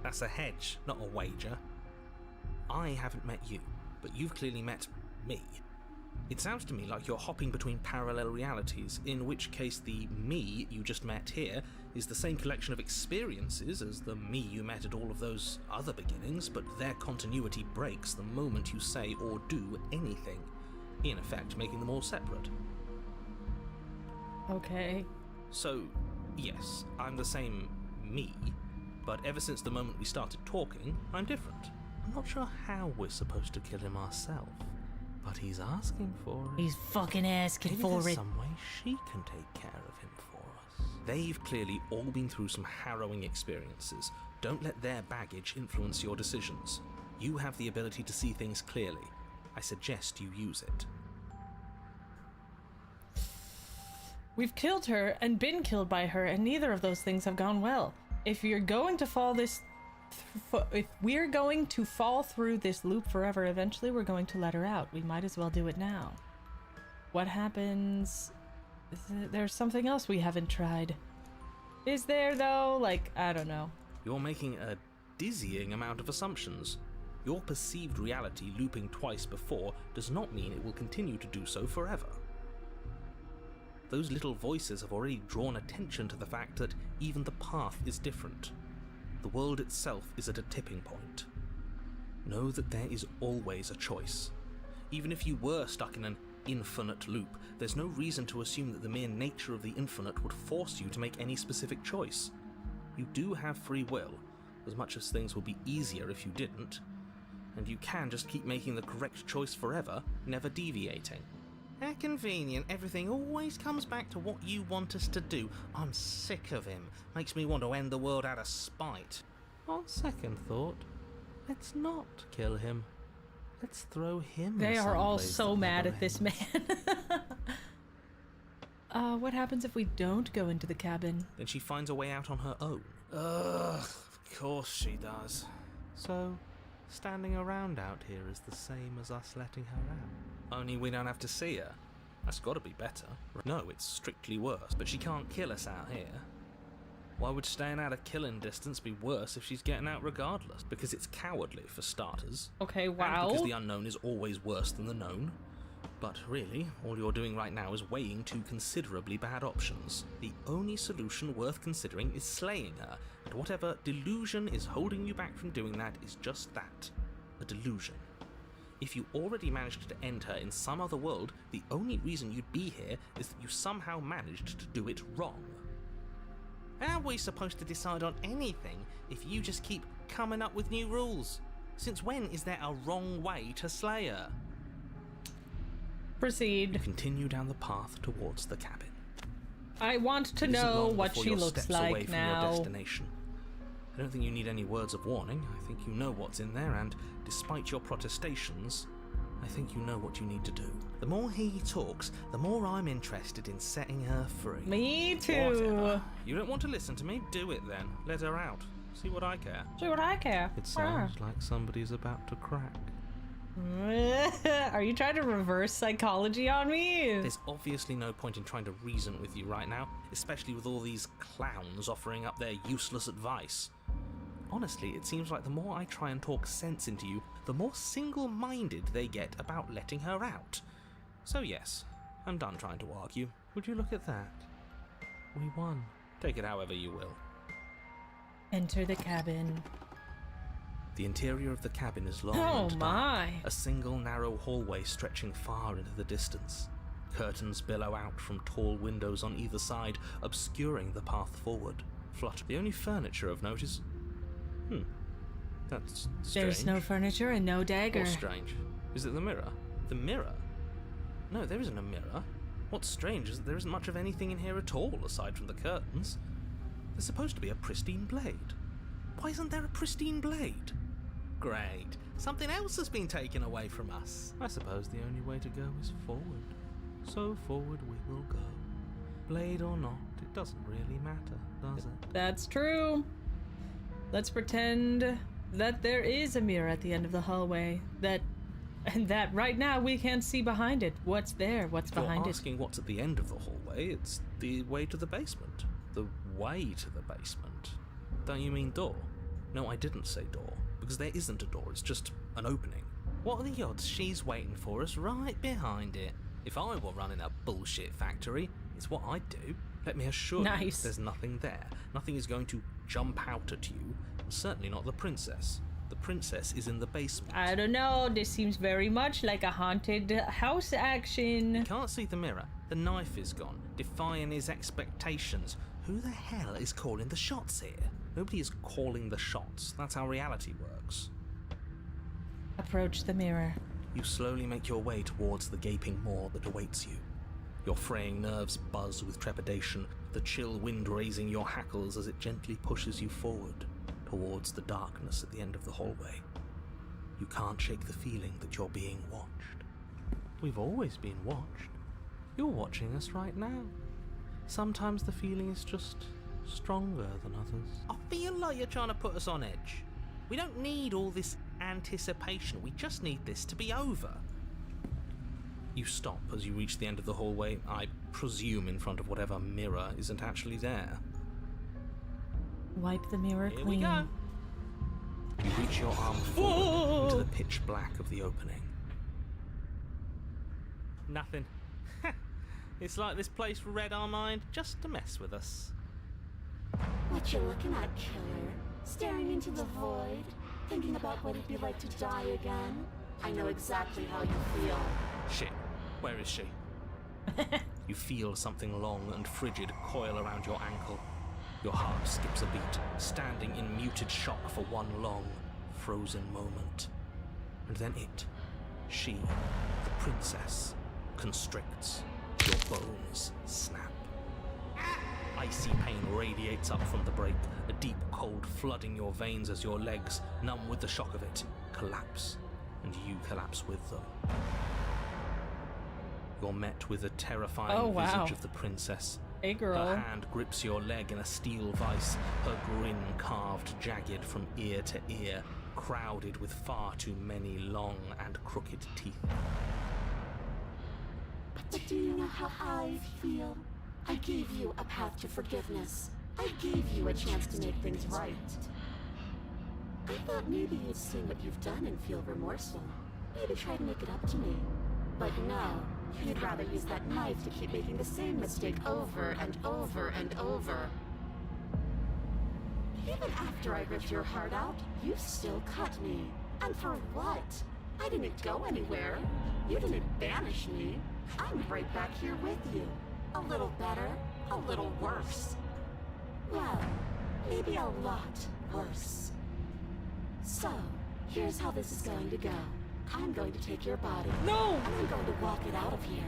That's a hedge, not a wager. I haven't met you, but you've clearly met me. It sounds to me like you're hopping between parallel realities, in which case the me you just met here is the same collection of experiences as the me you met at all of those other beginnings, but their continuity breaks the moment you say or do anything, in effect making them all separate. Okay. So, yes, I'm the same me, but ever since the moment we started talking, I'm different. I'm not sure how we're supposed to kill him ourselves, but he's asking for it. He's fucking asking Maybe for there's it. some way she can take care of him for us. They've clearly all been through some harrowing experiences. Don't let their baggage influence your decisions. You have the ability to see things clearly. I suggest you use it. We've killed her and been killed by her, and neither of those things have gone well. If you're going to if we're going to fall through this loop forever, eventually we're going to let her out. We might as well do it now. What happens? There's something else we haven't tried. Is there, though? Like, I don't know. You're making a dizzying amount of assumptions. Your perceived reality looping twice before does not mean it will continue to do so forever. Those little voices have already drawn attention to the fact that even the path is different. The world itself is at a tipping point. Know that there is always a choice. Even if you were stuck in an infinite loop, there's no reason to assume that the mere nature of the infinite would force you to make any specific choice. You do have free will, as much as things would be easier if you didn't, and you can just keep making the correct choice forever, never deviating. How convenient, everything always comes back to what you want us to do. I'm sick of him. Makes me want to end the world out of spite. On second thought, let's not kill him. Let's throw him They are all someplace so that mad never at this ends. man. What happens if we don't go into the cabin? Then she finds a way out on her own. Ugh, of course she does. So, standing around out here is the same as us letting her out. Only we don't have to see her. That's got to be better. No, it's strictly worse, but she can't kill us out here. Why would staying out of killing distance be worse if she's getting out regardless? Because it's cowardly, for starters. Okay, And wow. because the unknown is always worse than the known. But really, all you're doing right now is weighing two considerably bad options. The only solution worth considering is slaying her, and whatever delusion is holding you back from doing that is just that, a delusion. If you already managed to end her in some other world, the only reason you'd be here is that you somehow managed to do it wrong. How are we supposed to decide on anything if you just keep coming up with new rules? Since when is there a wrong way to slay her? Proceed. Continue down the path towards the cabin. I want to It isn't know long what before she you're looks steps away like from your now. destination. I don't think you need any words of warning. I think you know what's in there, and despite your protestations, I think you know what you need to do. The more he talks, the more I'm interested in setting her free. Me too. Whatever. You don't want to listen to me? Do it then. Let her out. See what I care. See what I care. It sounds like somebody's about to crack. Are you trying to reverse psychology on me? There's obviously no point in trying to reason with you right now, especially with all these clowns offering up their useless advice. Honestly, it seems like the more I try and talk sense into you, the more single-minded they get about letting her out. So yes, I'm done trying to argue. Would you look at that? We won. Take it however you will. Enter the cabin. The interior of the cabin is long Oh and dark, my. a single narrow hallway stretching far into the distance. Curtains billow out from tall windows on either side, obscuring the path forward. The only furniture of note is... that's strange. There's no furniture and no dagger. Or strange. Is it the mirror? The mirror? No, there isn't a mirror. What's strange is that there isn't much of anything in here at all, aside from the curtains. There's supposed to be a pristine blade. Why isn't there a pristine blade? Great. Something else has been taken away from us. I suppose the only way to go is forward. So forward we will go. Blade or not, it doesn't really matter, does it? That's true. Let's pretend that there is a mirror at the end of the hallway. And that right now we can't see behind it. What's there? What's behind You're it? asking what's at the end of the hallway. It's the way to the basement. The way to the basement. Don't you mean door? No, I didn't say door, because there isn't a door, it's just an opening. What are the odds she's waiting for us right behind it? If I were running a bullshit factory, it's what I'd do. Let me assure you, there's nothing there. Nothing is going to jump out at you, and certainly not the princess. The princess is in the basement. I don't know, this seems very much like a haunted house action. You can't see the mirror. The knife is gone, defying his expectations. Who the hell is calling the shots here? Nobody is calling the shots. That's how reality works. Approach the mirror. You slowly make your way towards the gaping maw that awaits you. Your fraying nerves buzz with trepidation, the chill wind raising your hackles as it gently pushes you forward, towards the darkness at the end of the hallway. You can't shake the feeling that you're being watched. We've always been watched. You're watching us right now. Sometimes the feeling is just stronger than others. I feel like you're trying to put us on edge. We don't need all this anticipation. We just need this to be over. You stop as you reach the end of the hallway, I presume in front of whatever mirror isn't actually there. Wipe the mirror Here clean. we go. You reach your arm forward into the pitch black of the opening. Nothing. It's like this place read our mind just to mess with us. What you looking at, killer? Staring into the void? Thinking about what it'd be like to die again? I know exactly how you feel. Shit, where is she? You feel something long and frigid coil around your ankle. Your heart skips a beat, standing in muted shock for one long, frozen moment. And then she, the princess, constricts. Your bones snap. Icy pain radiates up from the break, a deep cold flooding your veins as your legs, numb with the shock of it, collapse, and you collapse with them. You're met with a terrifying visage of the princess. Hey girl. Her hand grips your leg in a steel vice, her grin carved jagged from ear to ear, crowded with far too many long and crooked teeth. But do you know how I feel? I gave you a path to forgiveness. I gave you a chance to make things right. I thought maybe you'd see what you've done and feel remorseful. Maybe try to make it up to me. But no, you'd rather use that knife to keep making the same mistake over and over and over. Even after I ripped your heart out, you still cut me. And for what? I didn't go anywhere. You didn't banish me. I'm right back here with you. A little better, a little worse. Well, maybe a lot worse. So, here's how this is going to go. I'm going to take your body. No! And I'm going to walk it out of here.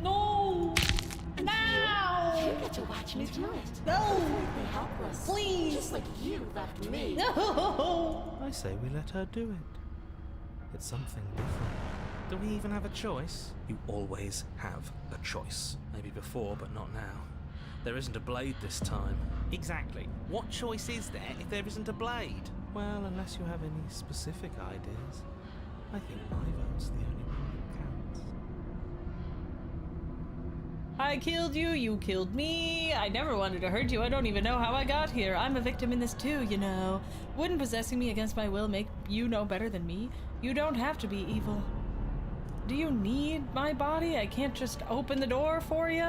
No! And No! you get to watch me do it. No! Completely helpless. Please! Just like you left me. No! I say we let her do it. It's something different. Do we even have a choice? You always have a choice. Maybe before, but not now. There isn't a blade this time. Exactly. What choice is there if there isn't a blade? Well, unless you have any specific ideas, I think my vote's the only one that I killed you, you killed me. I never wanted to hurt you. I don't even know how I got here. I'm a victim in this too, you know. Wouldn't possessing me against my will make you know better than me? You don't have to be evil. Do you need my body? I can't just open the door for you?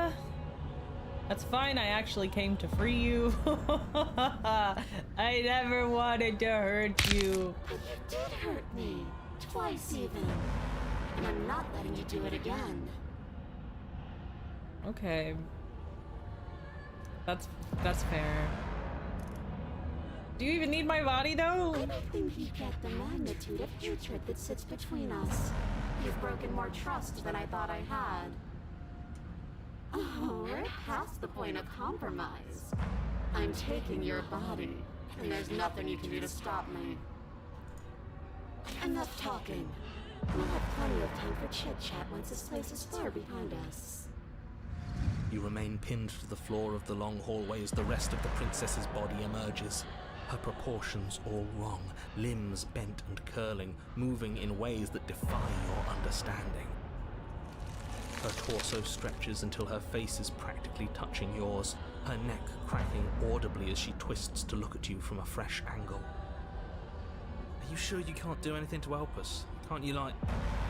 That's fine, I actually came to free you. I never wanted to hurt you. But you did hurt me. Twice even. And I'm not letting you do it again. Okay. That's fair. Do you even need my body though? I don't think you get the magnitude of hatred that sits between us. You've broken more trust than I thought I had. Oh, we're past the point of compromise. I'm taking your body, and there's nothing you can do to stop me. Enough talking. We'll have plenty of time for chit-chat once this place is far behind us. You remain pinned to the floor of the long hallway as the rest of the princess's body emerges. Her proportions all wrong, limbs bent and curling, moving in ways that defy your understanding. Her torso stretches until her face is practically touching yours, her neck cracking audibly as she twists to look at you from a fresh angle. Are you sure you can't do anything to help us? Can't you, like,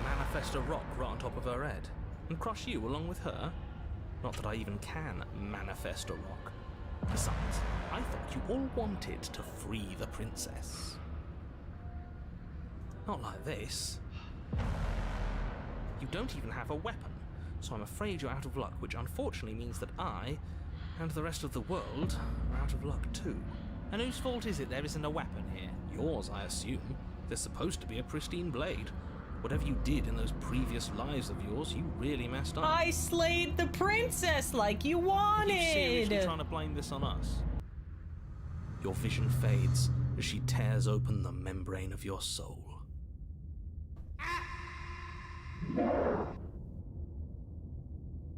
manifest a rock right on top of her head? And crush you along with her? Not that I even can manifest a rock. Besides, I thought you all wanted to free the princess. Not like this. You don't even have a weapon, so I'm afraid you're out of luck, which unfortunately means that I, and the rest of the world, are out of luck too. And whose fault is it there isn't a weapon here? Yours, I assume. There's supposed to be a pristine blade. Whatever you did in those previous lives of yours, you really messed up. I slayed the princess like you wanted! Are you seriously trying to blame this on us? Your vision fades as she tears open the membrane of your soul.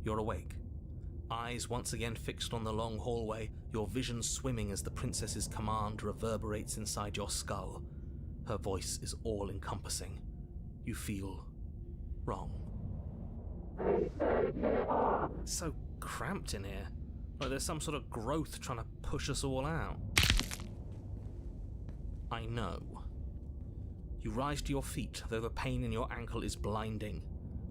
You're awake. Eyes once again fixed on the long hallway, your vision swimming as the princess's command reverberates inside your skull. Her voice is all-encompassing. You feel wrong. It's so cramped in here. Like there's some sort of growth trying to push us all out. I know. You rise to your feet, though the pain in your ankle is blinding.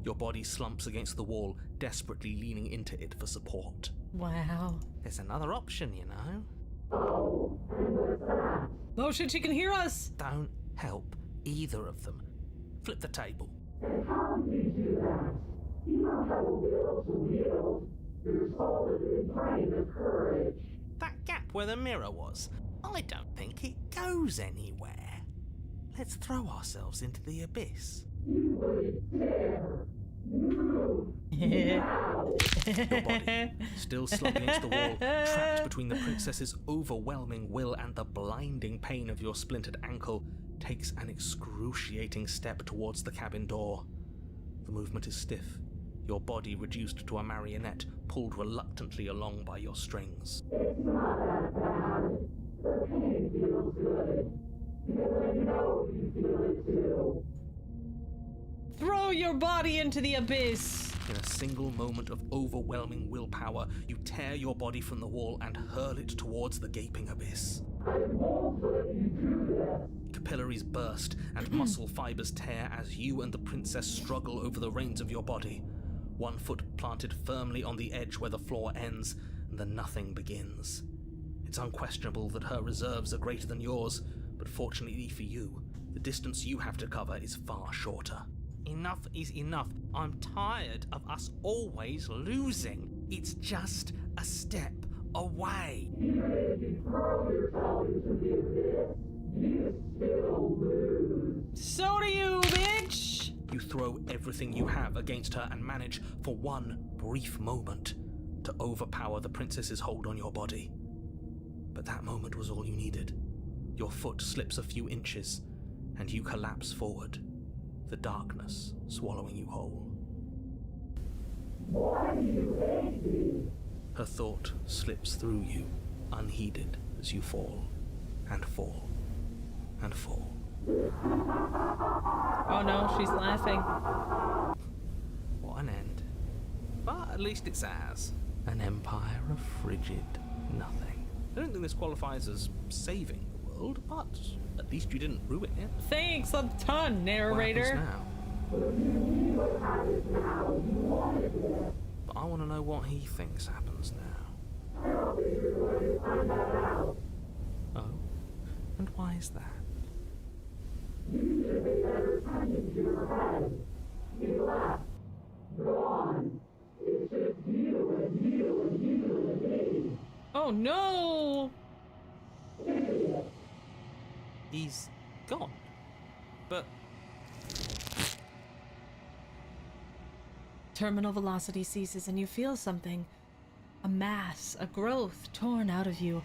Your body slumps against the wall, desperately leaning into it for support. Wow. There's another option, you know. Oh shit, she can hear us! Don't help either of them. Flip the table. That gap where the mirror was, I don't think it goes anywhere. Let's throw ourselves into the abyss. Your body, still slumped against the wall, trapped between the princess's overwhelming will and the blinding pain of your splintered ankle, takes an excruciating step towards the cabin door. The movement is stiff, your body reduced to a marionette, pulled reluctantly along by your strings. It's not that bad. The pain feels good. Because I know you feel it too. Throw your body into the abyss! In a single moment of overwhelming willpower, you tear your body from the wall and hurl it towards the gaping abyss. I won't let you do that. Capillaries burst and muscle fibers tear as you and the princess struggle over the reins of your body. One foot planted firmly on the edge where the floor ends, and the nothing begins. It's unquestionable that her reserves are greater than yours, but fortunately for you, the distance you have to cover is far shorter. Enough is enough. I'm tired of us always losing. It's just a step away. Even if you throw yourself into the abyss, you still lose. So do you, bitch! You throw everything you have against her and manage, for one brief moment, to overpower the princess's hold on your body. But that moment was all you needed. Your foot slips a few inches, and you collapse forward, the darkness swallowing you whole. Why do you hate me? Her thought slips through you, unheeded, as you fall, and fall, and fall. Oh no, she's laughing. What an end. But At least it's ours. An empire of frigid nothing. I don't think this qualifies as saving the world, but at least you didn't ruin it. Thanks a ton, narrator. What happens now? But I want to know what he thinks happens now. Oh? And why is that? You should be better attention to your head. You left. Gone. It's just you and you and you and me. Oh no! He's gone. But Terminal velocity ceases and you feel something. A mass, a growth torn out of you.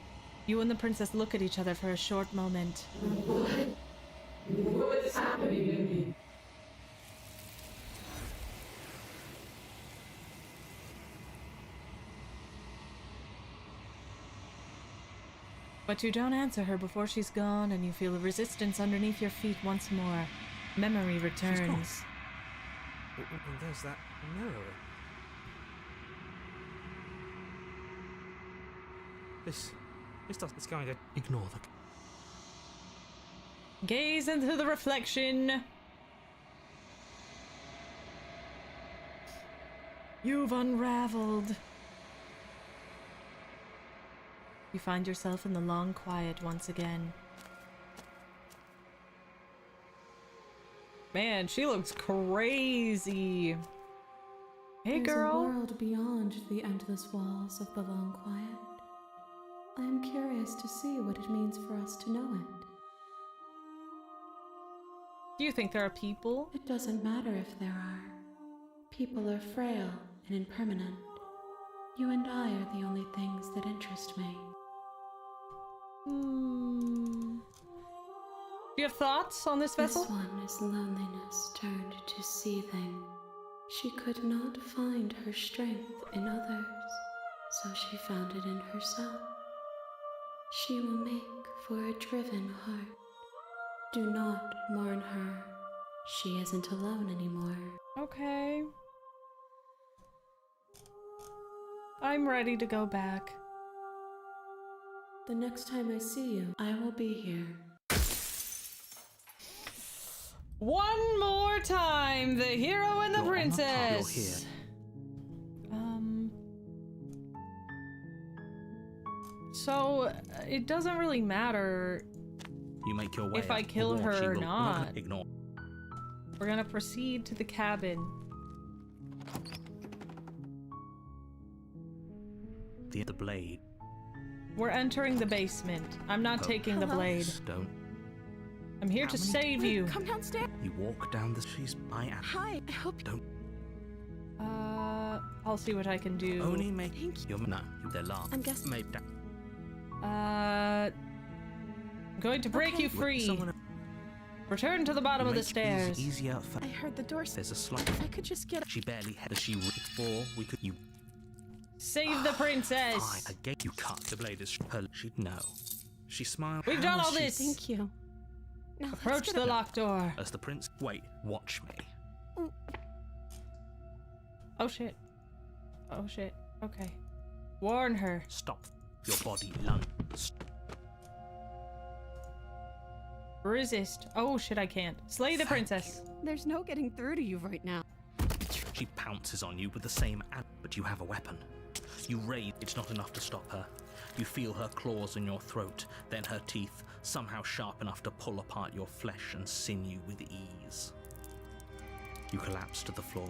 You and the princess look at each other for a short moment. What's happening to me? But you don't answer her before she's gone, and you feel a resistance underneath your feet once more. Memory returns. and there's that mirror. This doesn't. It's going to ignore the. Gaze into the reflection. You've unraveled. You find yourself in the long quiet once again. Man, she looks crazy. Hey, girl. There's a world beyond the endless walls of the long quiet. I am curious to see what it means for us to know it. Do you think there are people? It doesn't matter if there are. People are frail and impermanent. You and I are the only things that interest me. Do you have thoughts on this vessel? This one is loneliness turned to seething. She could not find her strength in others, so she found it in herself. She will make for a driven heart. Do not mourn her. She isn't alone anymore. Okay. I'm ready to go back. The next time I see you, I will be here. One more time, the hero and the You're on the top, princess. So it doesn't really matter You make your way if I up, kill or her she or will not. Ignore. We're gonna proceed to the cabin. The blade. We're entering the basement. I'm not taking the blade. Don't. I'm here to save you. Come downstairs. You walk down the. She's. I am. Hi, I hope Don't. I'll see what I can do. Only make. Thank You're no. They're large. I'm guessing. Made that. I'm going to break you free. Return to the bottom of the stairs. Easier for. I heard the door. There's a slight. If I could just get. She barely had. She before we could. You. Save the princess. I get you cut. The blade is her. She'd know. She smiled. We've done all this. Thank you. Now let's Approach get the up. locked door. As the prince. Wait. Watch me. Oh shit. Oh shit. Okay. Warn her. Stop. Your body lunge. Resist. Oh shit, I can't. Slay the princess. There's no getting through to you right now. She pounces on you with the same but you have a weapon. You raise. It's not enough to stop her. You feel her claws in your throat, then her teeth, somehow sharp enough to pull apart your flesh and sinew with ease. You collapse to the floor,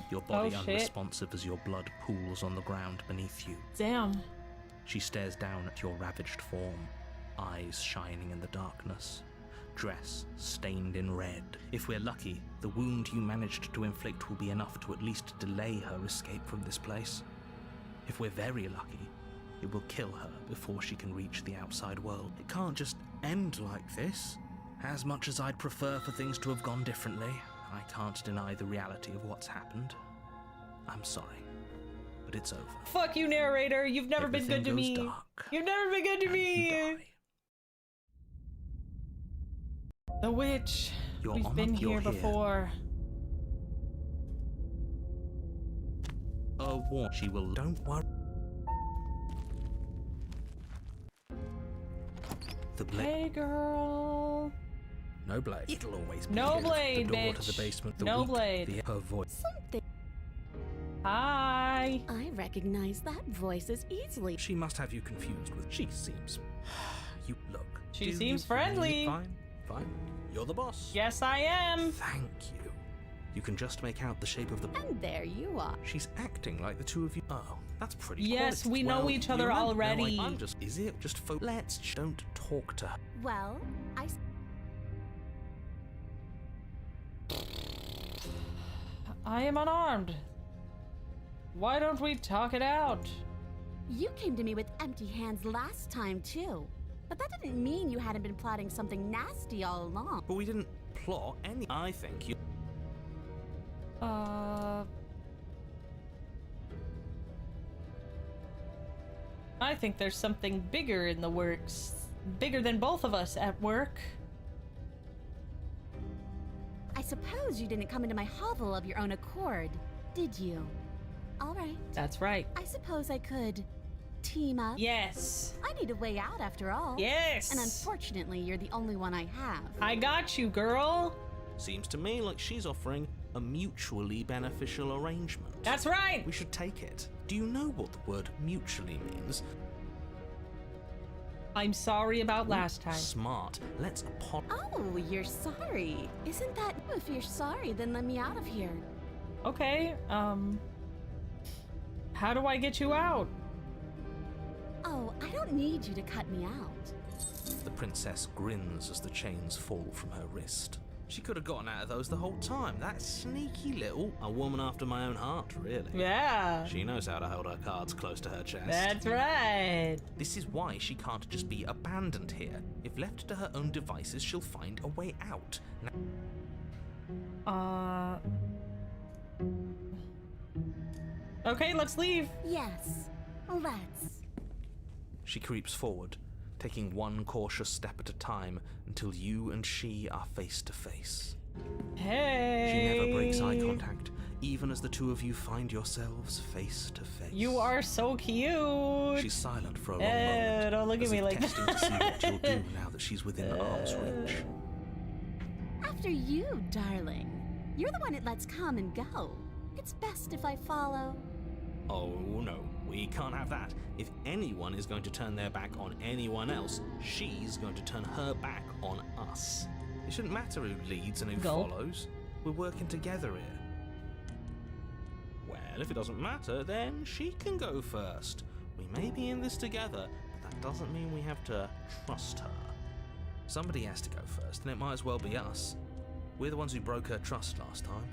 your body Oh, shit. unresponsive as your blood pools on the ground beneath you. Damn. She stares down at your ravaged form, eyes shining in the darkness, dress stained in red. If we're lucky, the wound you managed to inflict will be enough to at least delay her escape from this place. If we're very lucky, it will kill her before she can reach the outside world. It can't just end like this. As much as I'd prefer for things to have gone differently, I can't deny the reality of what's happened. I'm sorry, but it's over. Fuck you, narrator. You've never been good to Everything goes me. dark, You've never been good to and me. you die. The witch. You're We've on been up, you're here before. a war. She will. Don't worry. The blade. Hey, girl. No blade. It'll always be No here. blade, The door bitch. to the basement. The No weak, blade. Her voice. Something. Hi. I recognize that voice as easily. She must have you confused with. She seems. You look. She do seems you friendly. Fine. Fine. You're the boss. Yes, I am. Thank you. You can just make out the shape of the. And there you are. She's acting like the two of you. Oh, that's pretty. Yes, quality. we know Well, each you other remember- already. No, I'm just. Is it just let's don't talk to her. Well, I am unarmed. Why don't we talk it out? You came to me with empty hands last time, too. But that didn't mean you hadn't been plotting something nasty all along. But we didn't plot any. I think you. I think there's something bigger in the works. Bigger than both of us at work. I suppose you didn't come into my hovel of your own accord, did you? All right. That's right. I suppose I could team up. Yes. I need a way out after all. Yes. And unfortunately, you're the only one I have. I got you, girl. Seems to me like she's offering a mutually beneficial arrangement. That's right. We should take it. Do you know what the word mutually means? I'm sorry about last time. Smart. Let's apologize. Oh, you're sorry. Isn't that... If you're sorry, then let me out of here. Okay, how do I get you out? Oh, I don't need you to cut me out. The princess grins as the chains fall from her wrist. She could have gotten out of those the whole time. That sneaky little... A woman after my own heart, really. Yeah. She knows how to hold her cards close to her chest. That's right. This is why she can't just be abandoned here. If left to her own devices, she'll find a way out. Okay, let's leave. Yes, let's. She creeps forward, taking one cautious step at a time until you and she are face to face. Hey. She never breaks eye contact, even as the two of you find yourselves face to face. You are so cute. She's silent for a long moment. Don't look at as me if like testing that. to see what you'll do now that she's within arm's reach. After you, darling. You're the one it lets come and go. It's best if I follow. Oh no, we can't have that. If anyone is going to turn their back on anyone else, she's going to turn her back on us. It shouldn't matter who leads and who Gulp. follows. We're working together here. Well, if it doesn't matter, then she can go first. We may be in this together, but that doesn't mean we have to trust her. Somebody has to go first, and it might as well be us. We're the ones who broke her trust last time.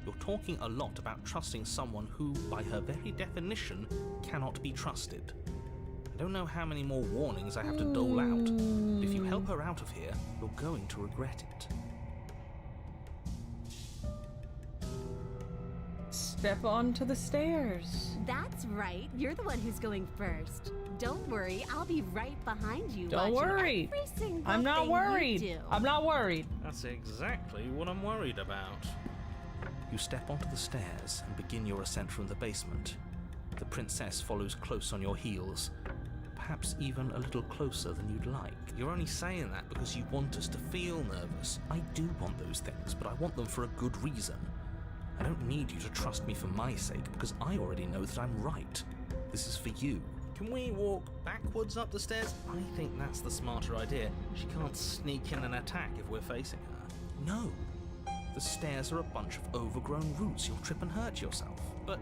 You're talking a lot about trusting someone who, by her very definition, cannot be trusted. I don't know how many more warnings I have to dole out, but if you help her out of here, you're going to regret it. Step onto the stairs. That's right. You're the one who's going first. Don't worry, I'll be right behind you. Don't watching worry. every single I'm not thing you worried. do. I'm not worried. That's exactly what I'm worried about. You step onto the stairs and begin your ascent from the basement. The princess follows close on your heels, perhaps even a little closer than you'd like. You're only saying that because you want us to feel nervous. I do want those things, but I want them for a good reason. I don't need you to trust me for my sake, because I already know that I'm right. This is for you. Can we walk backwards up the stairs? I think that's the smarter idea. She can't sneak in and attack if we're facing her. No. The stairs are a bunch of overgrown roots. You'll trip and hurt yourself. But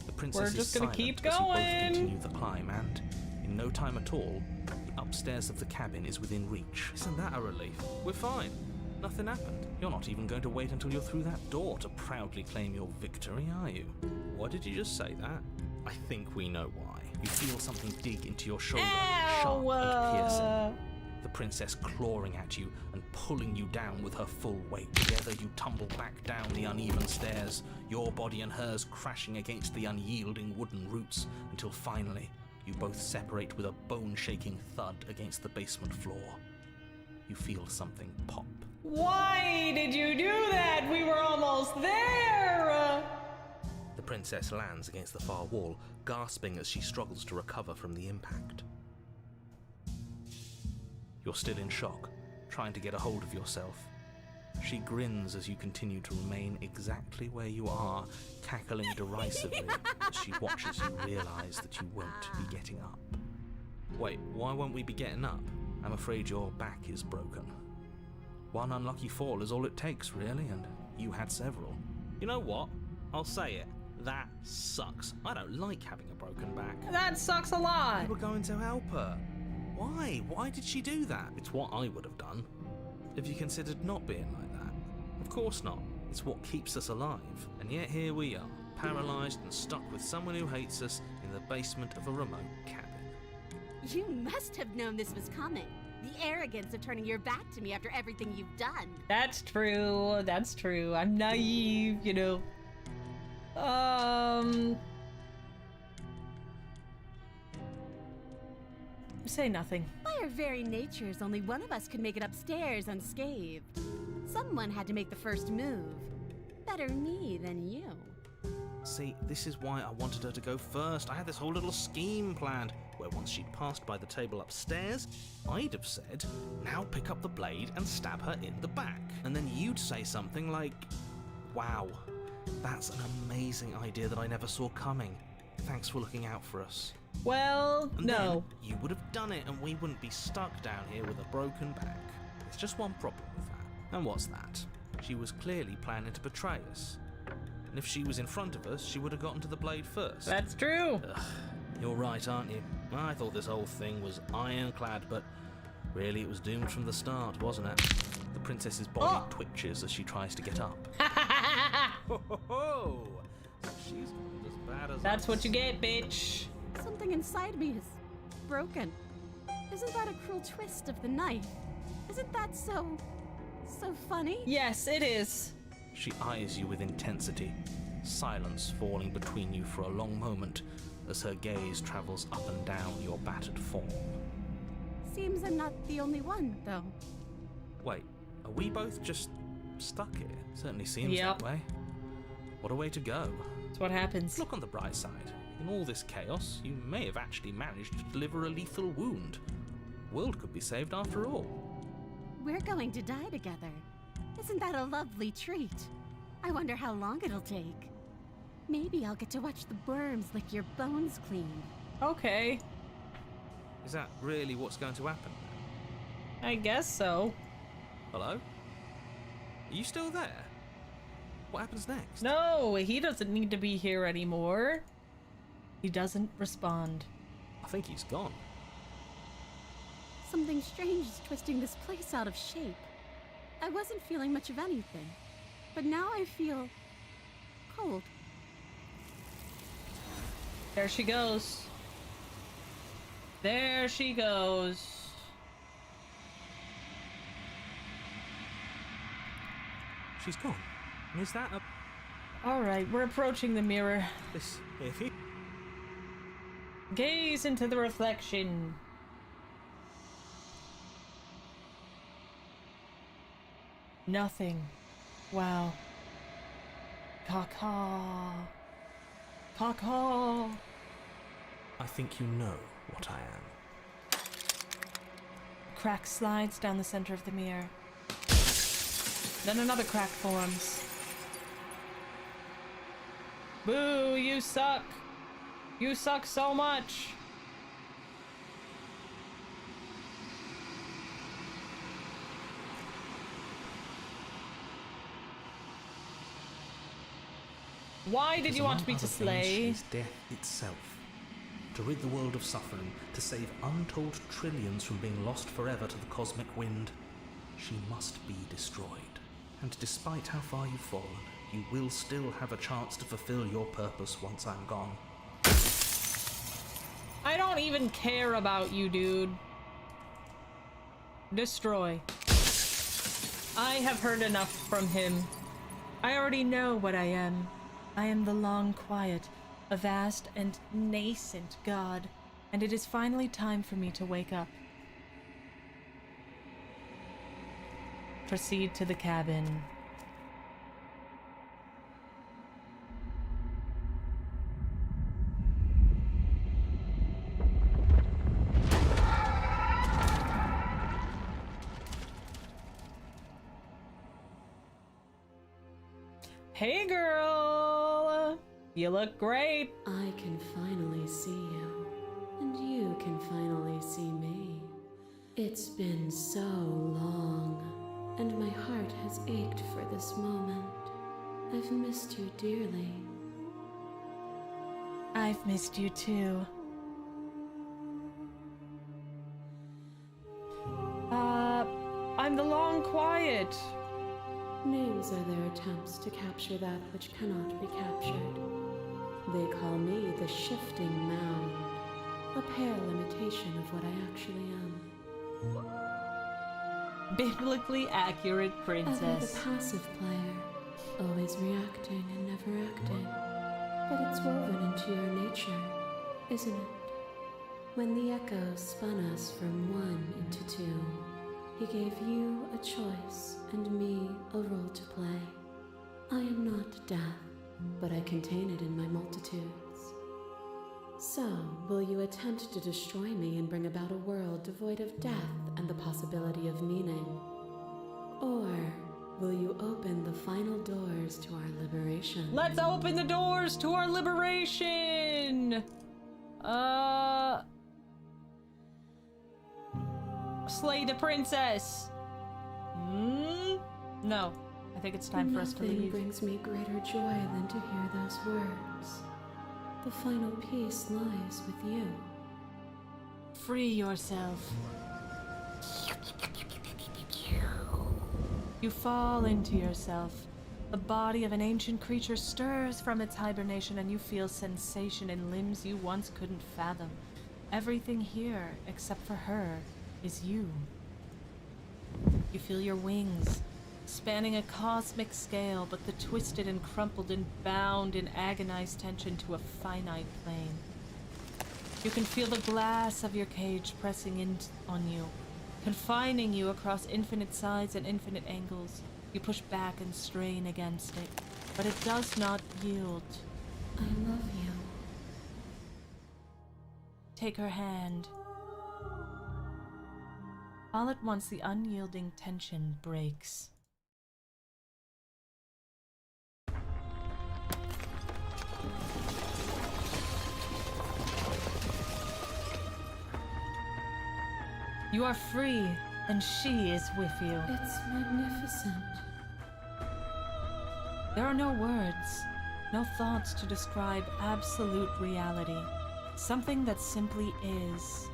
the princess We're is just gonna silent keep as you both going. continue the climb, and in no time at all, the upstairs of the cabin is within reach. Isn't that a relief? We're fine. Nothing happened. You're not even going to wait until you're through that door to proudly claim your victory, are you? Why did you just say that? I think we know why. You feel something dig into your shoulder, sharp and piercing. The princess clawing at you and pulling you down with her full weight. Together you tumble back down the uneven stairs, your body and hers crashing against the unyielding wooden roots, until finally you both separate with a bone-shaking thud against the basement floor. You feel something pop. Why did you do that? We were almost there. The princess lands against the far wall, gasping as she struggles to recover from the impact. You're still in shock, trying to get a hold of yourself. She grins as you continue to remain exactly where you are, cackling derisively as she watches you realise that you won't be getting up. Wait, why won't we be getting up? I'm afraid your back is broken. One unlucky fall is all it takes, really, and you had several. You know what? I'll say it. That sucks. I don't like having a broken back. That sucks a lot. We were going to help her. Why? Why did she do that? It's what I would have done. Have you considered not being like that? Of course not. It's what keeps us alive. And yet here we are, paralysed and stuck with someone who hates us in the basement of a remote cabin. You must have known this was coming. The arrogance of turning your back to me after everything you've done. That's true. That's true. I'm naive, you know. Say nothing. By our very natures, only one of us could make it upstairs unscathed. Someone had to make the first move. Better me than you. See, this is why I wanted her to go first. I had this whole little scheme planned, where once she'd passed by the table upstairs, I'd have said, now pick up the blade and stab her in the back. And then you'd say something like, wow, that's an amazing idea that I never saw coming. Thanks for looking out for us. Well, And no. then you would have done it and we wouldn't be stuck down here with a broken back. There's just one problem with that. And what's that? She was clearly planning to betray us. And if she was in front of us, she would have gotten to the blade first. That's true. Ugh, you're right, aren't you? I thought this whole thing was ironclad, but really it was doomed from the start, wasn't it? The princess's body twitches as she tries to get up. Ho ho ho! So she's not as bad as That's us. what you get, bitch. Something inside me is broken. Isn't that a cruel twist of the knife? Isn't that so funny? Yes, it is. She eyes you with intensity, silence falling between you for a long moment as her gaze travels up and down your battered form. Seems I'm not the only one, though. Wait, are we both just stuck here? Certainly seems Yep. that way. What a way to go. That's what happens. Look on the bright side. In all this chaos, you may have actually managed to deliver a lethal wound. The world could be saved after all. We're going to die together. Isn't that a lovely treat? I wonder how long it'll take. Maybe I'll get to watch the worms lick your bones clean. Okay. Is that really what's going to happen? I guess so. Hello? Are you still there? What happens next? No, he doesn't need to be here anymore. He doesn't respond. I think he's gone. Something strange is twisting this place out of shape. I wasn't feeling much of anything, but now I feel cold. There she goes. There she goes. She's gone. And is that a... Alright, we're approaching the mirror. this iffy? Gaze into the reflection. Nothing. Wow. Caw-caw. Caw-caw. I think you know what I am. Crack slides down the center of the mirror. Then another crack forms. Boo, you suck. You suck so much. Why did Because you want among me to other things, slay? she's death itself. To rid the world of suffering, to save untold trillions from being lost forever to the cosmic wind, she must be destroyed. And despite how far you've fallen, you will still have a chance to fulfill your purpose once I'm gone. I don't even care about you, dude. Destroy. I have heard enough from him. I already know what I am. I am the long quiet, a vast and nascent god, and it is finally time for me to wake up. Proceed to the cabin. Hey, girl! You look great! I can finally see you, and you can finally see me. It's been so long, and my heart has ached for this moment. I've missed you dearly. I've missed you too. I'm the Long Quiet. Names are their attempts to capture that which cannot be captured. They call me the Shifting Mound, a pale imitation of what I actually am. Biblically accurate Ever princess. the passive player, always reacting and never acting. But it's woven into your nature, isn't it? When the echo spun us from one into two, he gave you a choice and me a role to play. I am not death, but I contain it in my multitudes. So, will you attempt to destroy me and bring about a world devoid of death and the possibility of meaning? Or will you open the final doors to our liberation? Let's open the doors to our liberation! Slay the princess! No. I think it's time for us to Nothing leave. brings me greater joy than to hear those words. The final piece lies with you. Free yourself. You fall into yourself. The body of an ancient creature stirs from its hibernation and you feel sensation in limbs you once couldn't fathom. Everything here, except for her, is you. You feel your wings, spanning a cosmic scale, but the twisted and crumpled and bound in agonized tension to a finite plane. You can feel the glass of your cage pressing in on you, confining you across infinite sides and infinite angles. You push back and strain against it, but it does not yield. I love you. Take her hand. All at once, the unyielding tension breaks. You are free, and she is with you. It's magnificent. There are no words, no thoughts to describe absolute reality. Something that simply is.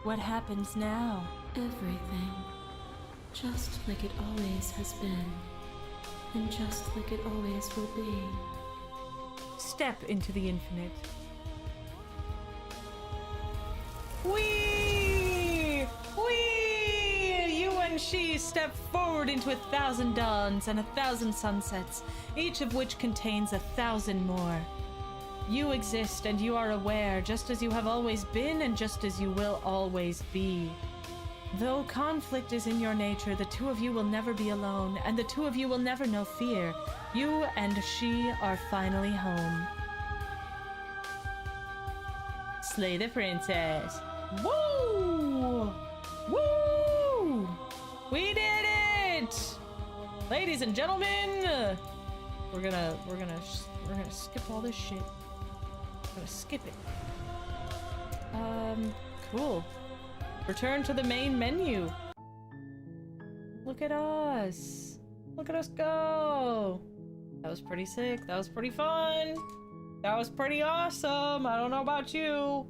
What happens now? Everything. Just like it always has been. And just like it always will be. Step into the infinite. Whee! Whee! You and she step forward into 1,000 dawns and 1,000 sunsets, each of which contains 1,000 more. You exist and you are aware, just as you have always been and just as you will always be. Though conflict is in your nature, the two of you will never be alone, and the two of you will never know fear. You and she are finally home. Slay the princess. Woo! Woo! We did it! Ladies and gentlemen, we're gonna skip all this shit. I'm gonna skip it. Cool. Return to the main menu. Look at us. Look at us go. That was pretty sick. That was pretty fun. That was pretty awesome. I don't know about you.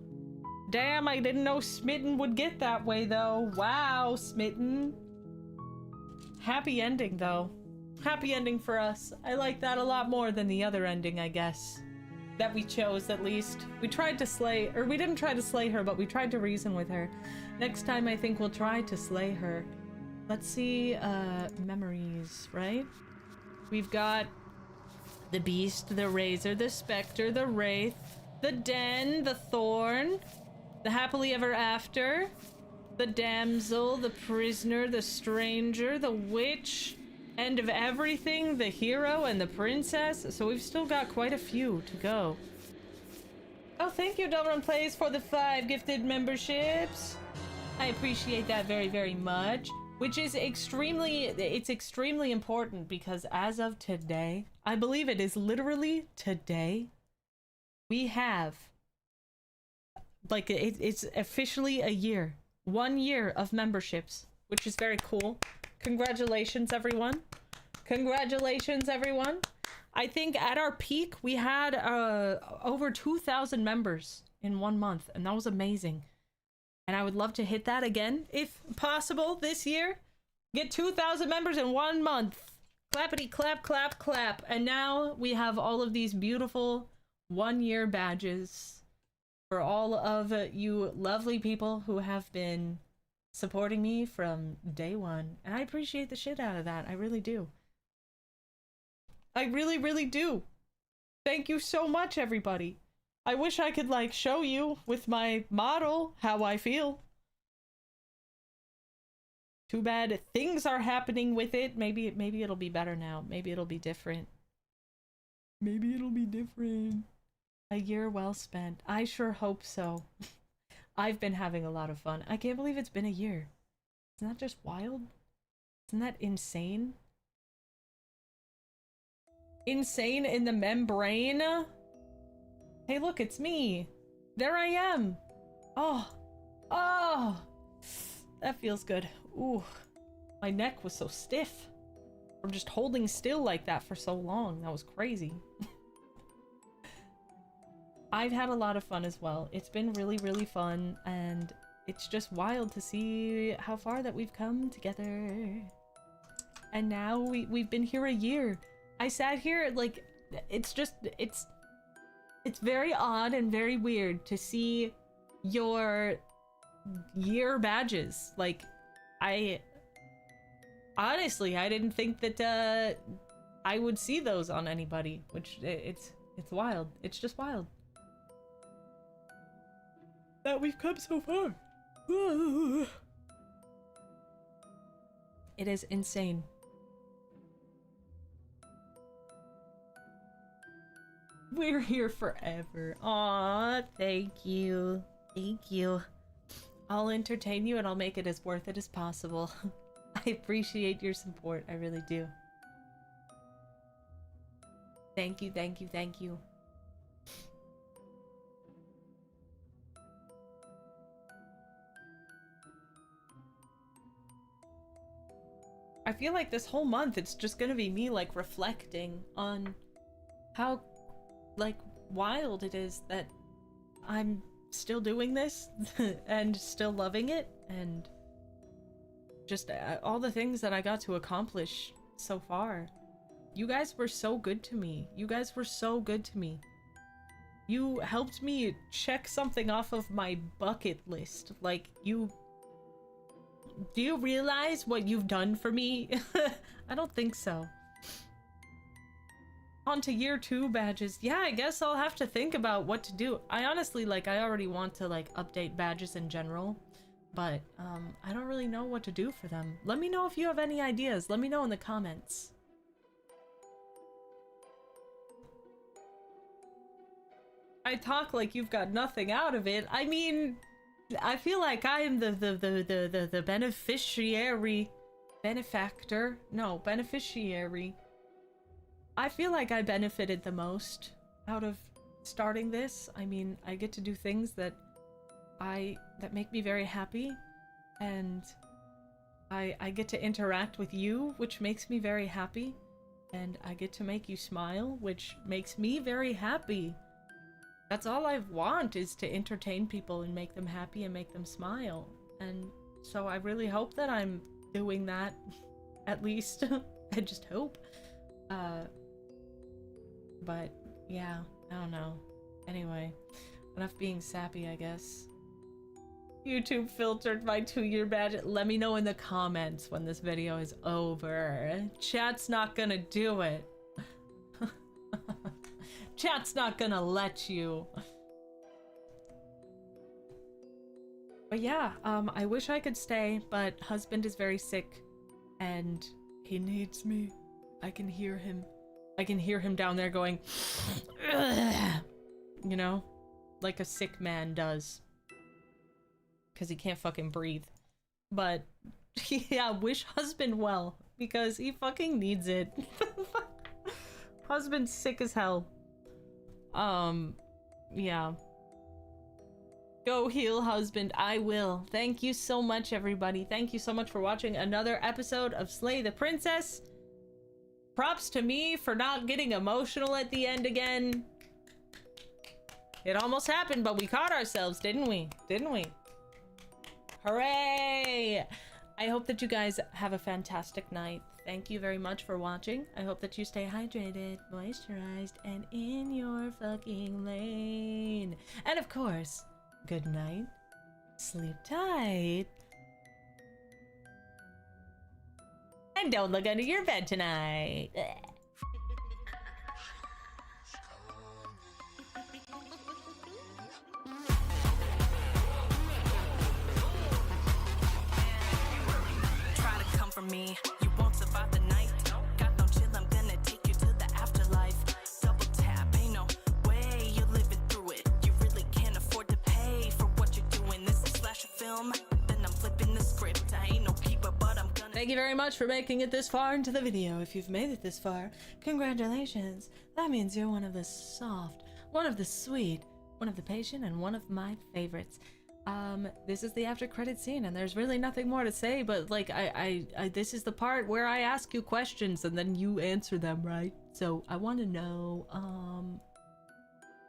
Damn, I didn't know Smitten would get that way though. Wow, Smitten. Happy ending though. Happy ending for us. I like that a lot more than the other ending, I guess. That we chose, at least. We tried to slay, or we didn't try to slay her, but we tried to reason with her. Next time, I think we'll try to slay her. Let's see, memories, right? We've got the beast, the razor, the specter, the wraith, the den, the thorn, the happily ever after, the damsel, the prisoner, the stranger, the witch, end of everything, the hero, and the princess. So we've still got quite a few to go. Oh, thank you, Dobron Plays, for the 5 gifted memberships. I appreciate that very, very much. which is extremely important because as of today, I believe it is literally today, we have, like, it's officially a year. 1 year of memberships, which is very cool. Congratulations, everyone. Congratulations, everyone. I think at our peak, we had over 2,000 members in 1 month, and that was amazing. And I would love to hit that again, if possible, this year. Get 2,000 members in 1 month. Clappity clap, clap, clap. And now we have all of these beautiful 1-year badges for all of you lovely people who have been supporting me from day one. And I appreciate the shit out of that. I really do. I really, really do. Thank you so much, everybody. I wish I could, like, show you with my model how I feel. Too bad things are happening with it. Maybe it'll be better now. Maybe it'll be different. Maybe it'll be different. A year well spent. I sure hope so. I've been having a lot of fun. I can't believe it's been a year. Isn't that just wild? Isn't that insane? Insane in the membrane? Hey, look, it's me. There I am. Oh. That feels good. Ooh. My neck was so stiff from just holding still like that for so long. That was crazy. I've had a lot of fun as well. It's been really, really fun, and it's just wild to see how far that we've come together. And now we've been here a year. I sat here, like, it's very odd and very weird to see your year badges. Like, honestly, I didn't think that I would see those on anybody, which it's wild. It's just wild that we've come so far. It is insane. We're here forever. Aw, thank you. Thank you. I'll entertain you and I'll make it as worth it as possible. I appreciate your support. I really do. Thank you, thank you, thank you. I feel like this whole month it's just gonna be me, like, reflecting on how, like, wild it is that I'm still doing this and still loving it, and just all the things that I got to accomplish so far. You guys were so good to me. You guys were so good to me. You helped me check something off of my bucket list. Like, do you realize what you've done for me? I don't think so. On to year 2 badges. Yeah, I guess I'll have to think about what to do. I honestly, like, I already want to, like, update badges in general, but I don't really know what to do for them. Let me know if you have any ideas. Let me know in the comments. I talk like you've got nothing out of it. I mean, I feel like I am the beneficiary. I feel like I benefited the most out of starting this. I mean, I get to do things that make me very happy, and I get to interact with you, which makes me very happy, and I get to make you smile, which makes me very happy. That's all I want, is to entertain people and make them happy and make them smile. And so I really hope that I'm doing that, at least. I just hope. But yeah, I don't know. Anyway, enough being sappy, I guess. YouTube filtered my 2-year badge. Let me know in the comments when this video is over. Chat's not gonna do it. Chat's not gonna let you. But yeah, I wish I could stay, but husband is very sick and he needs me. I can hear him. I can hear him down there going, you know, like a sick man does. Because he can't fucking breathe. But Yeah, wish husband well, because he fucking needs it. Husband's sick as hell. Yeah. Go heal husband. I will. Thank you so much, everybody. Thank you so much for watching another episode of Slay the Princess. Props to me for not getting emotional at the end again. It almost happened, but we caught ourselves, didn't we? Didn't we? Hooray! I hope that you guys have a fantastic night. Thank you very much for watching. I hope that you stay hydrated, moisturized, and in your fucking lane. And of course, good night, sleep tight, and don't look under your bed tonight. For me, you won't survive the night. Got no chill, I'm gonna take you to the afterlife. Double tap, ain't no way you're living through it. You really can't afford to pay for what you're doing. This is slasher film, then I'm flipping the script. I ain't no keeper, but I'm gonna. Thank you very much for making it this far into the video. If you've made it this far, congratulations. That means you're one of the soft, one of the sweet, one of the patient, and one of my favorites. This is the after credit scene, and there's really nothing more to say, but like I this is the part where I ask you questions and then you answer them, right? So I want to know,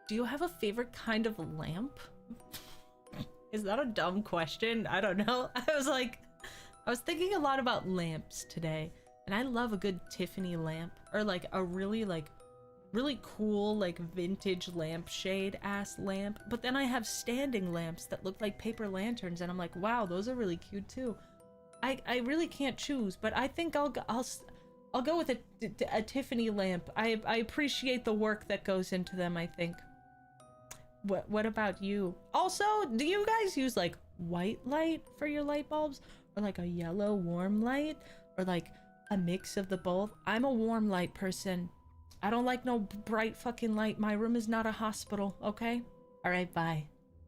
do you have a favorite kind of lamp? Is that a dumb question? I don't know. I was thinking a lot about lamps today, and I love a good Tiffany lamp, or like a really cool like vintage lampshade ass lamp. But then I have standing lamps that look like paper lanterns, and I'm like, wow, those are really cute too. I really can't choose, but I think I'll go with a Tiffany lamp. I appreciate the work that goes into them, I think. What about you? Also, do you guys use like white light for your light bulbs, or like a yellow warm light, or like a mix of the both? I'm a warm light person. I don't like no bright fucking light. My room is not a hospital, okay? All right, bye.